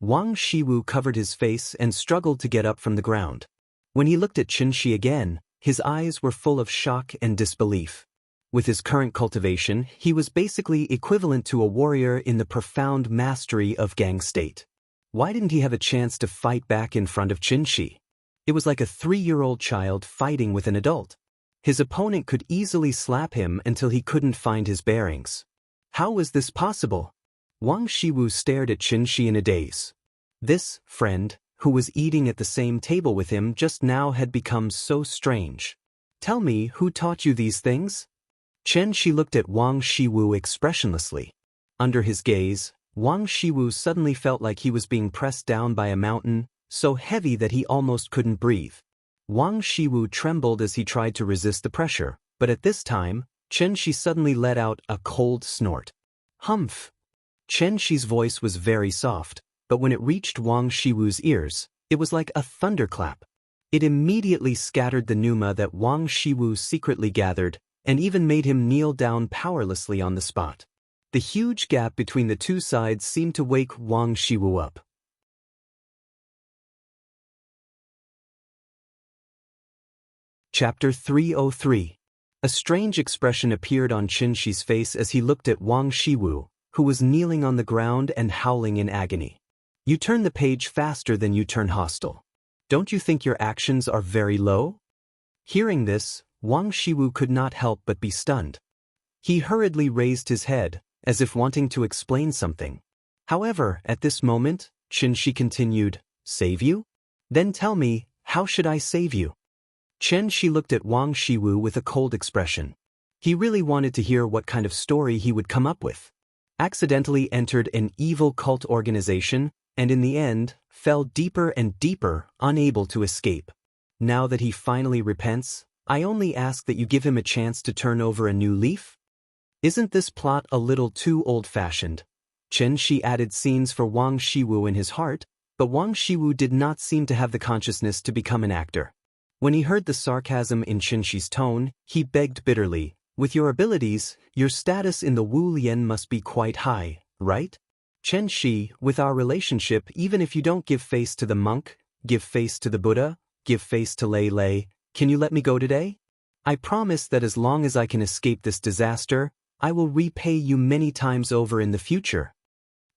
Wang Shiwu covered his face and struggled to get up from the ground. When he looked at Xianxia again, his eyes were full of shock and disbelief. With his current cultivation, he was basically equivalent to a warrior in the profound mastery of gang state. Why didn't he have a chance to fight back in front of Xianxia? It was like a 3-year-old child fighting with an adult. His opponent could easily slap him until he couldn't find his bearings. How was this possible? Wang Shiwu stared at Xianxia in a daze. This friend, who was eating at the same table with him just now, had become so strange. Tell me, who taught you these things? Xianxia looked at Wang Shiwu expressionlessly. Under his gaze, Wang Shiwu suddenly felt like he was being pressed down by a mountain, so heavy that he almost couldn't breathe. Wang Shiwu trembled as he tried to resist the pressure, but at this time, Xianxia suddenly let out a cold snort. Humph! Xianxia's voice was very soft, but when it reached Wang Shiwu's ears, it was like a thunderclap. It immediately scattered the pneuma that Wang Shiwu secretly gathered, and even made him kneel down powerlessly on the spot. The huge gap between the two sides seemed to wake Wang Shiwu up. Chapter 303. A strange expression appeared on Xianxia's face as he looked at Wang Shiwu, who was kneeling on the ground and howling in agony. You turn the page faster than you turn hostile. Don't you think your actions are very low? Hearing this, Wang Shiwu could not help but be stunned. He hurriedly raised his head, as if wanting to explain something. However, at this moment, Xianxia continued, "Save you? Then tell me, how should I save you?" Xianxia looked at Wang Shiwu with a cold expression. He really wanted to hear what kind of story he would come up with. Accidentally entered an evil cult organization, and in the end, fell deeper and deeper, unable to escape. Now that he finally repents, I only ask that you give him a chance to turn over a new leaf? Isn't this plot a little too old-fashioned? Xianxia added scenes for Wang Shiwu in his heart, but Wang Shiwu did not seem to have the consciousness to become an actor. When he heard the sarcasm in Xianxia's tone, he begged bitterly, "With your abilities, your status in the Wu Lian must be quite high, right? Xianxia, with our relationship, even if you don't give face to the monk, give face to the Buddha, give face to Lei Lei, can you let me go today? I promise that as long as I can escape this disaster, I will repay you many times over in the future."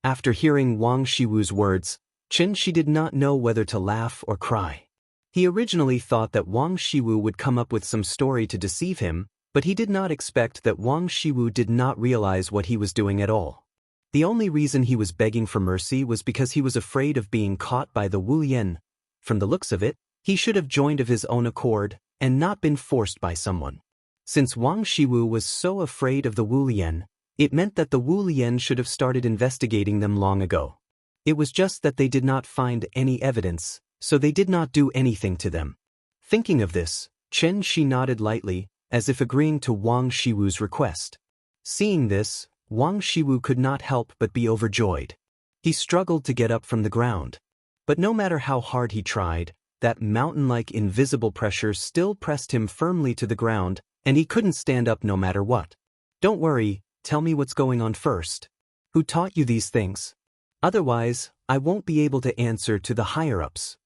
After hearing Wang Shiwu's words, Xianxia did not know whether to laugh or cry. He originally thought that Wang Shiwu would come up with some story to deceive him, but he did not expect that Wang Shiwu did not realize what he was doing at all. The only reason he was begging for mercy was because he was afraid of being caught by the Wu Lian. From the looks of it, he should have joined of his own accord, and not been forced by someone. Since Wang Shiwu was so afraid of the Wu Lian, it meant that the Wu Lian should have started investigating them long ago. It was just that they did not find any evidence, so they did not do anything to them. Thinking of this, Xianxia nodded lightly, as if agreeing to Wang Shiwu's request. Seeing this, Wang Shiwu could not help but be overjoyed. He struggled to get up from the ground. But no matter how hard he tried, that mountain-like invisible pressure still pressed him firmly to the ground, and he couldn't stand up no matter what. "Don't worry, tell me what's going on first. Who taught you these things? Otherwise, I won't be able to answer to the higher-ups."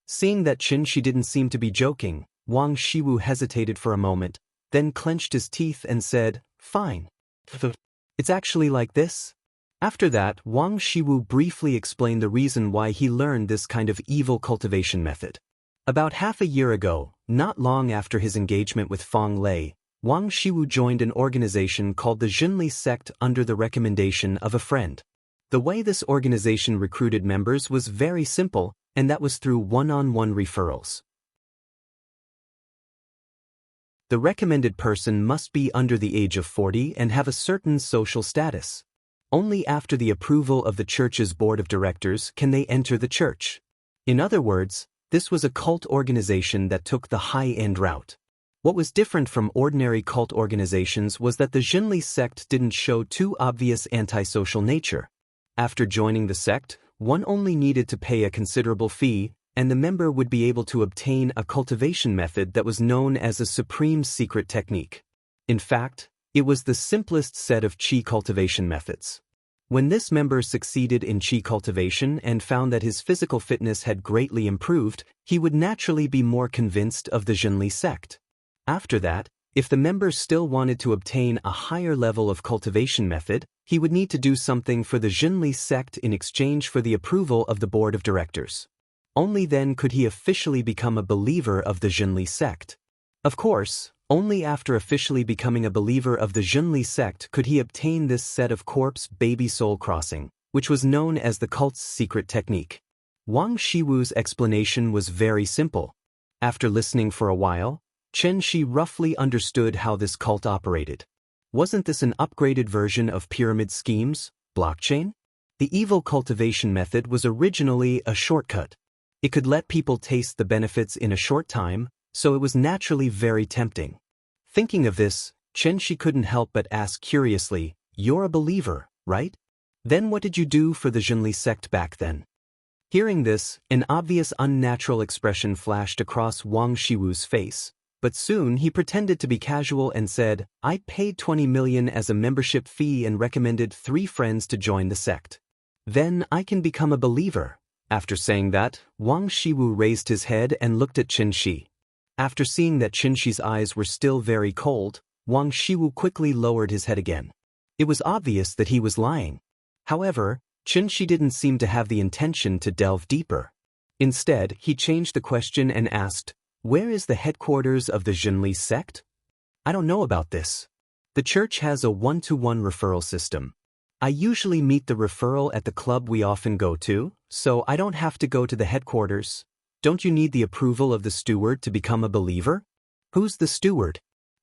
Seeing that Xianxia didn't seem to be joking, Wang Shiwu hesitated for a moment, then clenched his teeth and said, "Fine. It's actually like this?" After that, Wang Shiwu briefly explained the reason why he learned this kind of evil cultivation method. About half a year ago, not long after his engagement with Feng Lei, Wang Shiwu joined an organization called the Xinli sect under the recommendation of a friend. The way this organization recruited members was very simple, and that was through one-on-one referrals. The recommended person must be under the age of 40 and have a certain social status. Only after the approval of the church's board of directors can they enter the church. In other words, this was a cult organization that took the high-end route. What was different from ordinary cult organizations was that the Xinli sect didn't show too obvious antisocial nature. After joining the sect, one only needed to pay a considerable fee, and the member would be able to obtain a cultivation method that was known as a supreme secret technique. In fact, it was the simplest set of qi cultivation methods. When this member succeeded in qi cultivation and found that his physical fitness had greatly improved, he would naturally be more convinced of the Xinli sect. After that, if the member still wanted to obtain a higher level of cultivation method, he would need to do something for the Xinli sect in exchange for the approval of the board of directors. Only then could he officially become a believer of the Xinli sect. Of course, only after officially becoming a believer of the Xinli sect could he obtain this set of corpse baby soul crossing, which was known as the cult's secret technique. Wang Shiwu's explanation was very simple. After listening for a while, Xianxia roughly understood how this cult operated. Wasn't this an upgraded version of pyramid schemes, blockchain? The evil cultivation method was originally a shortcut. It could let people taste the benefits in a short time, so it was naturally very tempting. Thinking of this, Xianxia couldn't help but ask curiously, "You're a believer, right?" Then what did you do for the Zhenli sect back then? Hearing this, an obvious unnatural expression flashed across Wang Shiwu's face, but soon he pretended to be casual and said, I paid 20 million as a membership fee and recommended 3 friends to join the sect. Then I can become a believer. After saying that, Wang Shiwu raised his head and looked at Xianxia. After seeing that Xianxia's eyes were still very cold, Wang Shiwu quickly lowered his head again. It was obvious that he was lying. However, Xianxia didn't seem to have the intention to delve deeper. Instead, he changed the question and asked, where is the headquarters of the Zhenli sect? I don't know about this. The church has a 1-to-1 referral system. I usually meet the referral at the club we often go to, so I don't have to go to the headquarters. Don't you need the approval of the steward to become a believer? Who's the steward?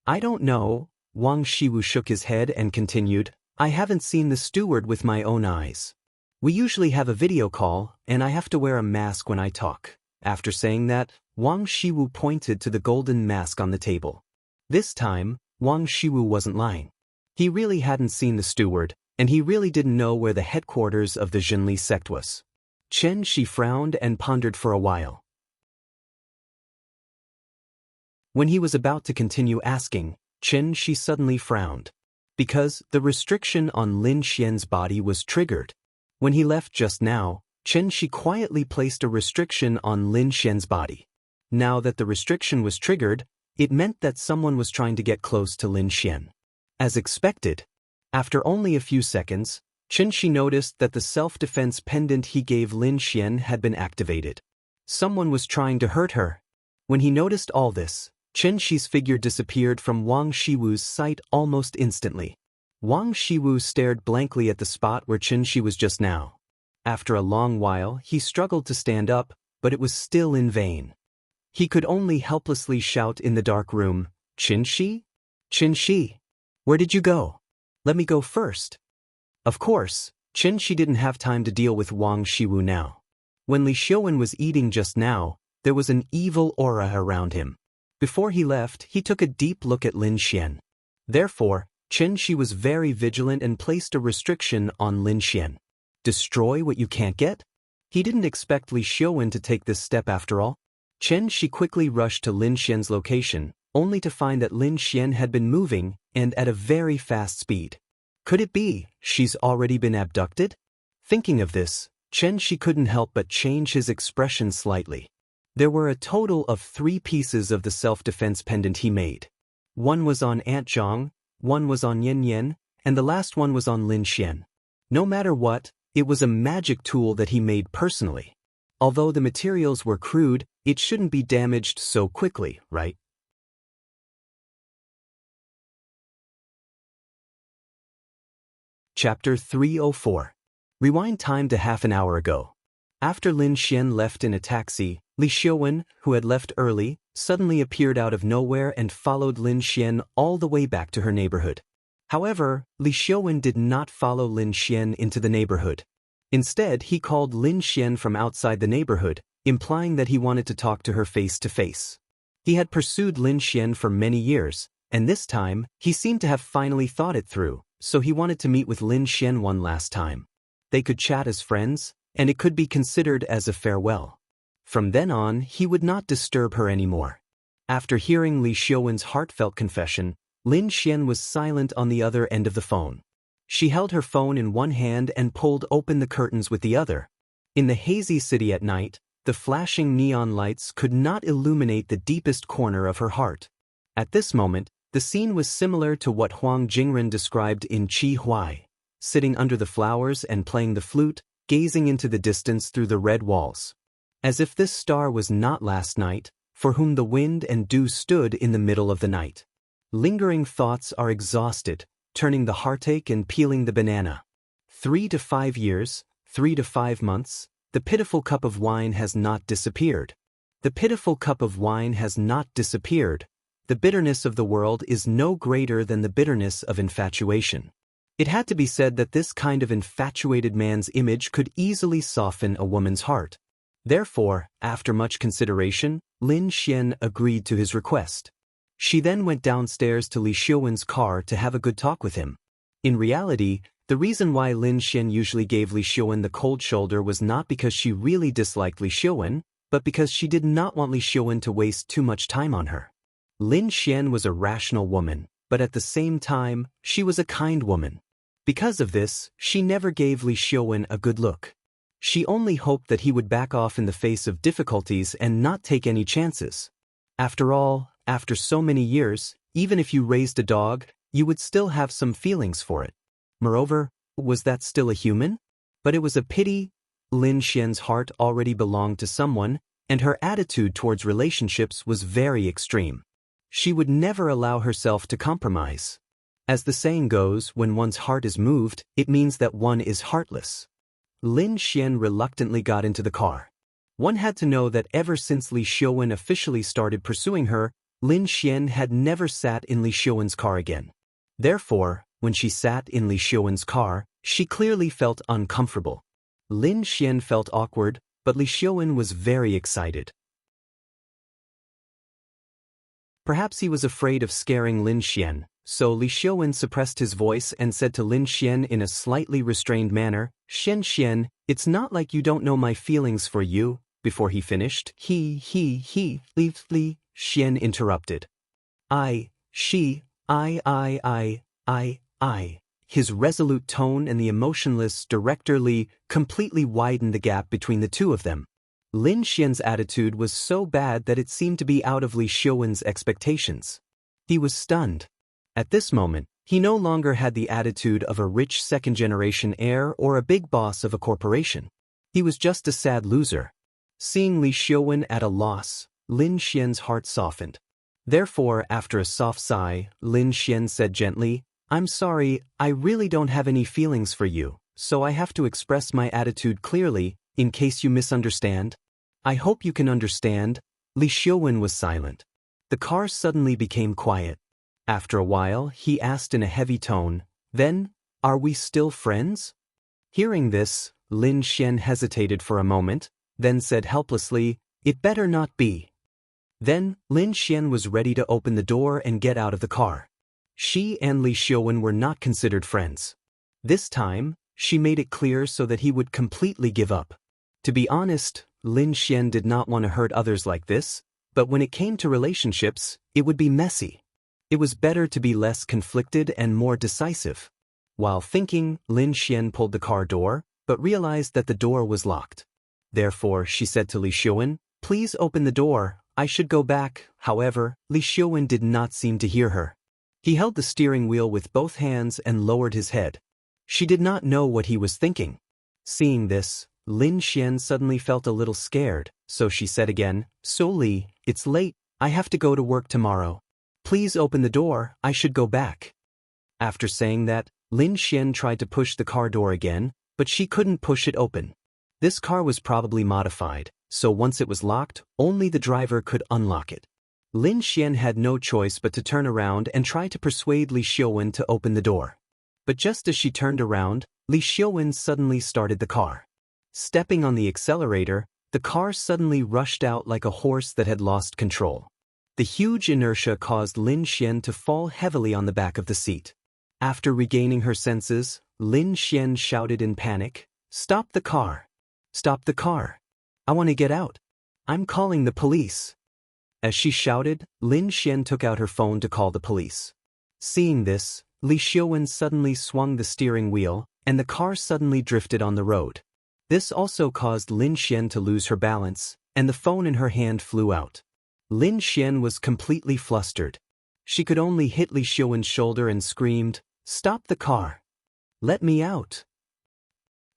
I don't know. Wang Shiwu shook his head and continued, I haven't seen the steward with my own eyes. We usually have a video call, and I have to wear a mask when I talk. After saying that, Wang Shiwu pointed to the golden mask on the table. This time, Wang Shiwu wasn't lying. He really hadn't seen the steward, and he really didn't know where the headquarters of the Zhenli sect was. Xianxia frowned and pondered for a while. When he was about to continue asking, Xianxia suddenly frowned. Because the restriction on Lin Xian's body was triggered. When he left just now, Xianxia quietly placed a restriction on Lin Xian's body. Now that the restriction was triggered, it meant that someone was trying to get close to Lin Xian. As expected, after only a few seconds, Xianxia noticed that the self-defense pendant he gave Lin Xian had been activated. Someone was trying to hurt her. When he noticed all this, Xianxia's figure disappeared from Wang Shiwu's sight almost instantly. Wang Shiwu stared blankly at the spot where Xianxia was just now. After a long while, he struggled to stand up, but it was still in vain. He could only helplessly shout in the dark room, Xianxia? Xianxia? Where did you go? Let me go first. Of course, Xianxia didn't have time to deal with Wang Shiwu now. When Li Xiaowen was eating just now, there was an evil aura around him. Before he left, he took a deep look at Lin Xian. Therefore, Xianxia was very vigilant and placed a restriction on Lin Xian. Destroy what you can't get? He didn't expect Li Xiaowen to take this step after all. Xianxia quickly rushed to Lin Xian's location, only to find that Lin Xian had been moving, and at a very fast speed. Could it be she's already been abducted? Thinking of this, Xianxia couldn't help but change his expression slightly. There were a total of 3 pieces of the self-defense pendant he made. One was on Aunt Zhang, one was on Yan Yan, and the last one was on Lin Xian. No matter what, it was a magic tool that he made personally. Although the materials were crude, it shouldn't be damaged so quickly, right? Chapter 304. Rewind time to half an hour ago. After Lin Xian left in a taxi, Li Xiaowen, who had left early, suddenly appeared out of nowhere and followed Lin Xian all the way back to her neighborhood. However, Li Xiaowen did not follow Lin Xian into the neighborhood. Instead, he called Lin Xian from outside the neighborhood, implying that he wanted to talk to her face to face. He had pursued Lin Xian for many years, and this time, he seemed to have finally thought it through, so he wanted to meet with Lin Xian one last time. They could chat as friends, and it could be considered as a farewell. From then on, he would not disturb her anymore. After hearing Li Xiaowen's heartfelt confession, Lin Xian was silent on the other end of the phone. She held her phone in one hand and pulled open the curtains with the other. In the hazy city at night, the flashing neon lights could not illuminate the deepest corner of her heart. At this moment, the scene was similar to what Huang Jingren described in Qi Huai, sitting under the flowers and playing the flute, gazing into the distance through the red walls. As if this star was not last night, for whom the wind and dew stood in the middle of the night. Lingering thoughts are exhausted, turning the heartache and peeling the banana. 3 to 5 years, 3 to 5 months, the pitiful cup of wine has not disappeared. The pitiful cup of wine has not disappeared. The bitterness of the world is no greater than the bitterness of infatuation. It had to be said that this kind of infatuated man's image could easily soften a woman's heart. Therefore, after much consideration, Lin Xian agreed to his request. She then went downstairs to Li Xiaowen's car to have a good talk with him. In reality, The reason why Lin Xian usually gave Li Xiuwen the cold shoulder was not because she really disliked Li Xiuwen, but because she did not want Li Xiuwen to waste too much time on her. Lin Xian was a rational woman, but at the same time, she was a kind woman. Because of this, she never gave Li Xiuwen a good look. She only hoped that he would back off in the face of difficulties and not take any chances. After all, after so many years, even if you raised a dog, you would still have some feelings for it. Moreover, was that still a human? But it was a pity. Lin Xian's heart already belonged to someone, and her attitude towards relationships was very extreme. She would never allow herself to compromise. As the saying goes, when one's heart is moved, it means that one is heartless. Lin Xian reluctantly got into the car. One had to know that ever since Li Xiuwen officially started pursuing her, Lin Xian had never sat in Li Xiuwen's car again. Therefore, when she sat in Li Xiuwen's car, she clearly felt uncomfortable. Lin Xian felt awkward, but Li Xiuwen was very excited. Perhaps he was afraid of scaring Lin Xian, so Li Xiuwen suppressed his voice and said to Lin Xian in a slightly restrained manner, Xian, it's not like you don't know my feelings for you." Before he finished, Li Xian interrupted. I. His resolute tone and the emotionless director Li completely widened the gap between the two of them. Lin Xian's attitude was so bad that it seemed to be out of Li Xiuwen's expectations. He was stunned. At this moment, he no longer had the attitude of a rich second-generation heir or a big boss of a corporation. He was just a sad loser. Seeing Li Xiuwen at a loss, Lin Xian's heart softened. Therefore, after a soft sigh, Lin Xian said gently, "I'm sorry, I really don't have any feelings for you, so I have to express my attitude clearly, in case you misunderstand." "I hope you can understand." Li Xiuwen was silent. The car suddenly became quiet. After a while, he asked in a heavy tone, "Then, are we still friends?" Hearing this, Lin Xian hesitated for a moment, then said helplessly, "It better not be." Then, Lin Xian was ready to open the door and get out of the car. She and Li Xiuwen were not considered friends. This time, she made it clear so that he would completely give up. To be honest, Lin Xian did not want to hurt others like this, but when it came to relationships, it would be messy. It was better to be less conflicted and more decisive. While thinking, Lin Xian pulled the car door, but realized that the door was locked. Therefore, she said to Li Xiuwen, "Please open the door, I should go back." However, Li Xiuwen did not seem to hear her. He held the steering wheel with both hands and lowered his head. She did not know what he was thinking. Seeing this, Lin Xian suddenly felt a little scared, so she said again, "So Li, it's late, I have to go to work tomorrow. Please open the door, I should go back." After saying that, Lin Xian tried to push the car door again, but she couldn't push it open. This car was probably modified, so once it was locked, only the driver could unlock it. Lin Xian had no choice but to turn around and try to persuade Li Xiuwen to open the door. But just as she turned around, Li Xiuwen suddenly started the car. Stepping on the accelerator, the car suddenly rushed out like a horse that had lost control. The huge inertia caused Lin Xian to fall heavily on the back of the seat. After regaining her senses, Lin Xian shouted in panic, "Stop the car! Stop the car! I want to get out! I'm calling the police!" As she shouted, Lin Xian took out her phone to call the police. Seeing this, Li Xiuwen suddenly swung the steering wheel, and the car suddenly drifted on the road. This also caused Lin Xian to lose her balance, and the phone in her hand flew out. Lin Xian was completely flustered. She could only hit Li Xiuwen's shoulder and screamed, "Stop the car! Let me out!"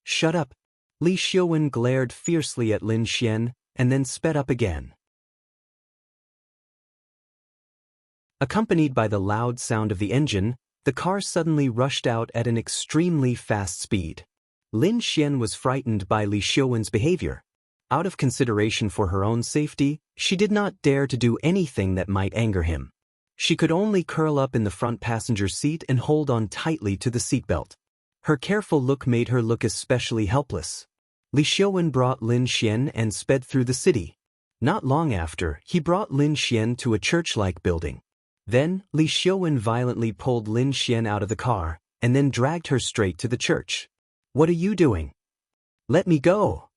"Shut up!" Li Xiuwen glared fiercely at Lin Xian, and then sped up again. Accompanied by the loud sound of the engine, the car suddenly rushed out at an extremely fast speed. Lin Xian was frightened by Li Xiuwen's behavior. Out of consideration for her own safety, she did not dare to do anything that might anger him. She could only curl up in the front passenger seat and hold on tightly to the seatbelt. Her careful look made her look especially helpless. Li Xiuwen brought Lin Xian and sped through the city. Not long after, he brought Lin Xian to a church-like building. Then, Li Xiuwen violently pulled Lin Xian out of the car, and then dragged her straight to the church. "What are you doing? Let me go!"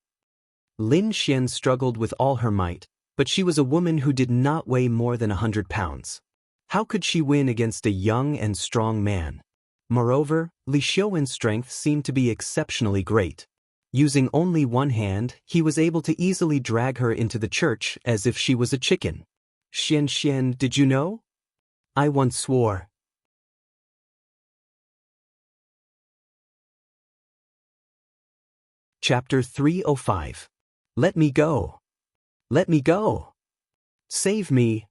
Lin Xian struggled with all her might, but she was a woman who did not weigh more than 100 pounds. How could she win against a young and strong man? Moreover, Li Xiaowen's strength seemed to be exceptionally great. Using only one hand, he was able to easily drag her into the church as if she was a chicken. "Xianxia, did you know? I once swore." Chapter 305. Let me go. Let me go. Save me.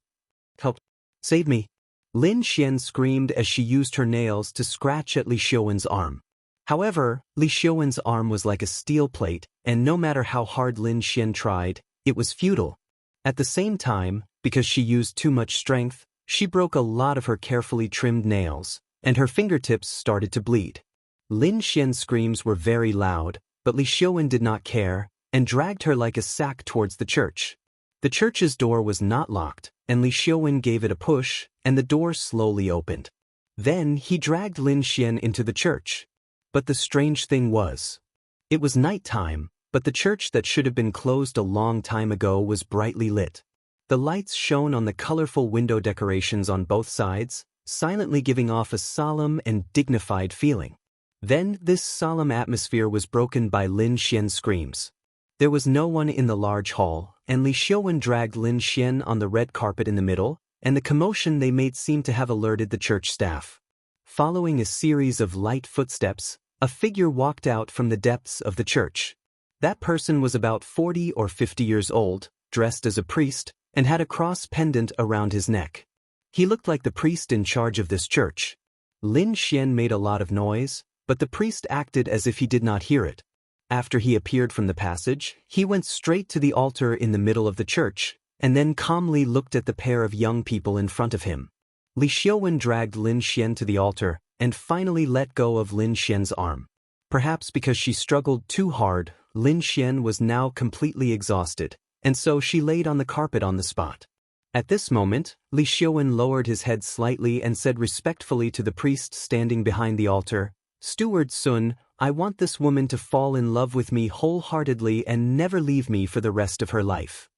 Help. Save me. Lin Xian screamed as she used her nails to scratch at Li Xiaowen's arm. However, Li Xiaowen's arm was like a steel plate, and no matter how hard Lin Xian tried, it was futile. At the same time, because she used too much strength, she broke a lot of her carefully trimmed nails, and her fingertips started to bleed. Lin Xian's screams were very loud, but Li Xiaowen did not care, and dragged her like a sack towards the church. The church's door was not locked, and Li Xiaowen gave it a push, and the door slowly opened. Then he dragged Lin Xian into the church. But the strange thing was, it was nighttime, but the church that should have been closed a long time ago was brightly lit. The lights shone on the colorful window decorations on both sides, silently giving off a solemn and dignified feeling. Then this solemn atmosphere was broken by Lin Xian's screams. There was no one in the large hall, and Li Xiaowen dragged Lin Xian on the red carpet in the middle, and the commotion they made seemed to have alerted the church staff. Following a series of light footsteps, a figure walked out from the depths of the church. That person was about 40 or 50 years old, dressed as a priest, and had a cross pendant around his neck. He looked like the priest in charge of this church. Lin Xian made a lot of noise, but the priest acted as if he did not hear it. After he appeared from the passage, he went straight to the altar in the middle of the church, and then calmly looked at the pair of young people in front of him. Li Xiaowen dragged Lin Xian to the altar, and finally let go of Lin Xian's arm. Perhaps because she struggled too hard, Lin Xian was now completely exhausted, and so she laid on the carpet on the spot. At this moment, Li Xiaowen lowered his head slightly and said respectfully to the priest standing behind the altar, "Steward Sun, I want this woman to fall in love with me wholeheartedly and never leave me for the rest of her life.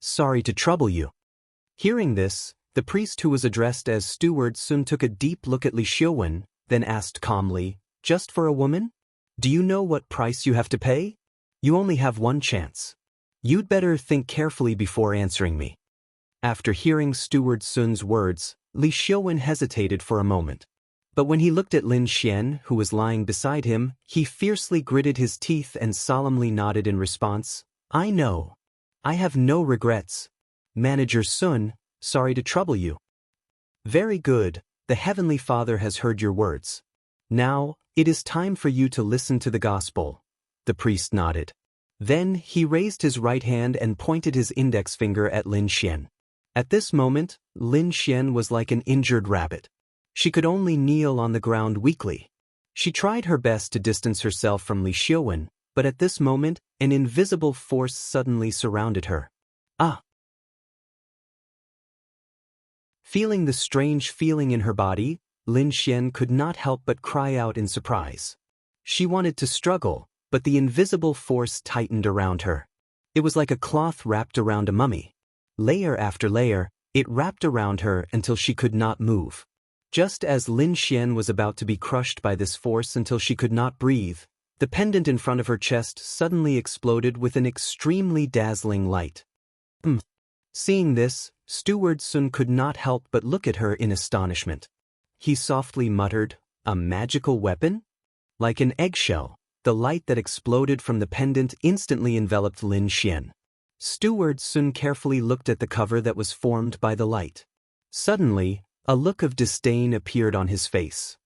Sorry to trouble you." Hearing this, the priest who was addressed as Steward Sun took a deep look at Li Xiaowen, then asked calmly, "Just for a woman? Do you know what price you have to pay? You only have one chance. You'd better think carefully before answering me." After hearing Steward Sun's words, Li Xiaowen hesitated for a moment. But when he looked at Lin Xian, who was lying beside him, he fiercely gritted his teeth and solemnly nodded in response, "I know. I have no regrets. Manager Sun, sorry to trouble you." "Very good, the Heavenly Father has heard your words. Now, it is time for you to listen to the gospel." The priest nodded. Then he raised his right hand and pointed his index finger at Lin Xian. At this moment, Lin Xian was like an injured rabbit. She could only kneel on the ground weakly. She tried her best to distance herself from Li Xiaowen, but at this moment, an invisible force suddenly surrounded her. "Ah!" Feeling the strange feeling in her body, Lin Xian could not help but cry out in surprise. She wanted to struggle, but the invisible force tightened around her. It was like a cloth wrapped around a mummy. Layer after layer, it wrapped around her until she could not move. Just as Lin Xian was about to be crushed by this force until she could not breathe, the pendant in front of her chest suddenly exploded with an extremely dazzling light. Seeing this, Steward Sun could not help but look at her in astonishment. He softly muttered, "A magical weapon?" Like an eggshell, the light that exploded from the pendant instantly enveloped Lin Xian. Steward Sun carefully looked at the cover that was formed by the light. Suddenly, a look of disdain appeared on his face.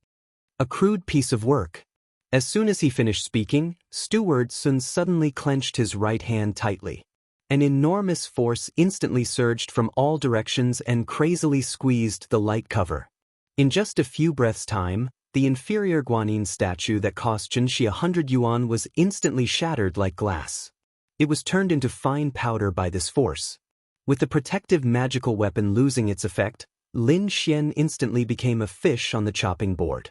A crude piece of work. As soon as he finished speaking, Steward Sun suddenly clenched his right hand tightly. An enormous force instantly surged from all directions and crazily squeezed the light cover. In just a few breaths' time, the inferior Guanyin statue that cost Xianxia 100 yuan was instantly shattered like glass. It was turned into fine powder by this force. With the protective magical weapon losing its effect, Lin Xian instantly became a fish on the chopping board.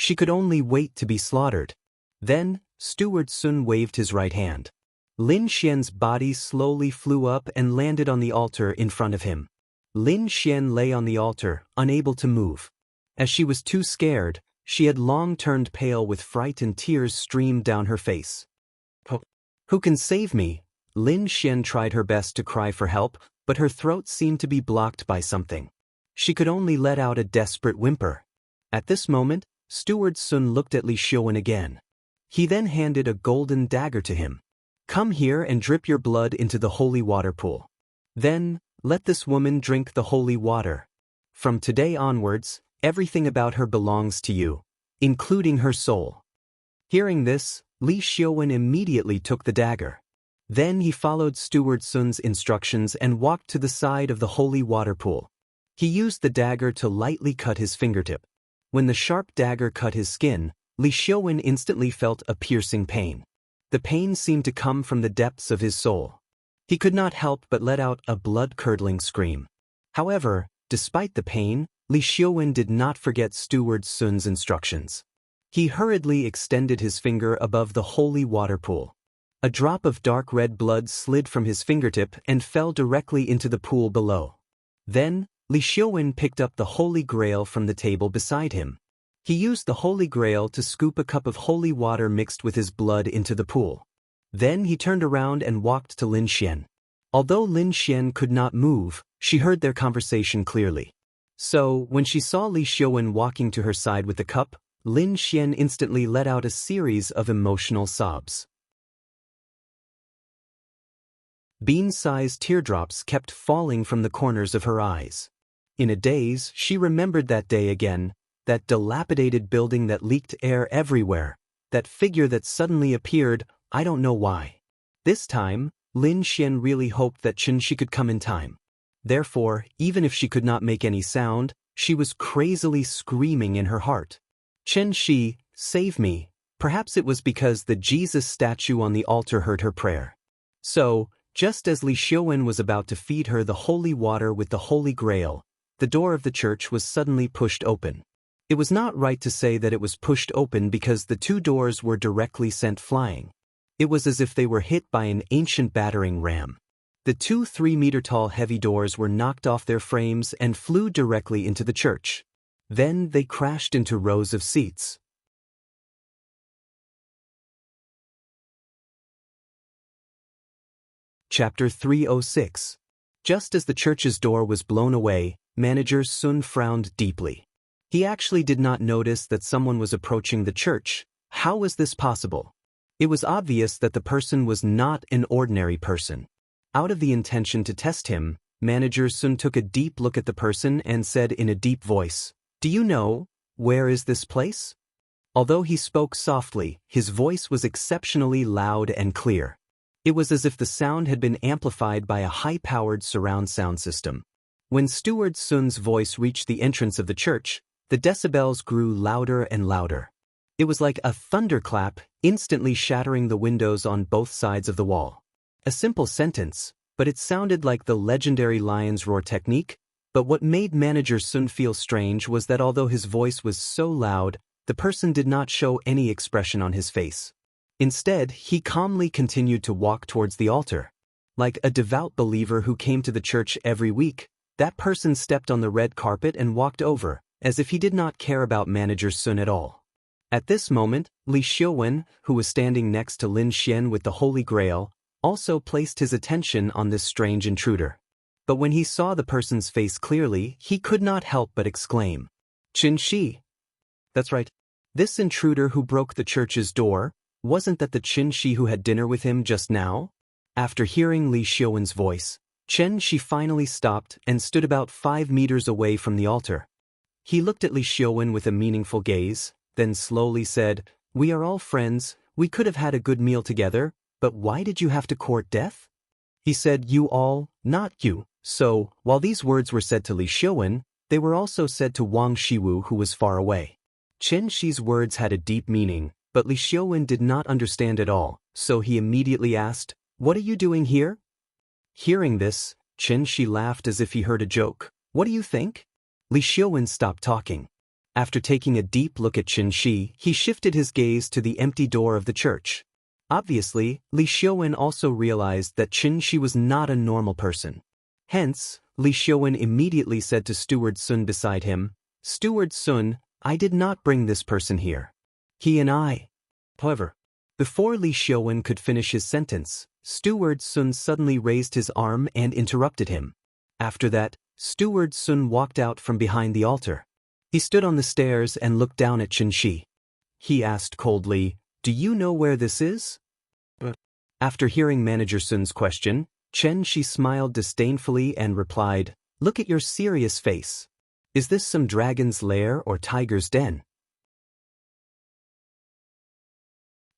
She could only wait to be slaughtered. Then, Steward Sun waved his right hand. Lin Xian's body slowly flew up and landed on the altar in front of him. Lin Xian lay on the altar, unable to move. As she was too scared, she had long turned pale with fright and tears streamed down her face. Who can save me? Lin Xian tried her best to cry for help, but her throat seemed to be blocked by something. She could only let out a desperate whimper. At this moment, Steward Sun looked at Li Xiaowen again. He then handed a golden dagger to him. Come here and drip your blood into the holy water pool. Then, let this woman drink the holy water. From today onwards, everything about her belongs to you, including her soul. Hearing this, Li Xiaowen immediately took the dagger. Then he followed Steward Sun's instructions and walked to the side of the holy water pool. He used the dagger to lightly cut his fingertip. When the sharp dagger cut his skin, Li Xiaowen instantly felt a piercing pain. The pain seemed to come from the depths of his soul. He could not help but let out a blood-curdling scream. However, despite the pain, Li Xiaowen did not forget Steward Sun's instructions. He hurriedly extended his finger above the holy water pool. A drop of dark red blood slid from his fingertip and fell directly into the pool below. Then, Li Xiaowen picked up the Holy Grail from the table beside him. He used the Holy Grail to scoop a cup of holy water mixed with his blood into the pool. Then he turned around and walked to Lin Xian. Although Lin Xian could not move, she heard their conversation clearly. So, when she saw Li Xiaowen walking to her side with the cup, Lin Xian instantly let out a series of emotional sobs. Bean-sized teardrops kept falling from the corners of her eyes. In a daze, she remembered that day again, that dilapidated building that leaked air everywhere, that figure that suddenly appeared, I don't know why. This time, Lin Xian really hoped that Xianxia could come in time. Therefore, even if she could not make any sound, she was crazily screaming in her heart. Xianxia, save me. Perhaps it was because the Jesus statue on the altar heard her prayer. So, just as Li Xiaowen was about to feed her the holy water with the Holy Grail, the door of the church was suddenly pushed open. It was not right to say that it was pushed open because the two doors were directly sent flying. It was as if they were hit by an ancient battering ram. The two 3-meter-tall heavy doors were knocked off their frames and flew directly into the church. Then they crashed into rows of seats. Chapter 306. Just as the church's door was blown away, Manager Sun frowned deeply. He actually did not notice that someone was approaching the church. How was this possible? It was obvious that the person was not an ordinary person. Out of the intention to test him, Manager Sun took a deep look at the person and said in a deep voice, "Do you know, where is this place?" Although he spoke softly, his voice was exceptionally loud and clear. It was as if the sound had been amplified by a high-powered surround sound system. When Steward Sun's voice reached the entrance of the church, the decibels grew louder and louder. It was like a thunderclap, instantly shattering the windows on both sides of the wall. A simple sentence, but it sounded like the legendary lion's roar technique. But what made Manager Sun feel strange was that although his voice was so loud, the person did not show any expression on his face. Instead, he calmly continued to walk towards the altar. Like a devout believer who came to the church every week, that person stepped on the red carpet and walked over, as if he did not care about Manager Sun at all. At this moment, Li Xiaowen, who was standing next to Lin Xian with the Holy Grail, also placed his attention on this strange intruder. But when he saw the person's face clearly, he could not help but exclaim, "Xianxia." That's right. This intruder who broke the church's door, wasn't that the Xianxia who had dinner with him just now? After hearing Li Xiaowen's voice, Xianxia finally stopped and stood about 5 meters away from the altar. He looked at Li Xiaowen with a meaningful gaze, then slowly said, "We are all friends, we could have had a good meal together, but why did you have to court death?" He said you all, not you. So, while these words were said to Li Xiaowen, they were also said to Wang Shiwu who was far away. Xianxia's words had a deep meaning, but Li Xiaowen did not understand at all, so he immediately asked, "What are you doing here?" Hearing this, Xianxia laughed as if he heard a joke. "What do you think?" Li Xiaowen stopped talking. After taking a deep look at Xianxia, he shifted his gaze to the empty door of the church. Obviously, Li Xiaowen also realized that Xianxia was not a normal person. Hence, Li Xiaowen immediately said to Steward Sun beside him, "Steward Sun, I did not bring this person here. He and I." However, before Li Xiaowen could finish his sentence, Steward Sun suddenly raised his arm and interrupted him. After that, Steward Sun walked out from behind the altar. He stood on the stairs and looked down at Xianxia. He asked coldly, "Do you know where this is?" After hearing Manager Sun's question, Xianxia smiled disdainfully and replied, "Look at your serious face. Is this some dragon's lair or tiger's den?"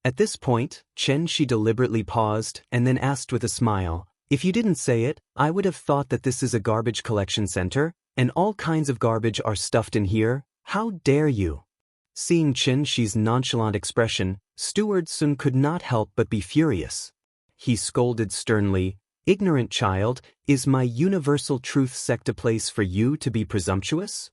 At this point, Xianxia deliberately paused and then asked with a smile, "If you didn't say it, I would have thought that this is a garbage collection center, and all kinds of garbage are stuffed in here. How dare you?" Seeing Xianxia's nonchalant expression, Steward Sun could not help but be furious. He scolded sternly, "Ignorant child, is my universal truth sect a place for you to be presumptuous?"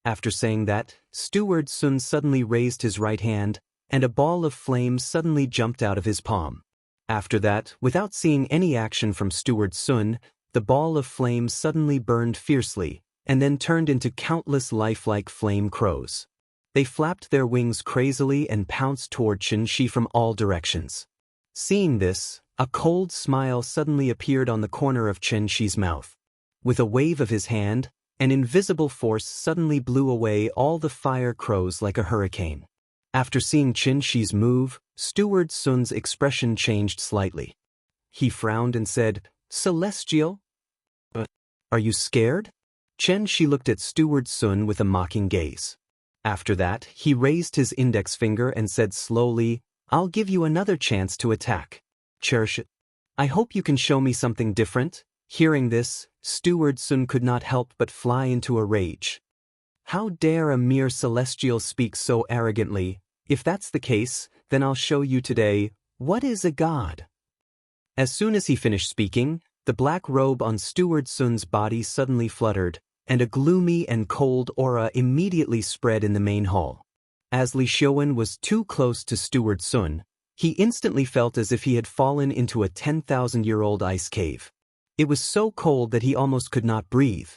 After saying that, Steward Sun suddenly raised his right hand, and a ball of flame suddenly jumped out of his palm. After that, without seeing any action from Steward Sun, the ball of flame suddenly burned fiercely, and then turned into countless lifelike flame crows. They flapped their wings crazily and pounced toward Xianxia from all directions. Seeing this, a cold smile suddenly appeared on the corner of Xianxia's mouth. With a wave of his hand, an invisible force suddenly blew away all the fire crows like a hurricane. After seeing Xianxia's move, Steward Sun's expression changed slightly. He frowned and said, "Celestial? Are you scared?" Xianxia looked at Steward Sun with a mocking gaze. After that, he raised his index finger and said slowly, "I'll give you another chance to attack. Cherish it. I hope you can show me something different." Hearing this, Steward Sun could not help but fly into a rage. "How dare a mere celestial speak so arrogantly? If that's the case, then I'll show you today, what is a god?" As soon as he finished speaking, the black robe on Steward Sun's body suddenly fluttered, and a gloomy and cold aura immediately spread in the main hall. As Li Xiaowen was too close to Steward Sun, he instantly felt as if he had fallen into a 10,000-year-old ice cave. It was so cold that he almost could not breathe.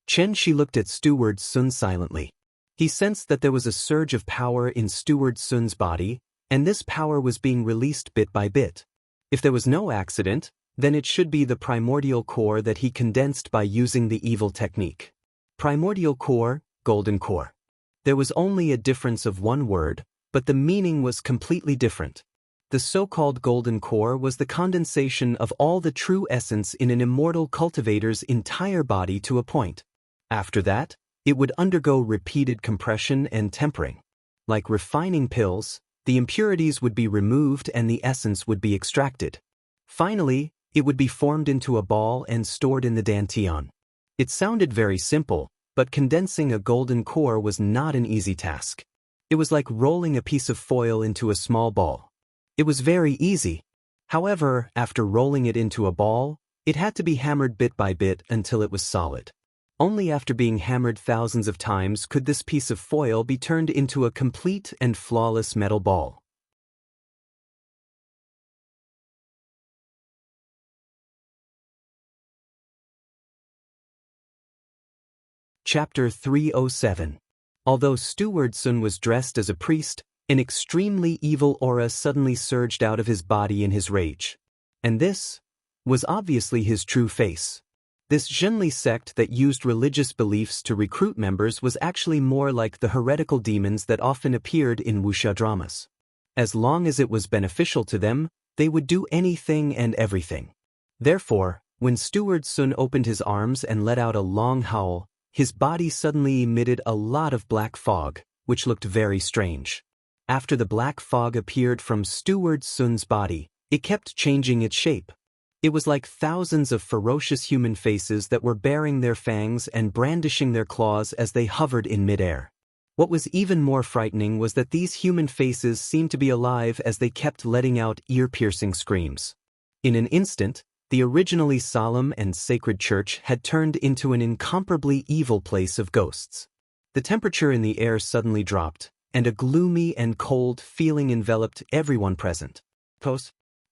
Xianxia looked at Steward Sun silently. He sensed that there was a surge of power in Steward Sun's body, and this power was being released bit by bit. If there was no accident, then it should be the primordial core that he condensed by using the evil technique. Primordial core, golden core. There was only a difference of one word, but the meaning was completely different. The so-called golden core was the condensation of all the true essence in an immortal cultivator's entire body to a point. After that, it would undergo repeated compression and tempering. Like refining pills, the impurities would be removed and the essence would be extracted. Finally, it would be formed into a ball and stored in the dantian. It sounded very simple, but condensing a golden core was not an easy task. It was like rolling a piece of foil into a small ball. It was very easy. However, after rolling it into a ball, it had to be hammered bit by bit until it was solid. Only after being hammered thousands of times could this piece of foil be turned into a complete and flawless metal ball. Chapter 307. Although Steward Sun was dressed as a priest, an extremely evil aura suddenly surged out of his body in his rage. And this was obviously his true face. This Zhenli sect that used religious beliefs to recruit members was actually more like the heretical demons that often appeared in Wuxia dramas. As long as it was beneficial to them, they would do anything and everything. Therefore, when Steward Sun opened his arms and let out a long howl, his body suddenly emitted a lot of black fog, which looked very strange. After the black fog appeared from Steward Sun's body, it kept changing its shape. It was like thousands of ferocious human faces that were baring their fangs and brandishing their claws as they hovered in midair. What was even more frightening was that these human faces seemed to be alive as they kept letting out ear-piercing screams. In an instant, the originally solemn and sacred church had turned into an incomparably evil place of ghosts. The temperature in the air suddenly dropped, and a gloomy and cold feeling enveloped everyone present.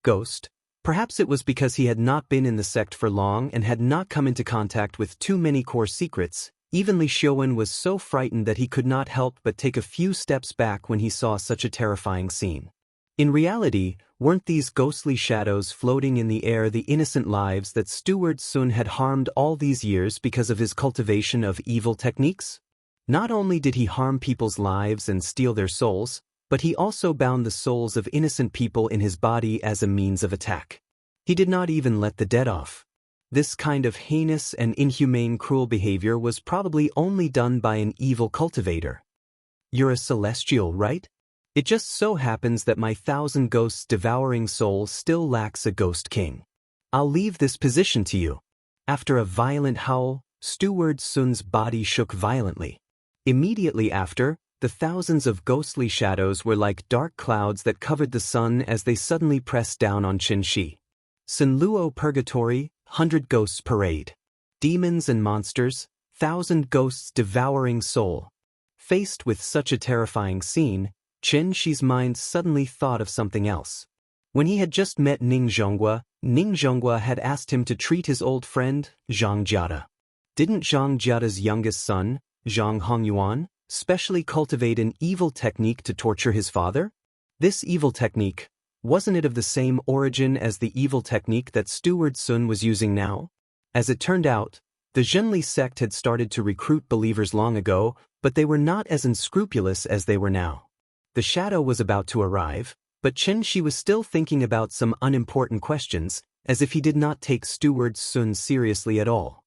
Ghost. Perhaps it was because he had not been in the sect for long and had not come into contact with too many core secrets. Even Li Xiaowen was so frightened that he could not help but take a few steps back when he saw such a terrifying scene. In reality, weren't these ghostly shadows floating in the air the innocent lives that Steward Sun had harmed all these years because of his cultivation of evil techniques? Not only did he harm people's lives and steal their souls, but he also bound the souls of innocent people in his body as a means of attack. He did not even let the dead off. This kind of heinous and inhumane cruel behavior was probably only done by an evil cultivator. You're a celestial, right? It just so happens that my 1,000 ghosts devouring soul still lacks a ghost king. I'll leave this position to you. After a violent howl, Steward Sun's body shook violently. Immediately after, the thousands of ghostly shadows were like dark clouds that covered the sun as they suddenly pressed down on Xianxia. Sunluo Purgatory, 100 Ghosts Parade. Demons and monsters, 1,000 ghosts devouring soul. Faced with such a terrifying scene, Xianxia's mind suddenly thought of something else. When he had just met Ning Zhonghua had asked him to treat his old friend, Zhang Jiada. Didn't Zhang Jiada's youngest son, Zhang Hongyuan, specially cultivate an evil technique to torture his father? This evil technique, wasn't it of the same origin as the evil technique that Steward Sun was using now? As it turned out, the Zhenli sect had started to recruit believers long ago, but they were not as unscrupulous as they were now. The shadow was about to arrive, but Xianxia was still thinking about some unimportant questions, as if he did not take Steward Sun seriously at all.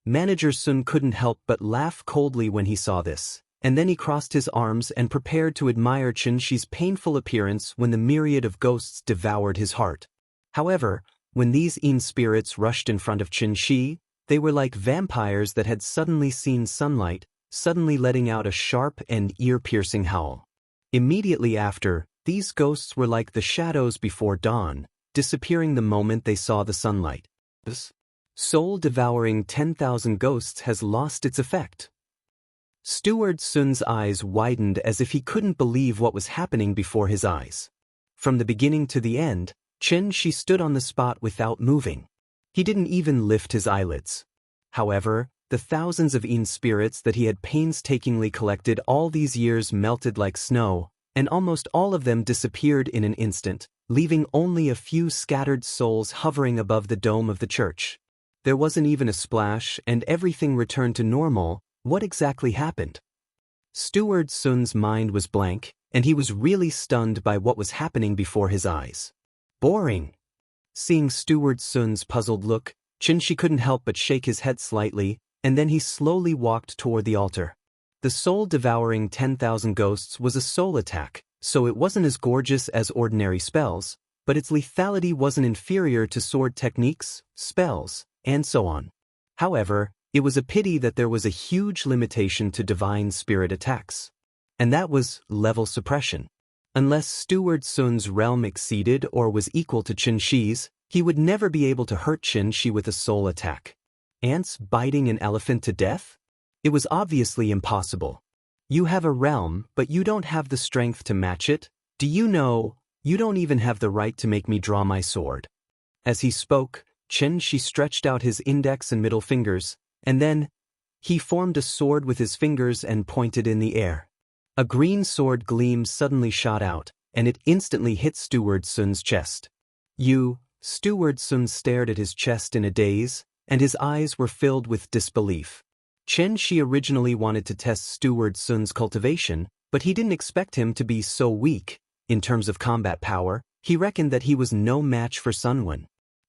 Manager Sun couldn't help but laugh coldly when he saw this, and then he crossed his arms and prepared to admire Xianxia's painful appearance when the myriad of ghosts devoured his heart. However, when these Yin spirits rushed in front of Xianxia, they were like vampires that had suddenly seen sunlight, suddenly letting out a sharp and ear-piercing howl. Immediately after, these ghosts were like the shadows before dawn, disappearing the moment they saw the sunlight. Soul-devouring 10,000 ghosts has lost its effect. Steward Sun's eyes widened as if he couldn't believe what was happening before his eyes. From the beginning to the end, Xianxia stood on the spot without moving. He didn't even lift his eyelids. However, the thousands of Yin spirits that he had painstakingly collected all these years melted like snow, and almost all of them disappeared in an instant, leaving only a few scattered souls hovering above the dome of the church. There wasn't even a splash, and everything returned to normal. What exactly happened? Steward Sun's mind was blank, and he was really stunned by what was happening before his eyes. Boring. Seeing Steward Sun's puzzled look, Xianxia couldn't help but shake his head slightly, and then he slowly walked toward the altar. The soul-devouring 10,000 ghosts was a soul attack, so it wasn't as gorgeous as ordinary spells, but its lethality wasn't inferior to sword techniques, spells, and so on. However, it was a pity that there was a huge limitation to divine spirit attacks. And that was level suppression. Unless Steward Sun's realm exceeded or was equal to Xianxia's, he would never be able to hurt Xianxia with a soul attack. Ants biting an elephant to death? It was obviously impossible. You have a realm, but you don't have the strength to match it. Do you know, you don't even have the right to make me draw my sword. As he spoke, Xianxia stretched out his index and middle fingers, and then, he formed a sword with his fingers and pointed in the air. A green sword gleam suddenly shot out, and it instantly hit Steward Sun's chest. Steward Sun stared at his chest in a daze, and his eyes were filled with disbelief. Xianxia originally wanted to test Steward Sun's cultivation, but he didn't expect him to be so weak. In terms of combat power, he reckoned that he was no match for Sunwen.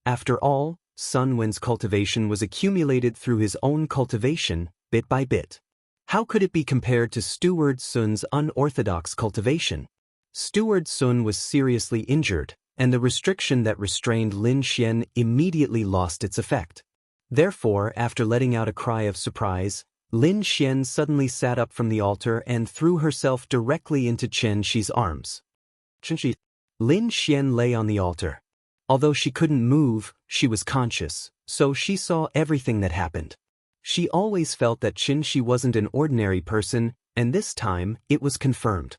After all, Sunwen's cultivation was accumulated through his own cultivation, bit by bit. How could it be compared to Steward Sun's unorthodox cultivation? Steward Sun was seriously injured, and the restriction that restrained Lin Xian immediately lost its effect. Therefore, after letting out a cry of surprise, Lin Xian suddenly sat up from the altar and threw herself directly into Xianxia's arms. Lin Xian lay on the altar. Although she couldn't move, she was conscious, so she saw everything that happened. She always felt that Xianxia wasn't an ordinary person, and this time, it was confirmed.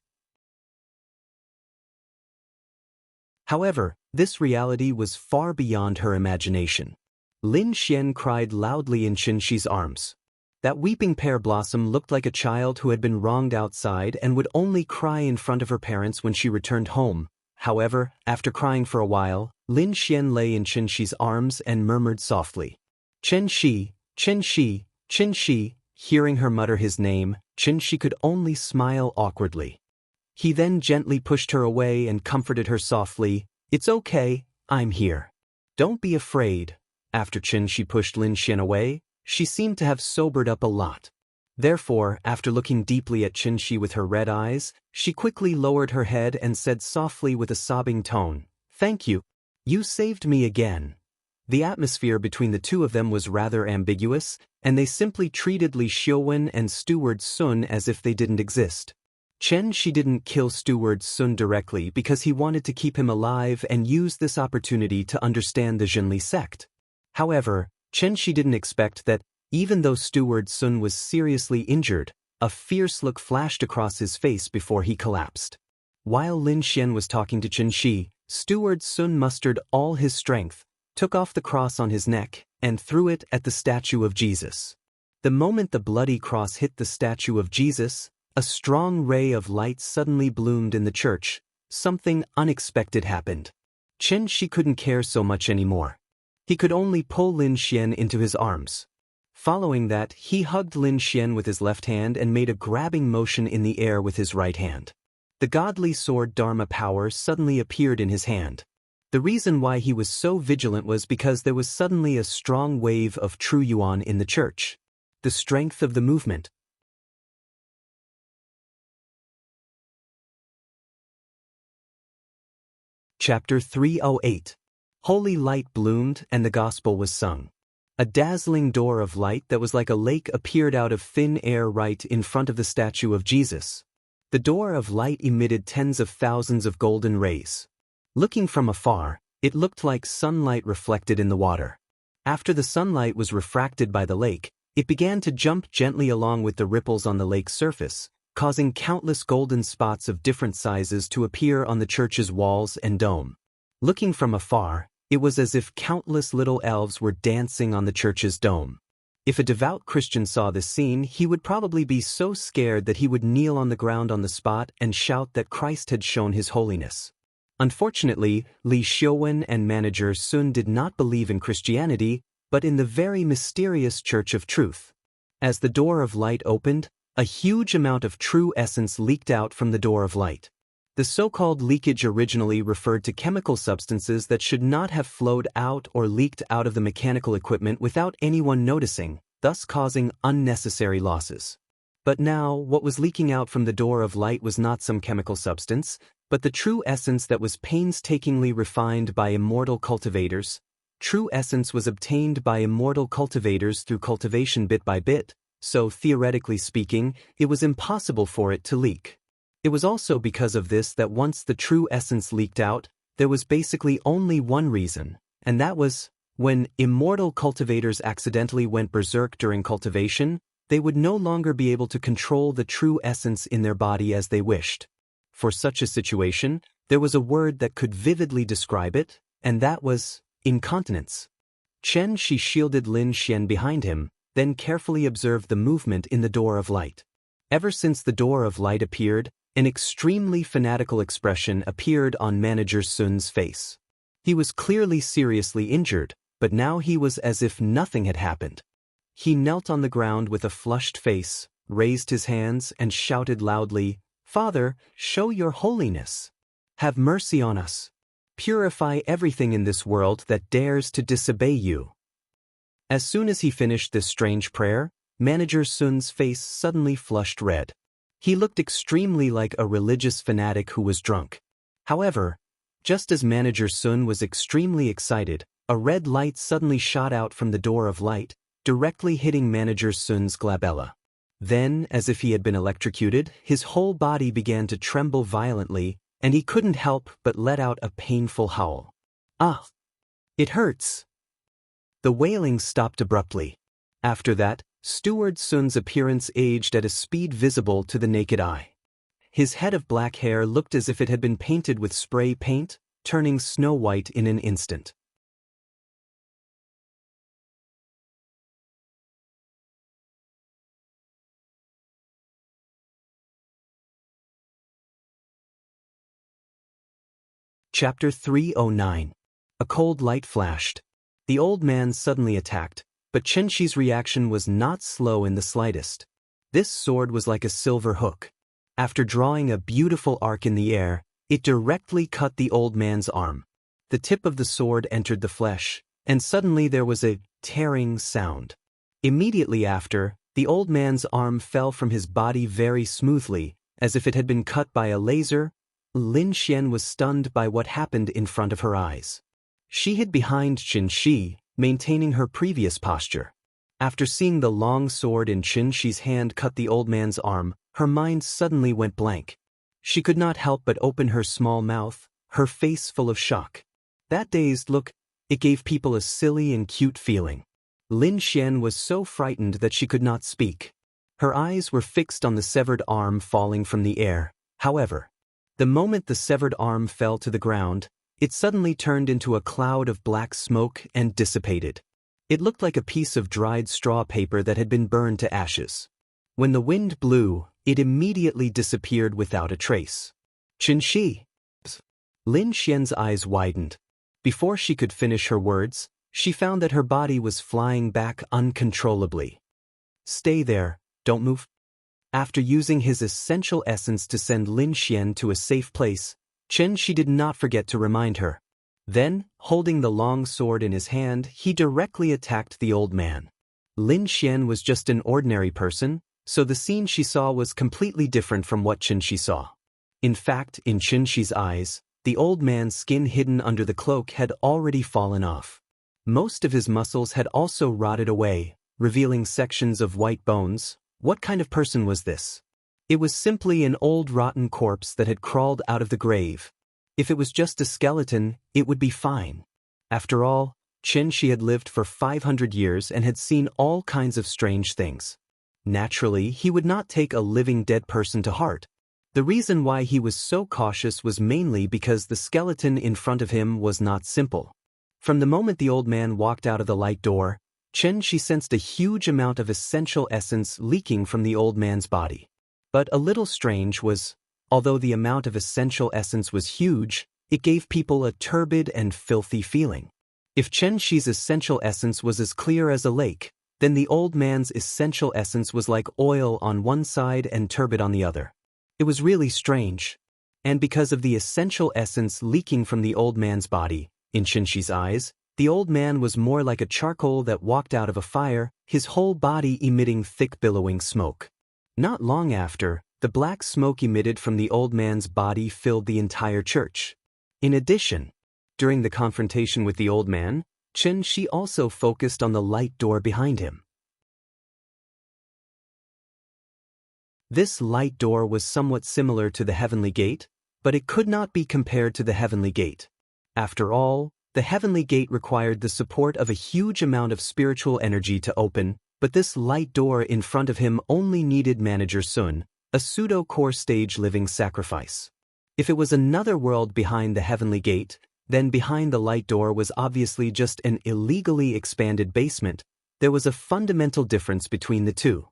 However, this reality was far beyond her imagination. Lin Xian cried loudly in Xianxia's arms. That weeping pear blossom looked like a child who had been wronged outside and would only cry in front of her parents when she returned home. However, after crying for a while, Lin Xian lay in Xianxia's arms and murmured softly, "Xianxia, Xianxia, Xianxia." Hearing her mutter his name, Xianxia could only smile awkwardly. He then gently pushed her away and comforted her softly, "It's okay, I'm here. Don't be afraid." After Xianxia pushed Lin Xian away, she seemed to have sobered up a lot. Therefore, after looking deeply at Xianxia with her red eyes, she quickly lowered her head and said softly with a sobbing tone, "Thank you. You saved me again." The atmosphere between the two of them was rather ambiguous, and they simply treated Li Xiuwen and Steward Sun as if they didn't exist. Xianxia didn't kill Steward Sun directly because he wanted to keep him alive and use this opportunity to understand the Zhenli sect. However, Xianxia didn't expect that, even though Steward Sun was seriously injured, a fierce look flashed across his face before he collapsed. While Lin Xian was talking to Xianxia, Steward Sun mustered all his strength, took off the cross on his neck, and threw it at the statue of Jesus. The moment the bloody cross hit the statue of Jesus, a strong ray of light suddenly bloomed in the church. Something unexpected happened. Xianxia couldn't care so much anymore. He could only pull Lin Xian into his arms. Following that, he hugged Lin Xian with his left hand and made a grabbing motion in the air with his right hand. The godly sword Dharma power suddenly appeared in his hand. The reason why he was so vigilant was because there was suddenly a strong wave of true yuan in the church. The strength of the movement. Chapter 308. Holy light bloomed and the gospel was sung. A dazzling door of light that was like a lake appeared out of thin air right in front of the statue of Jesus. The door of light emitted tens of thousands of golden rays. Looking from afar, it looked like sunlight reflected in the water. After the sunlight was refracted by the lake, it began to jump gently along with the ripples on the lake's surface, causing countless golden spots of different sizes to appear on the church's walls and dome. Looking from afar, it was as if countless little elves were dancing on the church's dome. If a devout Christian saw this scene, he would probably be so scared that he would kneel on the ground on the spot and shout that Christ had shown his holiness. Unfortunately, Li Xiuwen and Manager Sun did not believe in Christianity, but in the very mysterious Church of Truth. As the door of light opened, a huge amount of true essence leaked out from the door of light. The so-called leakage originally referred to chemical substances that should not have flowed out or leaked out of the mechanical equipment without anyone noticing, thus causing unnecessary losses. But now, what was leaking out from the door of light was not some chemical substance, but the true essence that was painstakingly refined by immortal cultivators. True essence was obtained by immortal cultivators through cultivation bit by bit, so theoretically speaking, it was impossible for it to leak. It was also because of this that once the true essence leaked out, there was basically only one reason, and that was, when immortal cultivators accidentally went berserk during cultivation, they would no longer be able to control the true essence in their body as they wished. For such a situation, there was a word that could vividly describe it, and that was incontinence. Xianxia shielded Lin Xian behind him, then carefully observed the movement in the door of light. Ever since the door of light appeared, an extremely fanatical expression appeared on Manager Sun's face. He was clearly seriously injured, but now he was as if nothing had happened. He knelt on the ground with a flushed face, raised his hands, and shouted loudly, "Father, show your holiness. Have mercy on us. Purify everything in this world that dares to disobey you." As soon as he finished this strange prayer, Manager Sun's face suddenly flushed red. He looked extremely like a religious fanatic who was drunk. However, just as Manager Sun was extremely excited, a red light suddenly shot out from the door of light, directly hitting Manager Sun's glabella. Then, as if he had been electrocuted, his whole body began to tremble violently, and he couldn't help but let out a painful howl. "Ah! It hurts!" The wailing stopped abruptly. After that, Steward Sun's appearance aged at a speed visible to the naked eye. His head of black hair looked as if it had been painted with spray paint, turning snow white in an instant. Chapter 309. A cold light flashed. The old man suddenly attacked, but Xianxi's reaction was not slow in the slightest. This sword was like a silver hook. After drawing a beautiful arc in the air, it directly cut the old man's arm. The tip of the sword entered the flesh, and suddenly there was a tearing sound. Immediately after, the old man's arm fell from his body very smoothly, as if it had been cut by a laser. Lin Xian was stunned by what happened in front of her eyes. She hid behind Xianxia, maintaining her previous posture. After seeing the long sword in Xianxi's hand cut the old man's arm, her mind suddenly went blank. She could not help but open her small mouth, her face full of shock. That dazed look, it gave people a silly and cute feeling. Lin Xian was so frightened that she could not speak. Her eyes were fixed on the severed arm falling from the air. However, the moment the severed arm fell to the ground, it suddenly turned into a cloud of black smoke and dissipated. It looked like a piece of dried straw paper that had been burned to ashes. When the wind blew, it immediately disappeared without a trace. Xianxia. Lin Xian's eyes widened. Before she could finish her words, she found that her body was flying back uncontrollably. Stay there, don't move. After using his essential essence to send Lin Xian to a safe place, Xianxia did not forget to remind her. Then, holding the long sword in his hand, he directly attacked the old man. Lin Xian was just an ordinary person, so the scene she saw was completely different from what Xianxia saw. In fact, in Xianxi's eyes, the old man's skin hidden under the cloak had already fallen off. Most of his muscles had also rotted away, revealing sections of white bones. What kind of person was this? It was simply an old rotten corpse that had crawled out of the grave. If it was just a skeleton, it would be fine. After all, Xianxia had lived for 500 years and had seen all kinds of strange things. Naturally, he would not take a living dead person to heart. The reason why he was so cautious was mainly because the skeleton in front of him was not simple. From the moment the old man walked out of the light door, Xianxia sensed a huge amount of essential essence leaking from the old man's body. But a little strange was, although the amount of essential essence was huge, it gave people a turbid and filthy feeling. If Xianxi's essential essence was as clear as a lake, then the old man's essential essence was like oil on one side and turbid on the other. It was really strange. And because of the essential essence leaking from the old man's body, in Xianxi's eyes, the old man was more like a charcoal that walked out of a fire, his whole body emitting thick billowing smoke. Not long after, the black smoke emitted from the old man's body filled the entire church. In addition, during the confrontation with the old man, Xianxia also focused on the light door behind him. This light door was somewhat similar to the heavenly gate, but it could not be compared to the heavenly gate. After all, the heavenly gate required the support of a huge amount of spiritual energy to open, but this light door in front of him only needed Manager Sun, a pseudo-core stage living sacrifice. If it was another world behind the heavenly gate, then behind the light door was obviously just an illegally expanded basement. There was a fundamental difference between the two.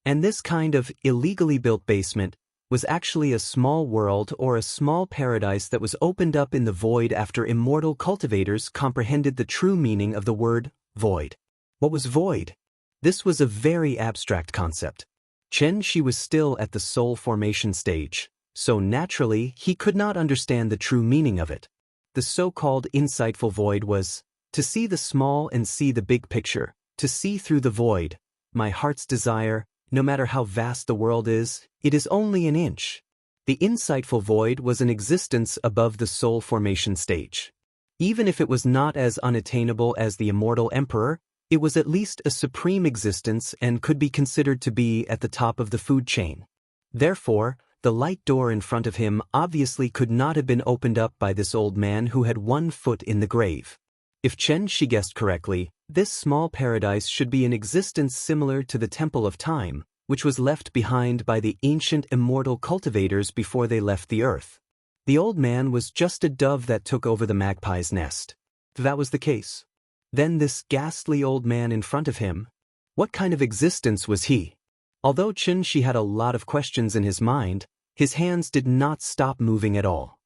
And this kind of illegally built basement was actually a small world or a small paradise that was opened up in the void after immortal cultivators comprehended the true meaning of the word void. What was void? This was a very abstract concept. Xianxia was still at the soul formation stage, so naturally he could not understand the true meaning of it. The so-called insightful void was, to see the small and see the big picture, to see through the void. My heart's desire, no matter how vast the world is, it is only an inch. The insightful void was an existence above the soul formation stage. Even if it was not as unattainable as the immortal emperor, it was at least a supreme existence and could be considered to be at the top of the food chain. Therefore, the light door in front of him obviously could not have been opened up by this old man who had 1 foot in the grave. If Xianxia guessed correctly, this small paradise should be in existence similar to the Temple of Time, which was left behind by the ancient immortal cultivators before they left the earth. The old man was just a dove that took over the magpie's nest. If that was the case, then this ghastly old man in front of him, what kind of existence was he? Although Xianxia had a lot of questions in his mind, his hands did not stop moving at all.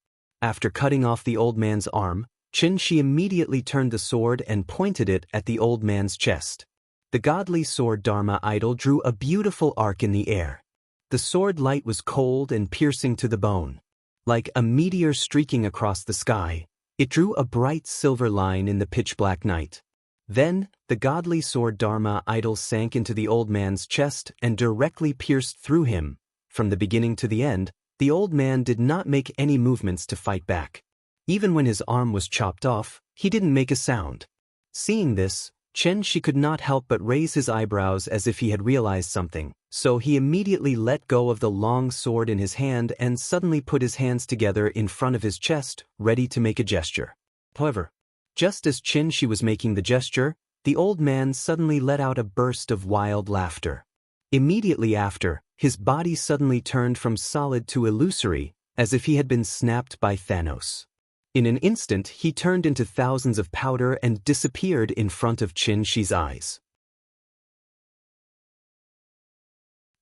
After cutting off the old man's arm, Xianxia immediately turned the sword and pointed it at the old man's chest. The godly sword Dharma idol drew a beautiful arc in the air. The sword light was cold and piercing to the bone. Like a meteor streaking across the sky, it drew a bright silver line in the pitch-black night. Then, the godly sword Dharma idol sank into the old man's chest and directly pierced through him. From the beginning to the end, the old man did not make any movements to fight back. Even when his arm was chopped off, he didn't make a sound. Seeing this, Xianxia could not help but raise his eyebrows as if he had realized something, so he immediately let go of the long sword in his hand and suddenly put his hands together in front of his chest, ready to make a gesture. However, just as Xianxia was making the gesture, the old man suddenly let out a burst of wild laughter. Immediately after, his body suddenly turned from solid to illusory, as if he had been snapped by Thanos. In an instant, he turned into thousands of powder and disappeared in front of Xianxia's eyes.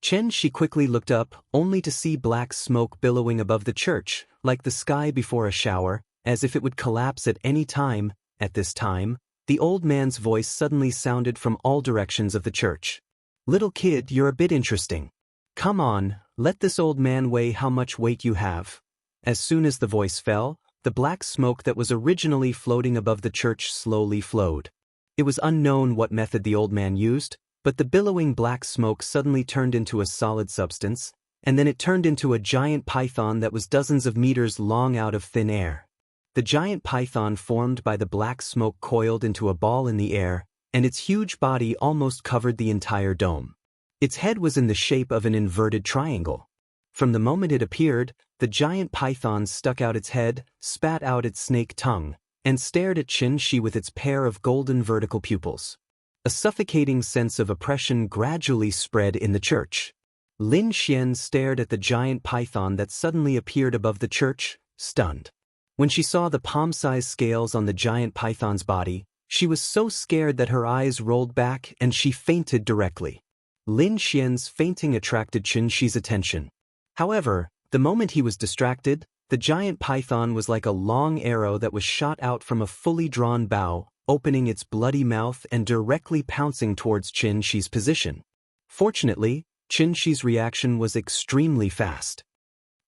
Xianxia quickly looked up, only to see black smoke billowing above the church, like the sky before a shower, as if it would collapse at any time. At this time, the old man's voice suddenly sounded from all directions of the church. "Little kid, you're a bit interesting. Come on, let this old man weigh how much weight you have." As soon as the voice fell, the black smoke that was originally floating above the church slowly flowed. It was unknown what method the old man used, but the billowing black smoke suddenly turned into a solid substance, and then it turned into a giant python that was dozens of meters long out of thin air. The giant python formed by the black smoke coiled into a ball in the air, and its huge body almost covered the entire dome. Its head was in the shape of an inverted triangle. From the moment it appeared, the giant python stuck out its head, spat out its snake tongue, and stared at Xianxia with its pair of golden vertical pupils. A suffocating sense of oppression gradually spread in the church. Lin Xian stared at the giant python that suddenly appeared above the church, stunned. When she saw the palm-sized scales on the giant python's body, she was so scared that her eyes rolled back and she fainted directly. Lin Xian's fainting attracted Xianxia's attention. However, the moment he was distracted, the giant python was like a long arrow that was shot out from a fully drawn bow, opening its bloody mouth and directly pouncing towards Xianxia's position. Fortunately, Xianxia's reaction was extremely fast.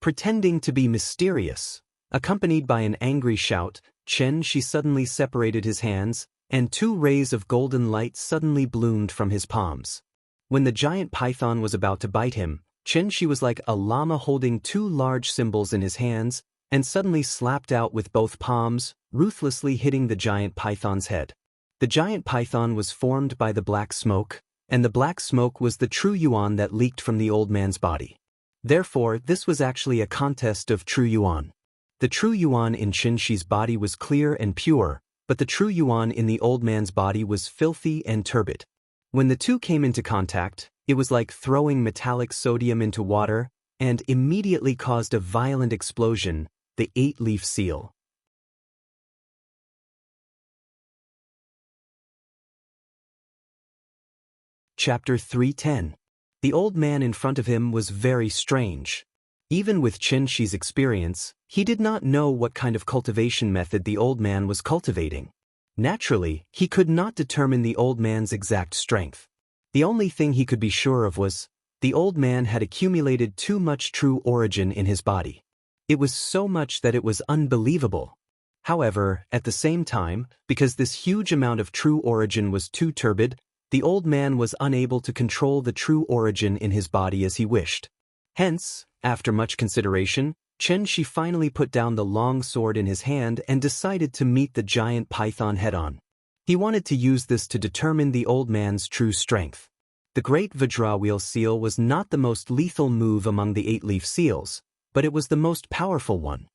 Pretending to be mysterious, accompanied by an angry shout, Xianxia suddenly separated his hands, and 2 rays of golden light suddenly bloomed from his palms. When the giant python was about to bite him, Xianxia was like a llama holding 2 large symbols in his hands, and suddenly slapped out with both palms, ruthlessly hitting the giant python's head. The giant python was formed by the black smoke, and the black smoke was the true yuan that leaked from the old man's body. Therefore, this was actually a contest of true yuan. The true yuan in Xianxia's body was clear and pure, but the true yuan in the old man's body was filthy and turbid. When the two came into contact, it was like throwing metallic sodium into water, and immediately caused a violent explosion, the 8-leaf seal. Chapter 310. The old man in front of him was very strange. Even with Xianxia's experience, he did not know what kind of cultivation method the old man was cultivating. Naturally, he could not determine the old man's exact strength. The only thing he could be sure of was, the old man had accumulated too much true origin in his body. It was so much that it was unbelievable. However, at the same time, because this huge amount of true origin was too turbid, the old man was unable to control the true origin in his body as he wished. Hence, after much consideration, Xianxia finally put down the long sword in his hand and decided to meet the giant python head-on. He wanted to use this to determine the old man's true strength. The great Vajrawheel seal was not the most lethal move among the 8-leaf seals, but it was the most powerful one.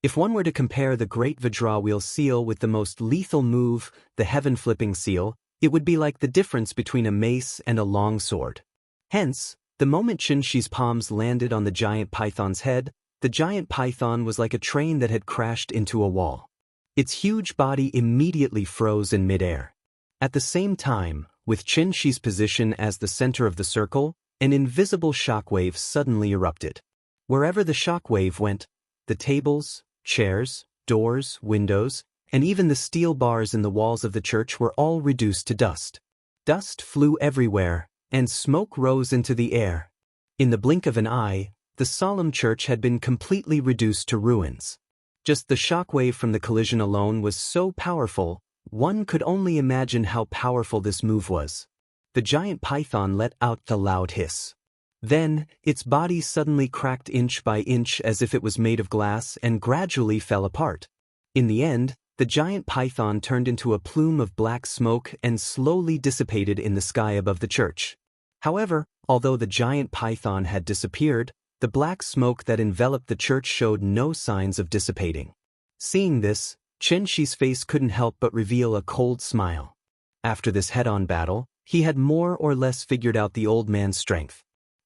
If one were to compare the Great Vajrawheel seal with the most lethal move, the Heaven-Flipping seal, it would be like the difference between a mace and a long sword. Hence, the moment Xianxia's palms landed on the giant python's head, the giant python was like a train that had crashed into a wall. Its huge body immediately froze in midair. At the same time, with Xianxia's position as the center of the circle, an invisible shockwave suddenly erupted. Wherever the shockwave went, the tables, chairs, doors, windows, and even the steel bars in the walls of the church were all reduced to dust. Dust flew everywhere, and smoke rose into the air. In the blink of an eye, the solemn church had been completely reduced to ruins. Just the shockwave from the collision alone was so powerful, one could only imagine how powerful this move was. The giant python let out a loud hiss. Then, its body suddenly cracked inch by inch as if it was made of glass and gradually fell apart. In the end, the giant python turned into a plume of black smoke and slowly dissipated in the sky above the church. However, although the giant python had disappeared, the black smoke that enveloped the church showed no signs of dissipating. Seeing this, Xianxia's face couldn't help but reveal a cold smile. After this head-on battle, he had more or less figured out the old man's strength.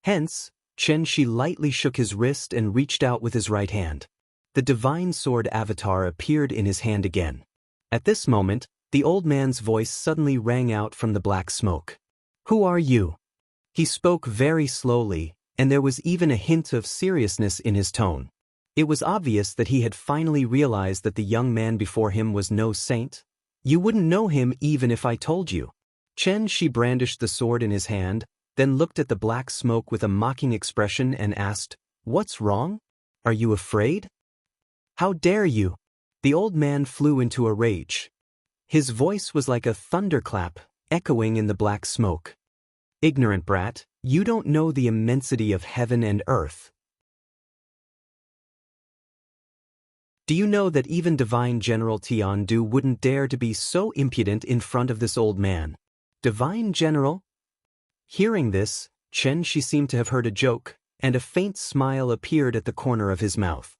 Hence, Xianxia lightly shook his wrist and reached out with his right hand. The divine sword avatar appeared in his hand again. At this moment, the old man's voice suddenly rang out from the black smoke. "Who are you?" He spoke very slowly, and there was even a hint of seriousness in his tone. It was obvious that he had finally realized that the young man before him was no saint. "You wouldn't know him even if I told you." Xianxia brandished the sword in his hand, then looked at the black smoke with a mocking expression and asked, "What's wrong? Are you afraid?" "How dare you?" The old man flew into a rage. His voice was like a thunderclap, echoing in the black smoke. "Ignorant brat, you don't know the immensity of heaven and earth. Do you know that even Divine General Tiandu wouldn't dare to be so impudent in front of this old man?" "Divine General?" Hearing this, Xianxia seemed to have heard a joke, and a faint smile appeared at the corner of his mouth.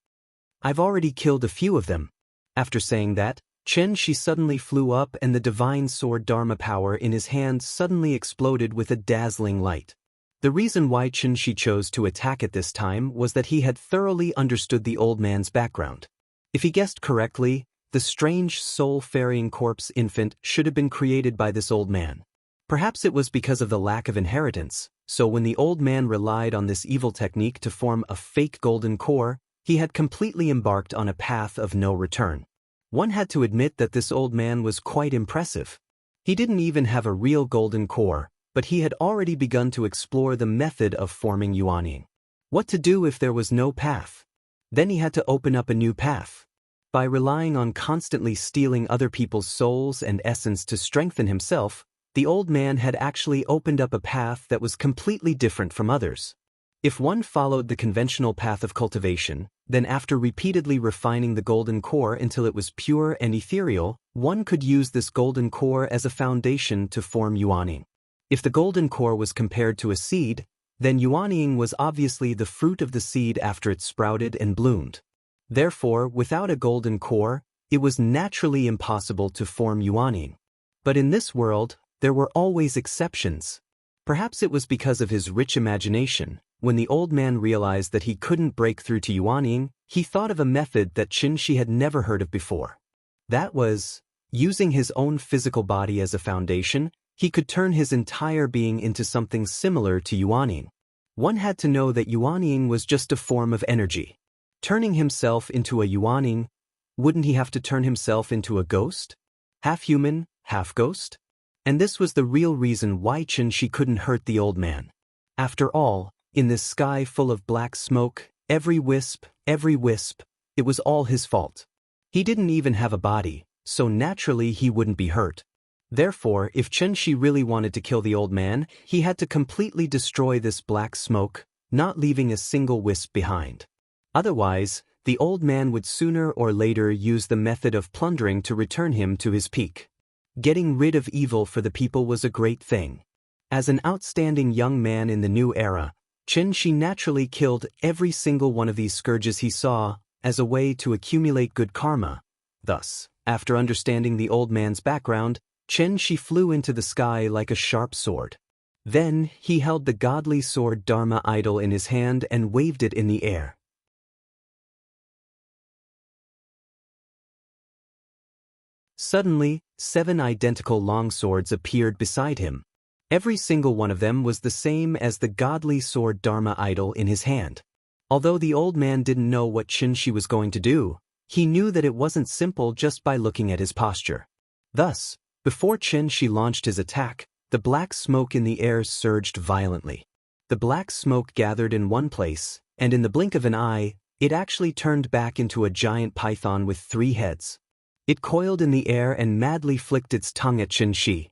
"I've already killed a few of them." After saying that, Xianxia suddenly flew up and the divine sword Dharma power in his hand suddenly exploded with a dazzling light. The reason why Xianxia chose to attack at this time was that he had thoroughly understood the old man's background. If he guessed correctly, the strange soul-ferrying corpse infant should have been created by this old man. Perhaps it was because of the lack of inheritance, so when the old man relied on this evil technique to form a fake golden core, he had completely embarked on a path of no return. One had to admit that this old man was quite impressive. He didn't even have a real golden core, but he had already begun to explore the method of forming Yuanying. What to do if there was no path? Then he had to open up a new path. By relying on constantly stealing other people's souls and essence to strengthen himself, the old man had actually opened up a path that was completely different from others. If one followed the conventional path of cultivation, then after repeatedly refining the golden core until it was pure and ethereal, one could use this golden core as a foundation to form Yuanying. If the golden core was compared to a seed, then Yuanying was obviously the fruit of the seed after it sprouted and bloomed. Therefore, without a golden core, it was naturally impossible to form Yuanying. But in this world, there were always exceptions. Perhaps it was because of his rich imagination. When the old man realized that he couldn't break through to Yuanying, he thought of a method that Xianxia had never heard of before. That was, using his own physical body as a foundation, he could turn his entire being into something similar to Yuanying. One had to know that Yuanying was just a form of energy. Turning himself into a Yuanying, wouldn't he have to turn himself into a ghost? Half human, half ghost? And this was the real reason why Xianxia couldn't hurt the old man. After all, in this sky full of black smoke, every wisp, it was all his fault. He didn't even have a body, so naturally he wouldn't be hurt. Therefore, if Xianxia really wanted to kill the old man, he had to completely destroy this black smoke, not leaving a single wisp behind. Otherwise, the old man would sooner or later use the method of plundering to return him to his peak. Getting rid of evil for the people was a great thing. As an outstanding young man in the new era, Xianxia naturally killed every single one of these scourges he saw, as a way to accumulate good karma. Thus, after understanding the old man's background, Xianxia flew into the sky like a sharp sword. Then, he held the godly sword Dharma idol in his hand and waved it in the air. Suddenly, 7 identical longswords appeared beside him. Every single one of them was the same as the godly sword Dharma idol in his hand. Although the old man didn't know what Xianxia was going to do, he knew that it wasn't simple just by looking at his posture. Thus, before Xianxia launched his attack, the black smoke in the air surged violently. The black smoke gathered in one place, and in the blink of an eye, it actually turned back into a giant python with 3 heads. It coiled in the air and madly flicked its tongue at Xianxia.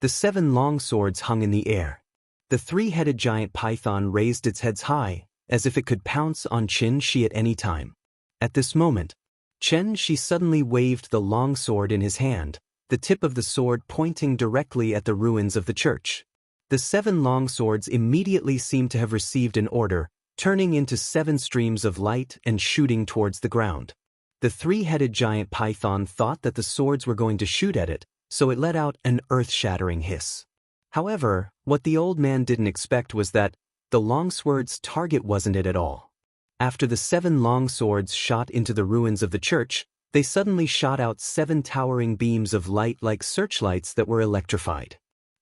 The 7 long swords hung in the air. The 3-headed giant python raised its heads high, as if it could pounce on Xianxia at any time. At this moment, Xianxia suddenly waved the long sword in his hand, the tip of the sword pointing directly at the ruins of the church. The 7 long swords immediately seemed to have received an order, turning into 7 streams of light and shooting towards the ground. The 3-headed giant python thought that the swords were going to shoot at it, so it let out an earth-shattering hiss. However, what the old man didn't expect was that the longsword's target wasn't it at all. After the 7 long swords shot into the ruins of the church, they suddenly shot out 7 towering beams of light like searchlights that were electrified.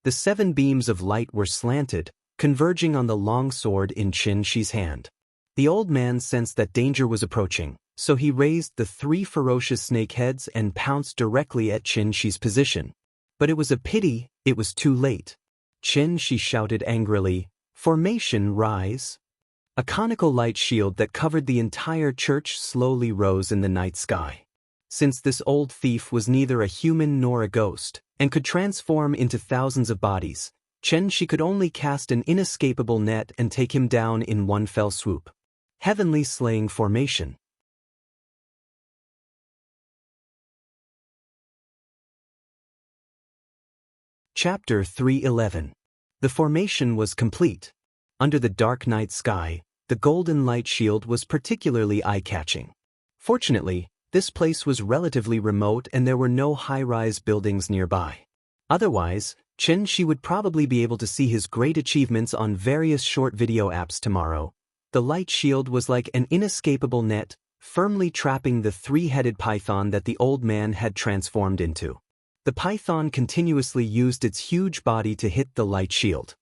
The 7 beams of light were slanted, converging on the long sword in Xianxia's hand. The old man sensed that danger was approaching, so he raised the 3 ferocious snake heads and pounced directly at Xianxia's position. But it was a pity, it was too late. Xianxia shouted angrily, "Formation, rise!" A conical light shield that covered the entire church slowly rose in the night sky. Since this old thief was neither a human nor a ghost, and could transform into thousands of bodies, Xianxia could only cast an inescapable net and take him down in one fell swoop. Heavenly Slaying Formation. Chapter 3:11. The formation was complete. Under the dark night sky, the golden light shield was particularly eye-catching. Fortunately, this place was relatively remote and there were no high-rise buildings nearby. Otherwise, Xianxia would probably be able to see his great achievements on various short video apps tomorrow. The light shield was like an inescapable net, firmly trapping the 3-headed python that the old man had transformed into. The python continuously used its huge body to hit the light shield.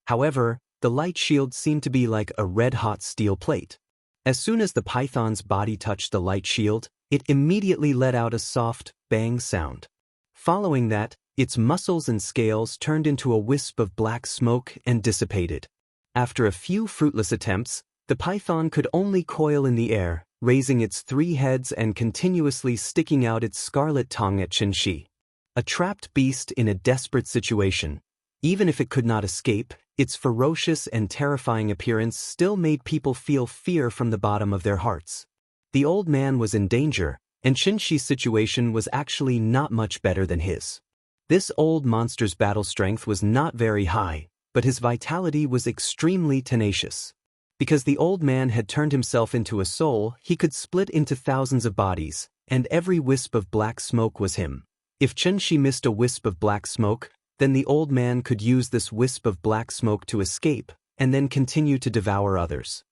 However, the light shield seemed to be like a red-hot steel plate. As soon as the python's body touched the light shield, it immediately let out a soft, bang sound. Following that, its muscles and scales turned into a wisp of black smoke and dissipated. After a few fruitless attempts, the python could only coil in the air, raising its 3 heads and continuously sticking out its scarlet tongue at Xianxia. A trapped beast in a desperate situation. Even if it could not escape, its ferocious and terrifying appearance still made people feel fear from the bottom of their hearts. The old man was in danger, and Xianxia's situation was actually not much better than his. This old monster's battle strength was not very high, but his vitality was extremely tenacious. Because the old man had turned himself into a soul, he could split into thousands of bodies, and every wisp of black smoke was him. If Xianxia missed a wisp of black smoke, then the old man could use this wisp of black smoke to escape, and then continue to devour others.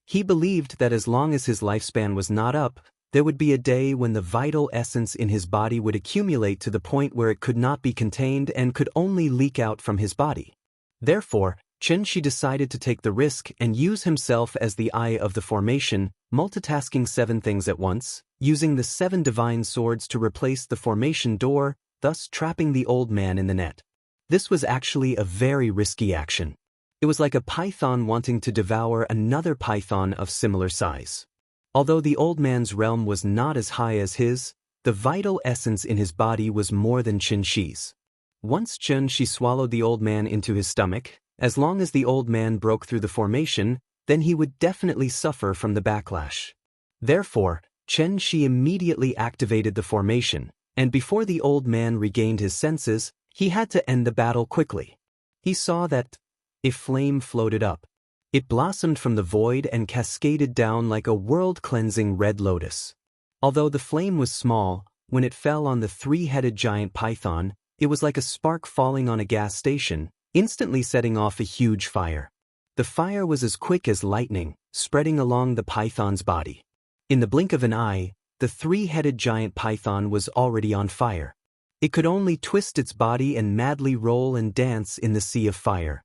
He believed that as long as his lifespan was not up, there would be a day when the vital essence in his body would accumulate to the point where it could not be contained and could only leak out from his body. Therefore, Xianxia decided to take the risk and use himself as the eye of the formation, multitasking 7 things at once, using the 7 divine swords to replace the formation door, thus trapping the old man in the net. This was actually a very risky action. It was like a python wanting to devour another python of similar size. Although the old man's realm was not as high as his, the vital essence in his body was more than Xianxia's. Once Xianxia swallowed the old man into his stomach, as long as the old man broke through the formation, then he would definitely suffer from the backlash. Therefore, Xianxia immediately activated the formation, and before the old man regained his senses, he had to end the battle quickly. He saw that a flame floated up. It blossomed from the void and cascaded down like a world-cleansing red lotus. Although the flame was small, when it fell on the three-headed giant python, it was like a spark falling on a gas station, instantly setting off a huge fire. The fire was as quick as lightning, spreading along the python's body. In the blink of an eye, the three-headed giant python was already on fire. It could only twist its body and madly roll and dance in the sea of fire.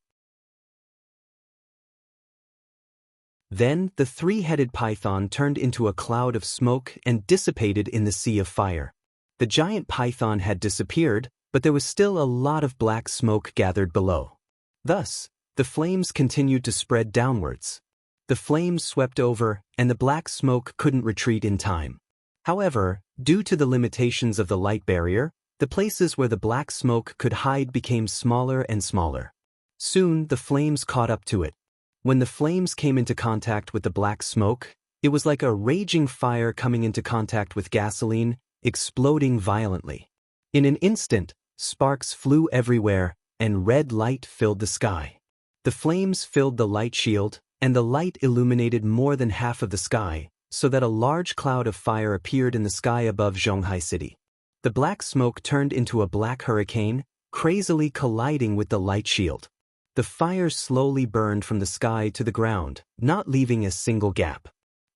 Then, the three-headed python turned into a cloud of smoke and dissipated in the sea of fire. The giant python had disappeared, but there was still a lot of black smoke gathered below. Thus, the flames continued to spread downwards. The flames swept over, and the black smoke couldn't retreat in time. However, due to the limitations of the light barrier, the places where the black smoke could hide became smaller and smaller. Soon, the flames caught up to it. When the flames came into contact with the black smoke, it was like a raging fire coming into contact with gasoline, exploding violently. In an instant, sparks flew everywhere, and red light filled the sky. The flames filled the light shield, and the light illuminated more than half of the sky, so that a large cloud of fire appeared in the sky above Zhonghai City. The black smoke turned into a black hurricane, crazily colliding with the light shield. The fire slowly burned from the sky to the ground, not leaving a single gap.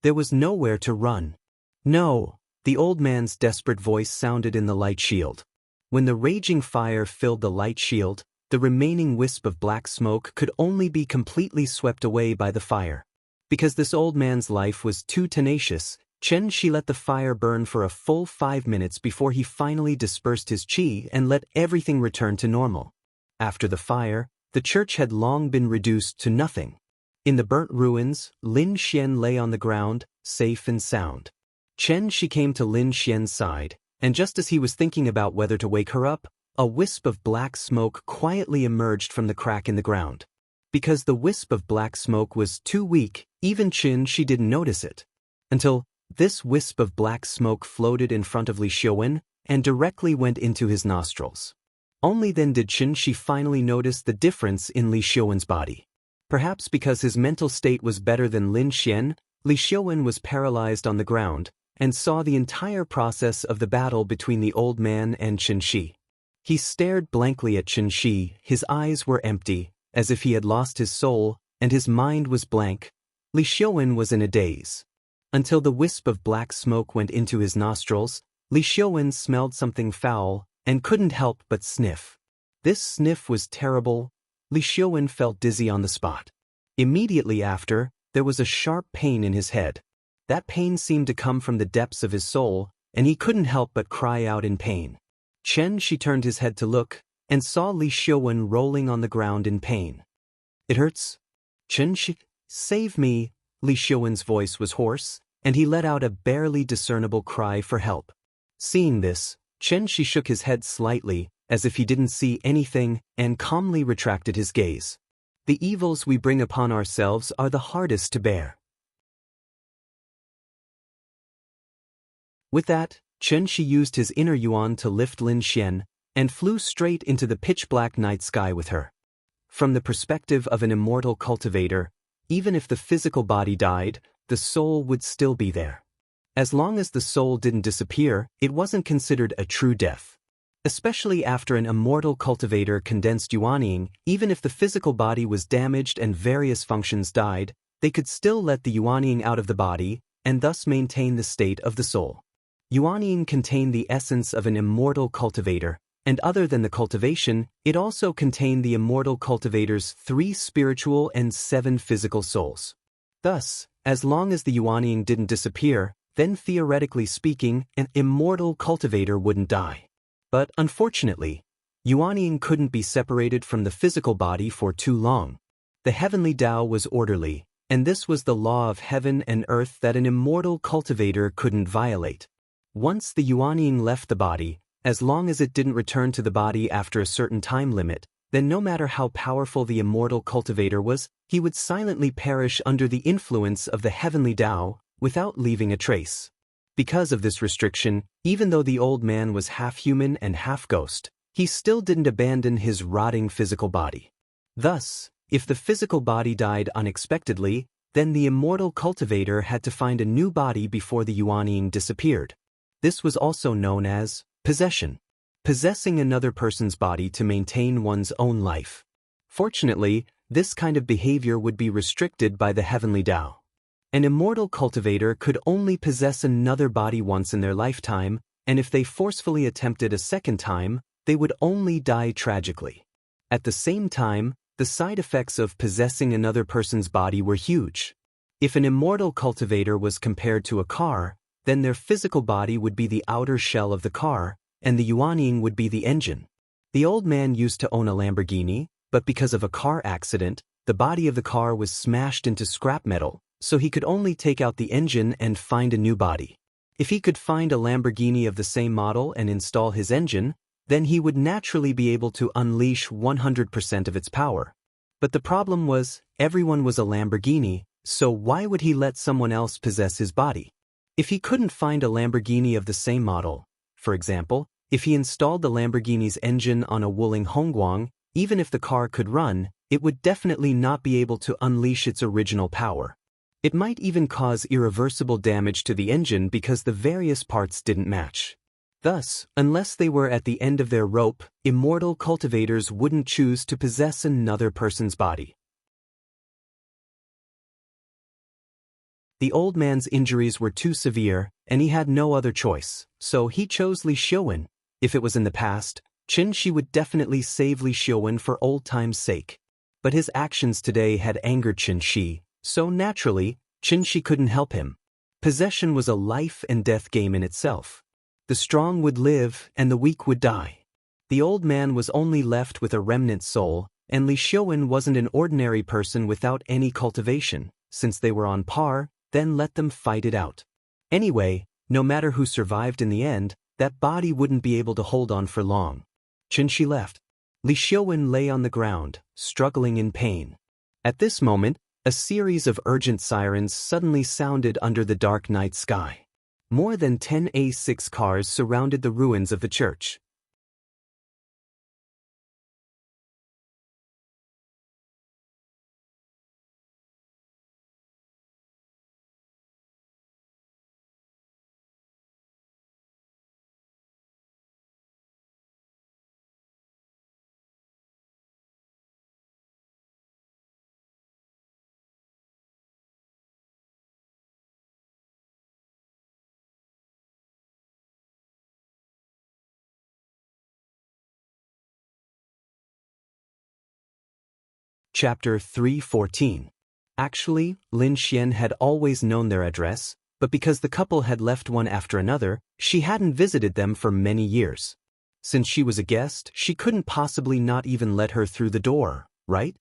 There was nowhere to run. No, the old man's desperate voice sounded in the light shield. When the raging fire filled the light shield, the remaining wisp of black smoke could only be completely swept away by the fire. Because this old man's life was too tenacious, Xianxia let the fire burn for a full 5 minutes before he finally dispersed his qi and let everything return to normal. After the fire, the church had long been reduced to nothing. In the burnt ruins, Lin Xian lay on the ground, safe and sound. Xianxia came to Lin Xian's side, and just as he was thinking about whether to wake her up, a wisp of black smoke quietly emerged from the crack in the ground. Because the wisp of black smoke was too weak, even Xianxia didn't notice it. Until this wisp of black smoke floated in front of Li Xiuwen and directly went into his nostrils. Only then did Xianxia finally notice the difference in Li Xiuwen's body. Perhaps because his mental state was better than Lin Xian, Li Xiuwen was paralyzed on the ground and saw the entire process of the battle between the old man and Xianxia. He stared blankly at Xianxia, his eyes were empty, as if he had lost his soul, and his mind was blank. Li Xiuwen was in a daze. Until the wisp of black smoke went into his nostrils, Li Xiuwen smelled something foul and couldn't help but sniff. This sniff was terrible. Li Xiuwen felt dizzy on the spot. Immediately after, there was a sharp pain in his head. That pain seemed to come from the depths of his soul, and he couldn't help but cry out in pain. Xianxia turned his head to look, and saw Li Xiuwen rolling on the ground in pain. "It hurts? Xianxia, save me!" Li Xiuwen's voice was hoarse, and he let out a barely discernible cry for help. Seeing this, Xianxia shook his head slightly, as if he didn't see anything, and calmly retracted his gaze. The evils we bring upon ourselves are the hardest to bear. With that, Xianxia used his inner yuan to lift Lin Xian, and flew straight into the pitch-black night sky with her. From the perspective of an immortal cultivator, even if the physical body died, the soul would still be there. As long as the soul didn't disappear, it wasn't considered a true death. Especially after an immortal cultivator condensed yuanying, even if the physical body was damaged and various functions died, they could still let the yuanying out of the body, and thus maintain the state of the soul. Yuanying contained the essence of an immortal cultivator, and other than the cultivation, it also contained the immortal cultivator's 3 spiritual and 7 physical souls. Thus, as long as the yuanying didn't disappear, then theoretically speaking, an immortal cultivator wouldn't die. But unfortunately, yuanying couldn't be separated from the physical body for too long. The heavenly Tao was orderly, and this was the law of heaven and earth that an immortal cultivator couldn't violate. Once the yuanying left the body, as long as it didn't return to the body after a certain time limit, then no matter how powerful the immortal cultivator was, he would silently perish under the influence of the heavenly Tao, without leaving a trace. Because of this restriction, even though the old man was half human and half ghost, he still didn't abandon his rotting physical body. Thus, If the physical body died unexpectedly, then the immortal cultivator had to find a new body before the Yuanying disappeared. This was also known as possession. Possessing another person's body to maintain one's own life. Fortunately, this kind of behavior would be restricted by the heavenly Tao. An immortal cultivator could only possess another body once in their lifetime, and if they forcefully attempted a second time, they would only die tragically. At the same time, the side effects of possessing another person's body were huge. If an immortal cultivator was compared to a car, then their physical body would be the outer shell of the car, and the Yuanying would be the engine. The old man used to own a Lamborghini, but because of a car accident, the body of the car was smashed into scrap metal, so he could only take out the engine and find a new body. If he could find a Lamborghini of the same model and install his engine, then he would naturally be able to unleash 100% of its power. But the problem was, everyone was a Lamborghini, so why would he let someone else possess his body? If he couldn't find a Lamborghini of the same model, for example, if he installed the Lamborghini's engine on a Wuling Hongguang, even if the car could run, it would definitely not be able to unleash its original power. It might even cause irreversible damage to the engine because the various parts didn't match. Thus, unless they were at the end of their rope, immortal cultivators wouldn't choose to possess another person's body. The old man's injuries were too severe, and he had no other choice, so he chose Li Xiuwen. If it was in the past, Xianxia would definitely save Li Xiuwen for old time's sake. But his actions today had angered Xianxia, so naturally, Xianxia couldn't help him. Possession was a life and death game in itself. The strong would live, and the weak would die. The old man was only left with a remnant soul, and Li Xiuwen wasn't an ordinary person without any cultivation. Since they were on par, then let them fight it out. Anyway, no matter who survived in the end, that body wouldn't be able to hold on for long. Xianxia left. Li Xiuwen lay on the ground, struggling in pain. At this moment, a series of urgent sirens suddenly sounded under the dark night sky. More than 10 A6 cars surrounded the ruins of the church. Chapter 3:14. Actually, Lin Xian had always known their address, but because the couple had left one after another, she hadn't visited them for many years. Since she was a guest, she couldn't possibly not even let her through the door, right?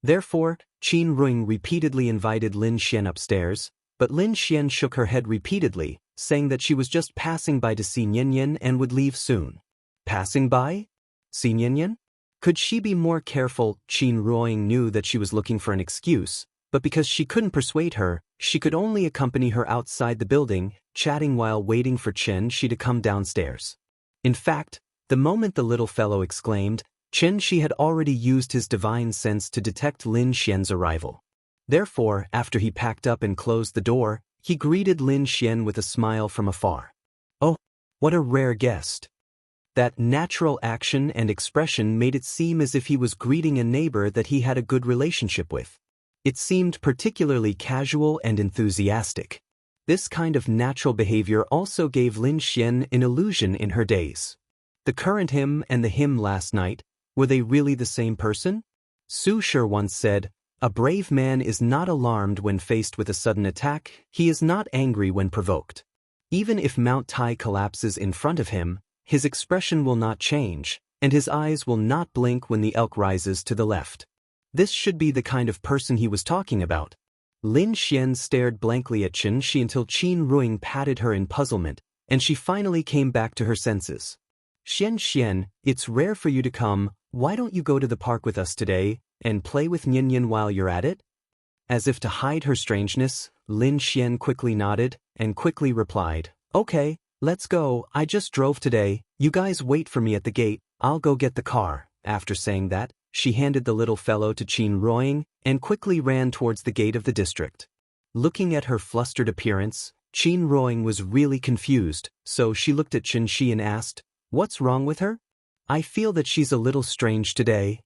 Therefore, Qin Ruing repeatedly invited Lin Xian upstairs, but Lin Xian shook her head repeatedly, saying that she was just passing by to see Nian and would leave soon. Passing by? See Nian? Could she be more careful? Qin Ruing knew that she was looking for an excuse, but because she couldn't persuade her, she could only accompany her outside the building, chatting while waiting for Xianxia to come downstairs. In fact, the moment the little fellow exclaimed, Xianxia had already used his divine sense to detect Lin Xian's arrival. Therefore, after he packed up and closed the door, he greeted Lin Xian with a smile from afar. Oh, what a rare guest. That natural action and expression made it seem as if he was greeting a neighbor that he had a good relationship with. It seemed particularly casual and enthusiastic. This kind of natural behavior also gave Lin Xian an illusion in her days. The current him and the him last night, were they really the same person? Su Shi once said, "A brave man is not alarmed when faced with a sudden attack, he is not angry when provoked. Even if Mount Tai collapses in front of him, his expression will not change, and his eyes will not blink when the elk rises to the left." This should be the kind of person he was talking about. Lin Xian stared blankly at Xianxia until Qin Ruing patted her in puzzlement, and she finally came back to her senses. "Xianxia, it's rare for you to come, why don't you go to the park with us today, and play with Nian while you're at it?" As if to hide her strangeness, Lin Xian quickly nodded, and quickly replied, "Okay. Let's go, I just drove today, you guys wait for me at the gate, I'll go get the car." After saying that, she handed the little fellow to Qin Ruoying and quickly ran towards the gate of the district. Looking at her flustered appearance, Qin Ruoying was really confused, so she looked at Xianxia and asked, "What's wrong with her? I feel that she's a little strange today.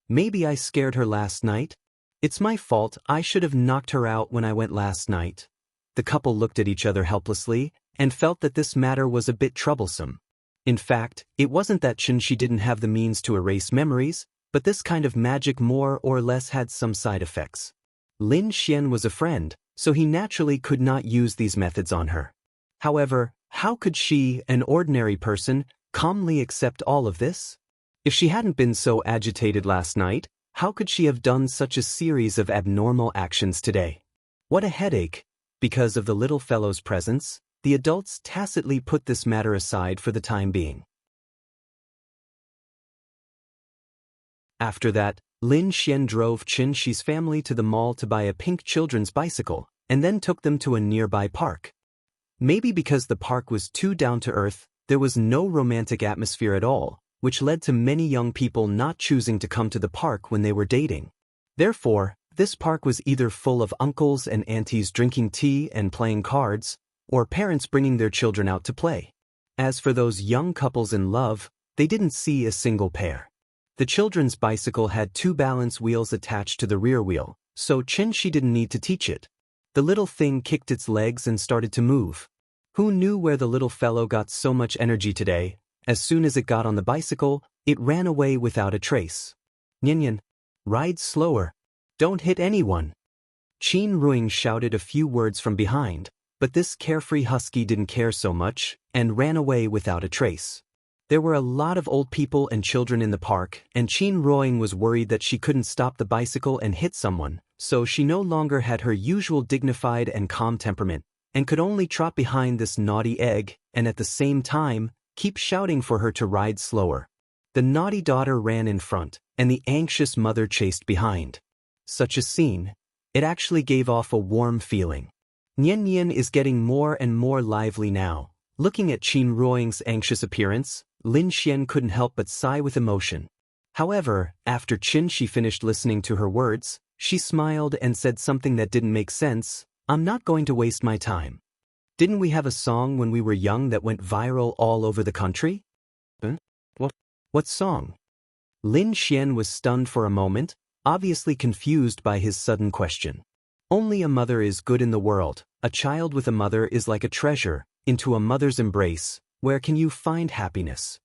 Maybe I scared her last night? It's my fault, I should have knocked her out when I went last night." The couple looked at each other helplessly and felt that this matter was a bit troublesome. In fact, it wasn't that Xianxia didn't have the means to erase memories, but this kind of magic more or less had some side effects. Lin Xian was a friend, so he naturally could not use these methods on her. However, how could she, an ordinary person, calmly accept all of this? If she hadn't been so agitated last night, how could she have done such a series of abnormal actions today? What a headache! Because of the little fellow's presence, the adults tacitly put this matter aside for the time being. After that, Lin Xian drove Xianxia's family to the mall to buy a pink children's bicycle, and then took them to a nearby park. Maybe because the park was too down-to-earth, there was no romantic atmosphere at all, which led to many young people not choosing to come to the park when they were dating. Therefore, this park was either full of uncles and aunties drinking tea and playing cards, or parents bringing their children out to play. As for those young couples in love, they didn't see a single pair. The children's bicycle had 2 balance wheels attached to the rear wheel, so Xianxia didn't need to teach it. The little thing kicked its legs and started to move. Who knew where the little fellow got so much energy today? As soon as it got on the bicycle, it ran away without a trace. "Nyan, ride slower. Don't hit anyone." Qin Ruoying shouted a few words from behind, but this carefree husky didn't care so much, and ran away without a trace. There were a lot of old people and children in the park, and Qin Ruoying was worried that she couldn't stop the bicycle and hit someone, so she no longer had her usual dignified and calm temperament, and could only trot behind this naughty egg, and at the same time, keep shouting for her to ride slower. The naughty daughter ran in front, and the anxious mother chased behind. Such a scene, it actually gave off a warm feeling. Nyan is getting more and more lively now. Looking at Qin Ruoying's anxious appearance, Lin Xian couldn't help but sigh with emotion. However, after Xianxia finished listening to her words, she smiled and said something that didn't make sense. "I'm not going to waste my time. Didn't we have a song when we were young that went viral all over the country?" "Huh? What song?" Lin Xian was stunned for a moment, obviously confused by his sudden question. "Only a mother is good in the world. A child with a mother is like a treasure. Into a mother's embrace, where can you find happiness?"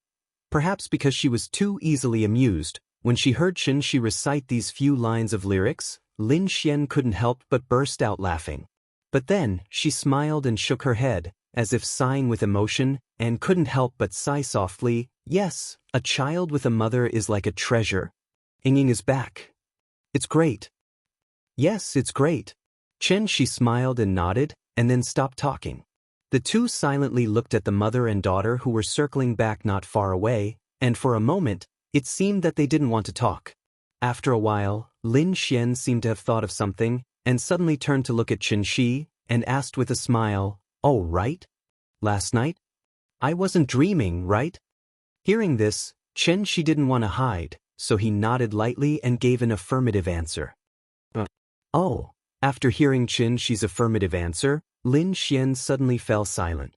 Perhaps because she was too easily amused, when she heard Xianxia recite these few lines of lyrics, Lin Xian couldn't help but burst out laughing. But then, she smiled and shook her head, as if sighing with emotion, and couldn't help but sigh softly. "Yes, a child with a mother is like a treasure. Ying is back. It's great." "Yes, it's great." Xianxia smiled and nodded, and then stopped talking. The two silently looked at the mother and daughter who were circling back not far away, and for a moment, it seemed that they didn't want to talk. After a while, Lin Xian seemed to have thought of something, and suddenly turned to look at Xianxia, and asked with a smile, "Oh, right? Last night? I wasn't dreaming, right?" Hearing this, Xianxia didn't want to hide, so he nodded lightly and gave an affirmative answer. Oh. After hearing Xianxia's affirmative answer, Lin Xian suddenly fell silent.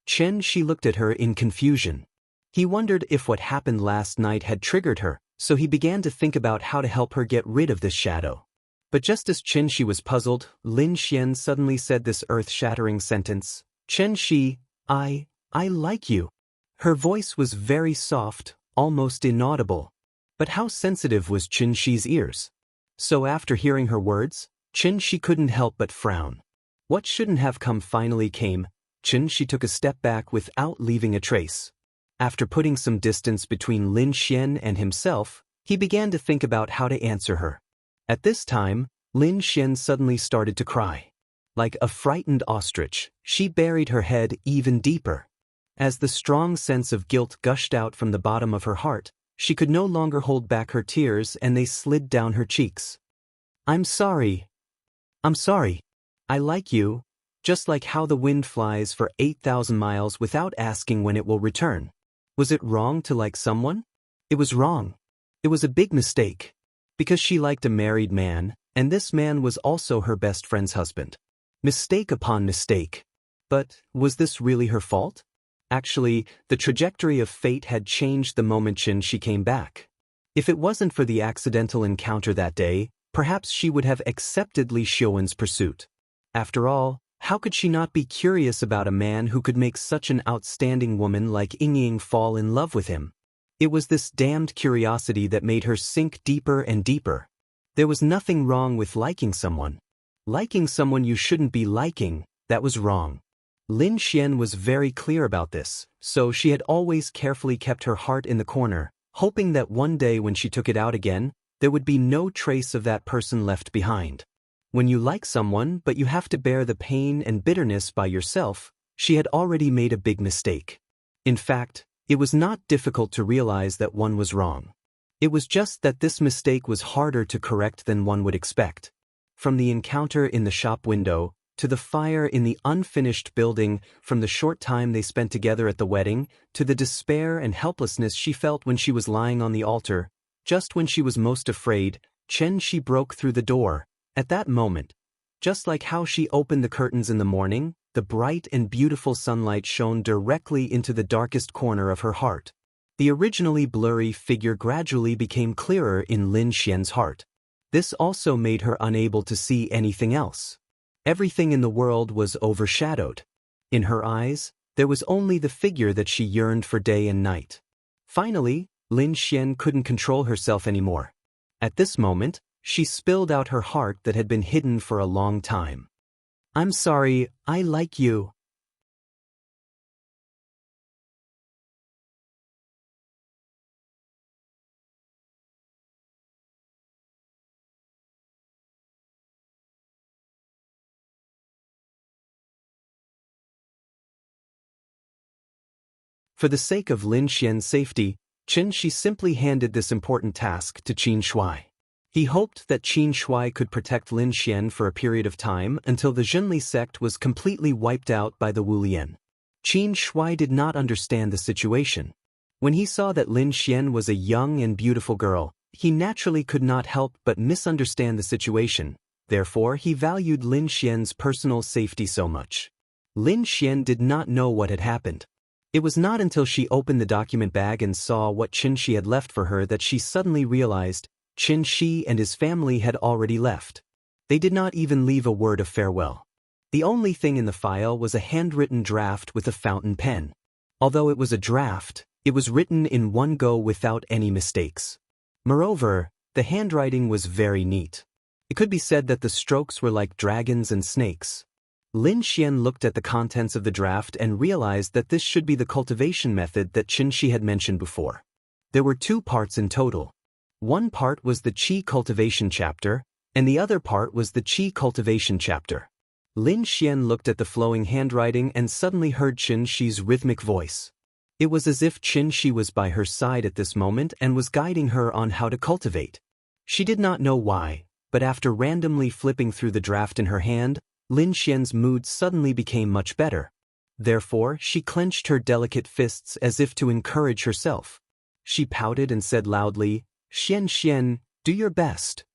Xianxia looked at her in confusion. He wondered if what happened last night had triggered her, so he began to think about how to help her get rid of this shadow. But just as Xianxia was puzzled, Lin Xian suddenly said this earth-shattering sentence, "Xianxia, I like you." Her voice was very soft, almost inaudible. But how sensitive was Xianxia's ears? So after hearing her words, Xianxia couldn't help but frown. What shouldn't have come finally came. Xianxia took a step back without leaving a trace. After putting some distance between Lin Xian and himself, he began to think about how to answer her. At this time, Lin Xian suddenly started to cry. Like a frightened ostrich, she buried her head even deeper. As the strong sense of guilt gushed out from the bottom of her heart, She could no longer hold back her tears and they slid down her cheeks. I'm sorry. I'm sorry. I like you, just like how the wind flies for 8,000 miles without asking when it will return. Was it wrong to like someone? It was wrong. It was a big mistake. Because she liked a married man, and this man was also her best friend's husband. Mistake upon mistake. But was this really her fault? Actually, the trajectory of fate had changed the moment she came back. If it wasn't for the accidental encounter that day, perhaps she would have accepted Li Xiuwen's pursuit. After all, how could she not be curious about a man who could make such an outstanding woman like Yingying fall in love with him? It was this damned curiosity that made her sink deeper and deeper. There was nothing wrong with liking someone. Liking someone you shouldn't be liking, that was wrong. Lin Xian was very clear about this, so she had always carefully kept her heart in the corner, hoping that one day when she took it out again, there would be no trace of that person left behind. When you like someone but you have to bear the pain and bitterness by yourself, she had already made a big mistake. In fact, it was not difficult to realize that one was wrong. It was just that this mistake was harder to correct than one would expect. From the encounter in the shop window, to the fire in the unfinished building, from the short time they spent together at the wedding, to the despair and helplessness she felt when she was lying on the altar, just when she was most afraid, Xianxia broke through the door. At that moment, just like how she opened the curtains in the morning, the bright and beautiful sunlight shone directly into the darkest corner of her heart. The originally blurry figure gradually became clearer in Lin Xian's heart. This also made her unable to see anything else. Everything in the world was overshadowed. In her eyes, there was only the figure that she yearned for day and night. Finally, Lin Xian couldn't control herself anymore. At this moment, she spilled out her heart that had been hidden for a long time. I'm sorry, I like you. For the sake of Lin Xian's safety, Xianxia simply handed this important task to Qin Shuai. He hoped that Qin Shuai could protect Lin Xian for a period of time until the Zhenli sect was completely wiped out by the Wulian. Qin Shuai did not understand the situation. When he saw that Lin Xian was a young and beautiful girl, he naturally could not help but misunderstand the situation. Therefore, he valued Lin Xian's personal safety so much. Lin Xian did not know what had happened. It was not until she opened the document bag and saw what Xianxia had left for her that she suddenly realized Xianxia and his family had already left. They did not even leave a word of farewell. The only thing in the file was a handwritten draft with a fountain pen. Although it was a draft, it was written in one go without any mistakes. Moreover, the handwriting was very neat. It could be said that the strokes were like dragons and snakes. Lin Xian looked at the contents of the draft and realized that this should be the cultivation method that Xianxia had mentioned before. There were 2 parts in total. One part was the Qi cultivation chapter, and the other part was the Qi cultivation chapter. Lin Xian looked at the flowing handwriting and suddenly heard Xianxia's rhythmic voice. It was as if Xianxia was by her side at this moment and was guiding her on how to cultivate. She did not know why, but after randomly flipping through the draft in her hand, Lin Xian's mood suddenly became much better. Therefore, she clenched her delicate fists as if to encourage herself. She pouted and said loudly, Xian, do your best.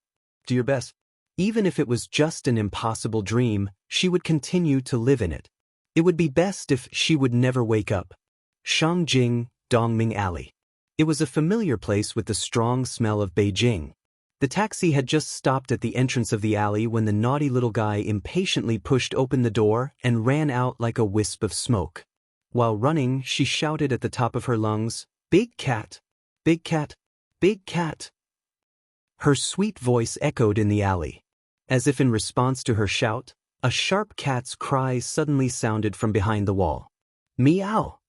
Do your best. Even if it was just an impossible dream, she would continue to live in it. It would be best if she would never wake up. Shangjing, Dongming Alley. It was a familiar place with the strong smell of Beijing. The taxi had just stopped at the entrance of the alley when the naughty little guy impatiently pushed open the door and ran out like a wisp of smoke. While running, she shouted at the top of her lungs, "Big cat! Big cat! Big cat!" Her sweet voice echoed in the alley. As if in response to her shout, a sharp cat's cry suddenly sounded from behind the wall. Meow!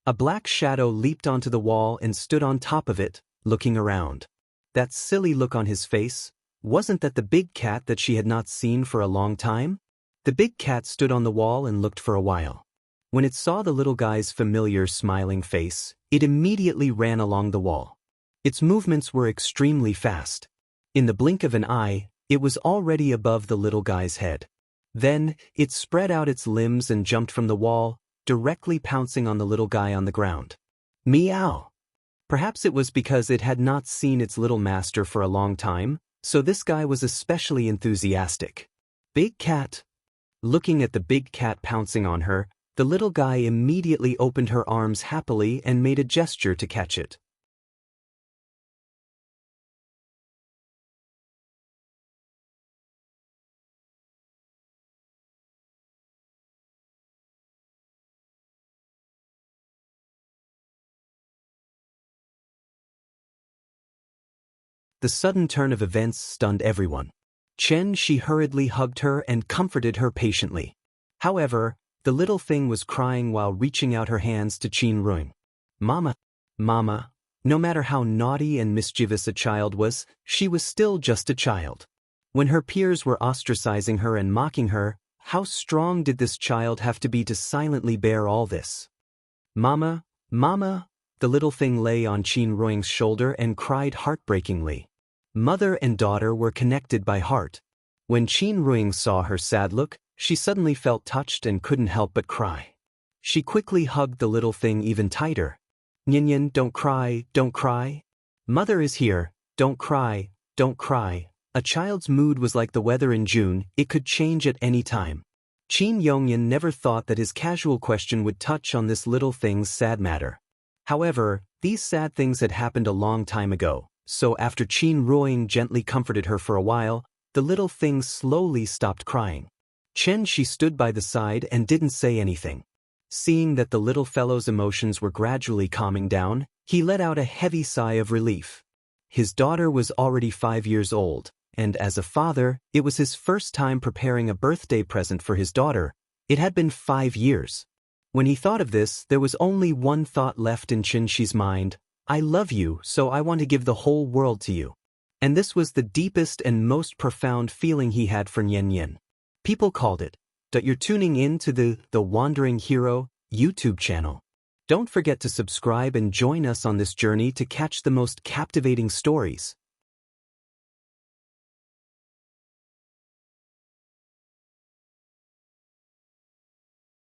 A black shadow leaped onto the wall and stood on top of it, looking around. That silly look on his face, wasn't that the big cat that she had not seen for a long time? The big cat stood on the wall and looked for a while. When it saw the little guy's familiar smiling face, it immediately ran along the wall. Its movements were extremely fast. In the blink of an eye, it was already above the little guy's head. Then, it spread out its limbs and jumped from the wall, directly pouncing on the little guy on the ground. Meow! Perhaps it was because it had not seen its little master for a long time, so this guy was especially enthusiastic. Big cat! Looking at the big cat pouncing on her, the little guy immediately opened her arms happily and made a gesture to catch it. The sudden turn of events stunned everyone. Xianxia hurriedly hugged her and comforted her patiently. However, the little thing was crying while reaching out her hands to Xianxia. Mama, Mama, no matter how naughty and mischievous a child was, she was still just a child. When her peers were ostracizing her and mocking her, how strong did this child have to be to silently bear all this? Mama, Mama, the little thing lay on Xianxia's shoulder and cried heartbreakingly. Mother and daughter were connected by heart. When Xianxia saw her sad look, she suddenly felt touched and couldn't help but cry. She quickly hugged the little thing even tighter. Nyan, don't cry, don't cry. Mother is here, don't cry, don't cry. A child's mood was like the weather in June, it could change at any time. Xianxia never thought that his casual question would touch on this little thing's sad matter. However, these sad things had happened a long time ago. So after Xianxia gently comforted her for a while, the little thing slowly stopped crying. Xianxia stood by the side and didn't say anything. Seeing that the little fellow's emotions were gradually calming down, he let out a heavy sigh of relief. His daughter was already 5 years old, and as a father, it was his first time preparing a birthday present for his daughter. It had been 5 years. When he thought of this, there was only one thought left in Xianxia's mind. I love you, so I want to give the whole world to you. And this was the deepest and most profound feeling he had for Nyan. People called it. That you're tuning in to the Wandering Hero YouTube channel. Don't forget to subscribe and join us on this journey to catch the most captivating stories.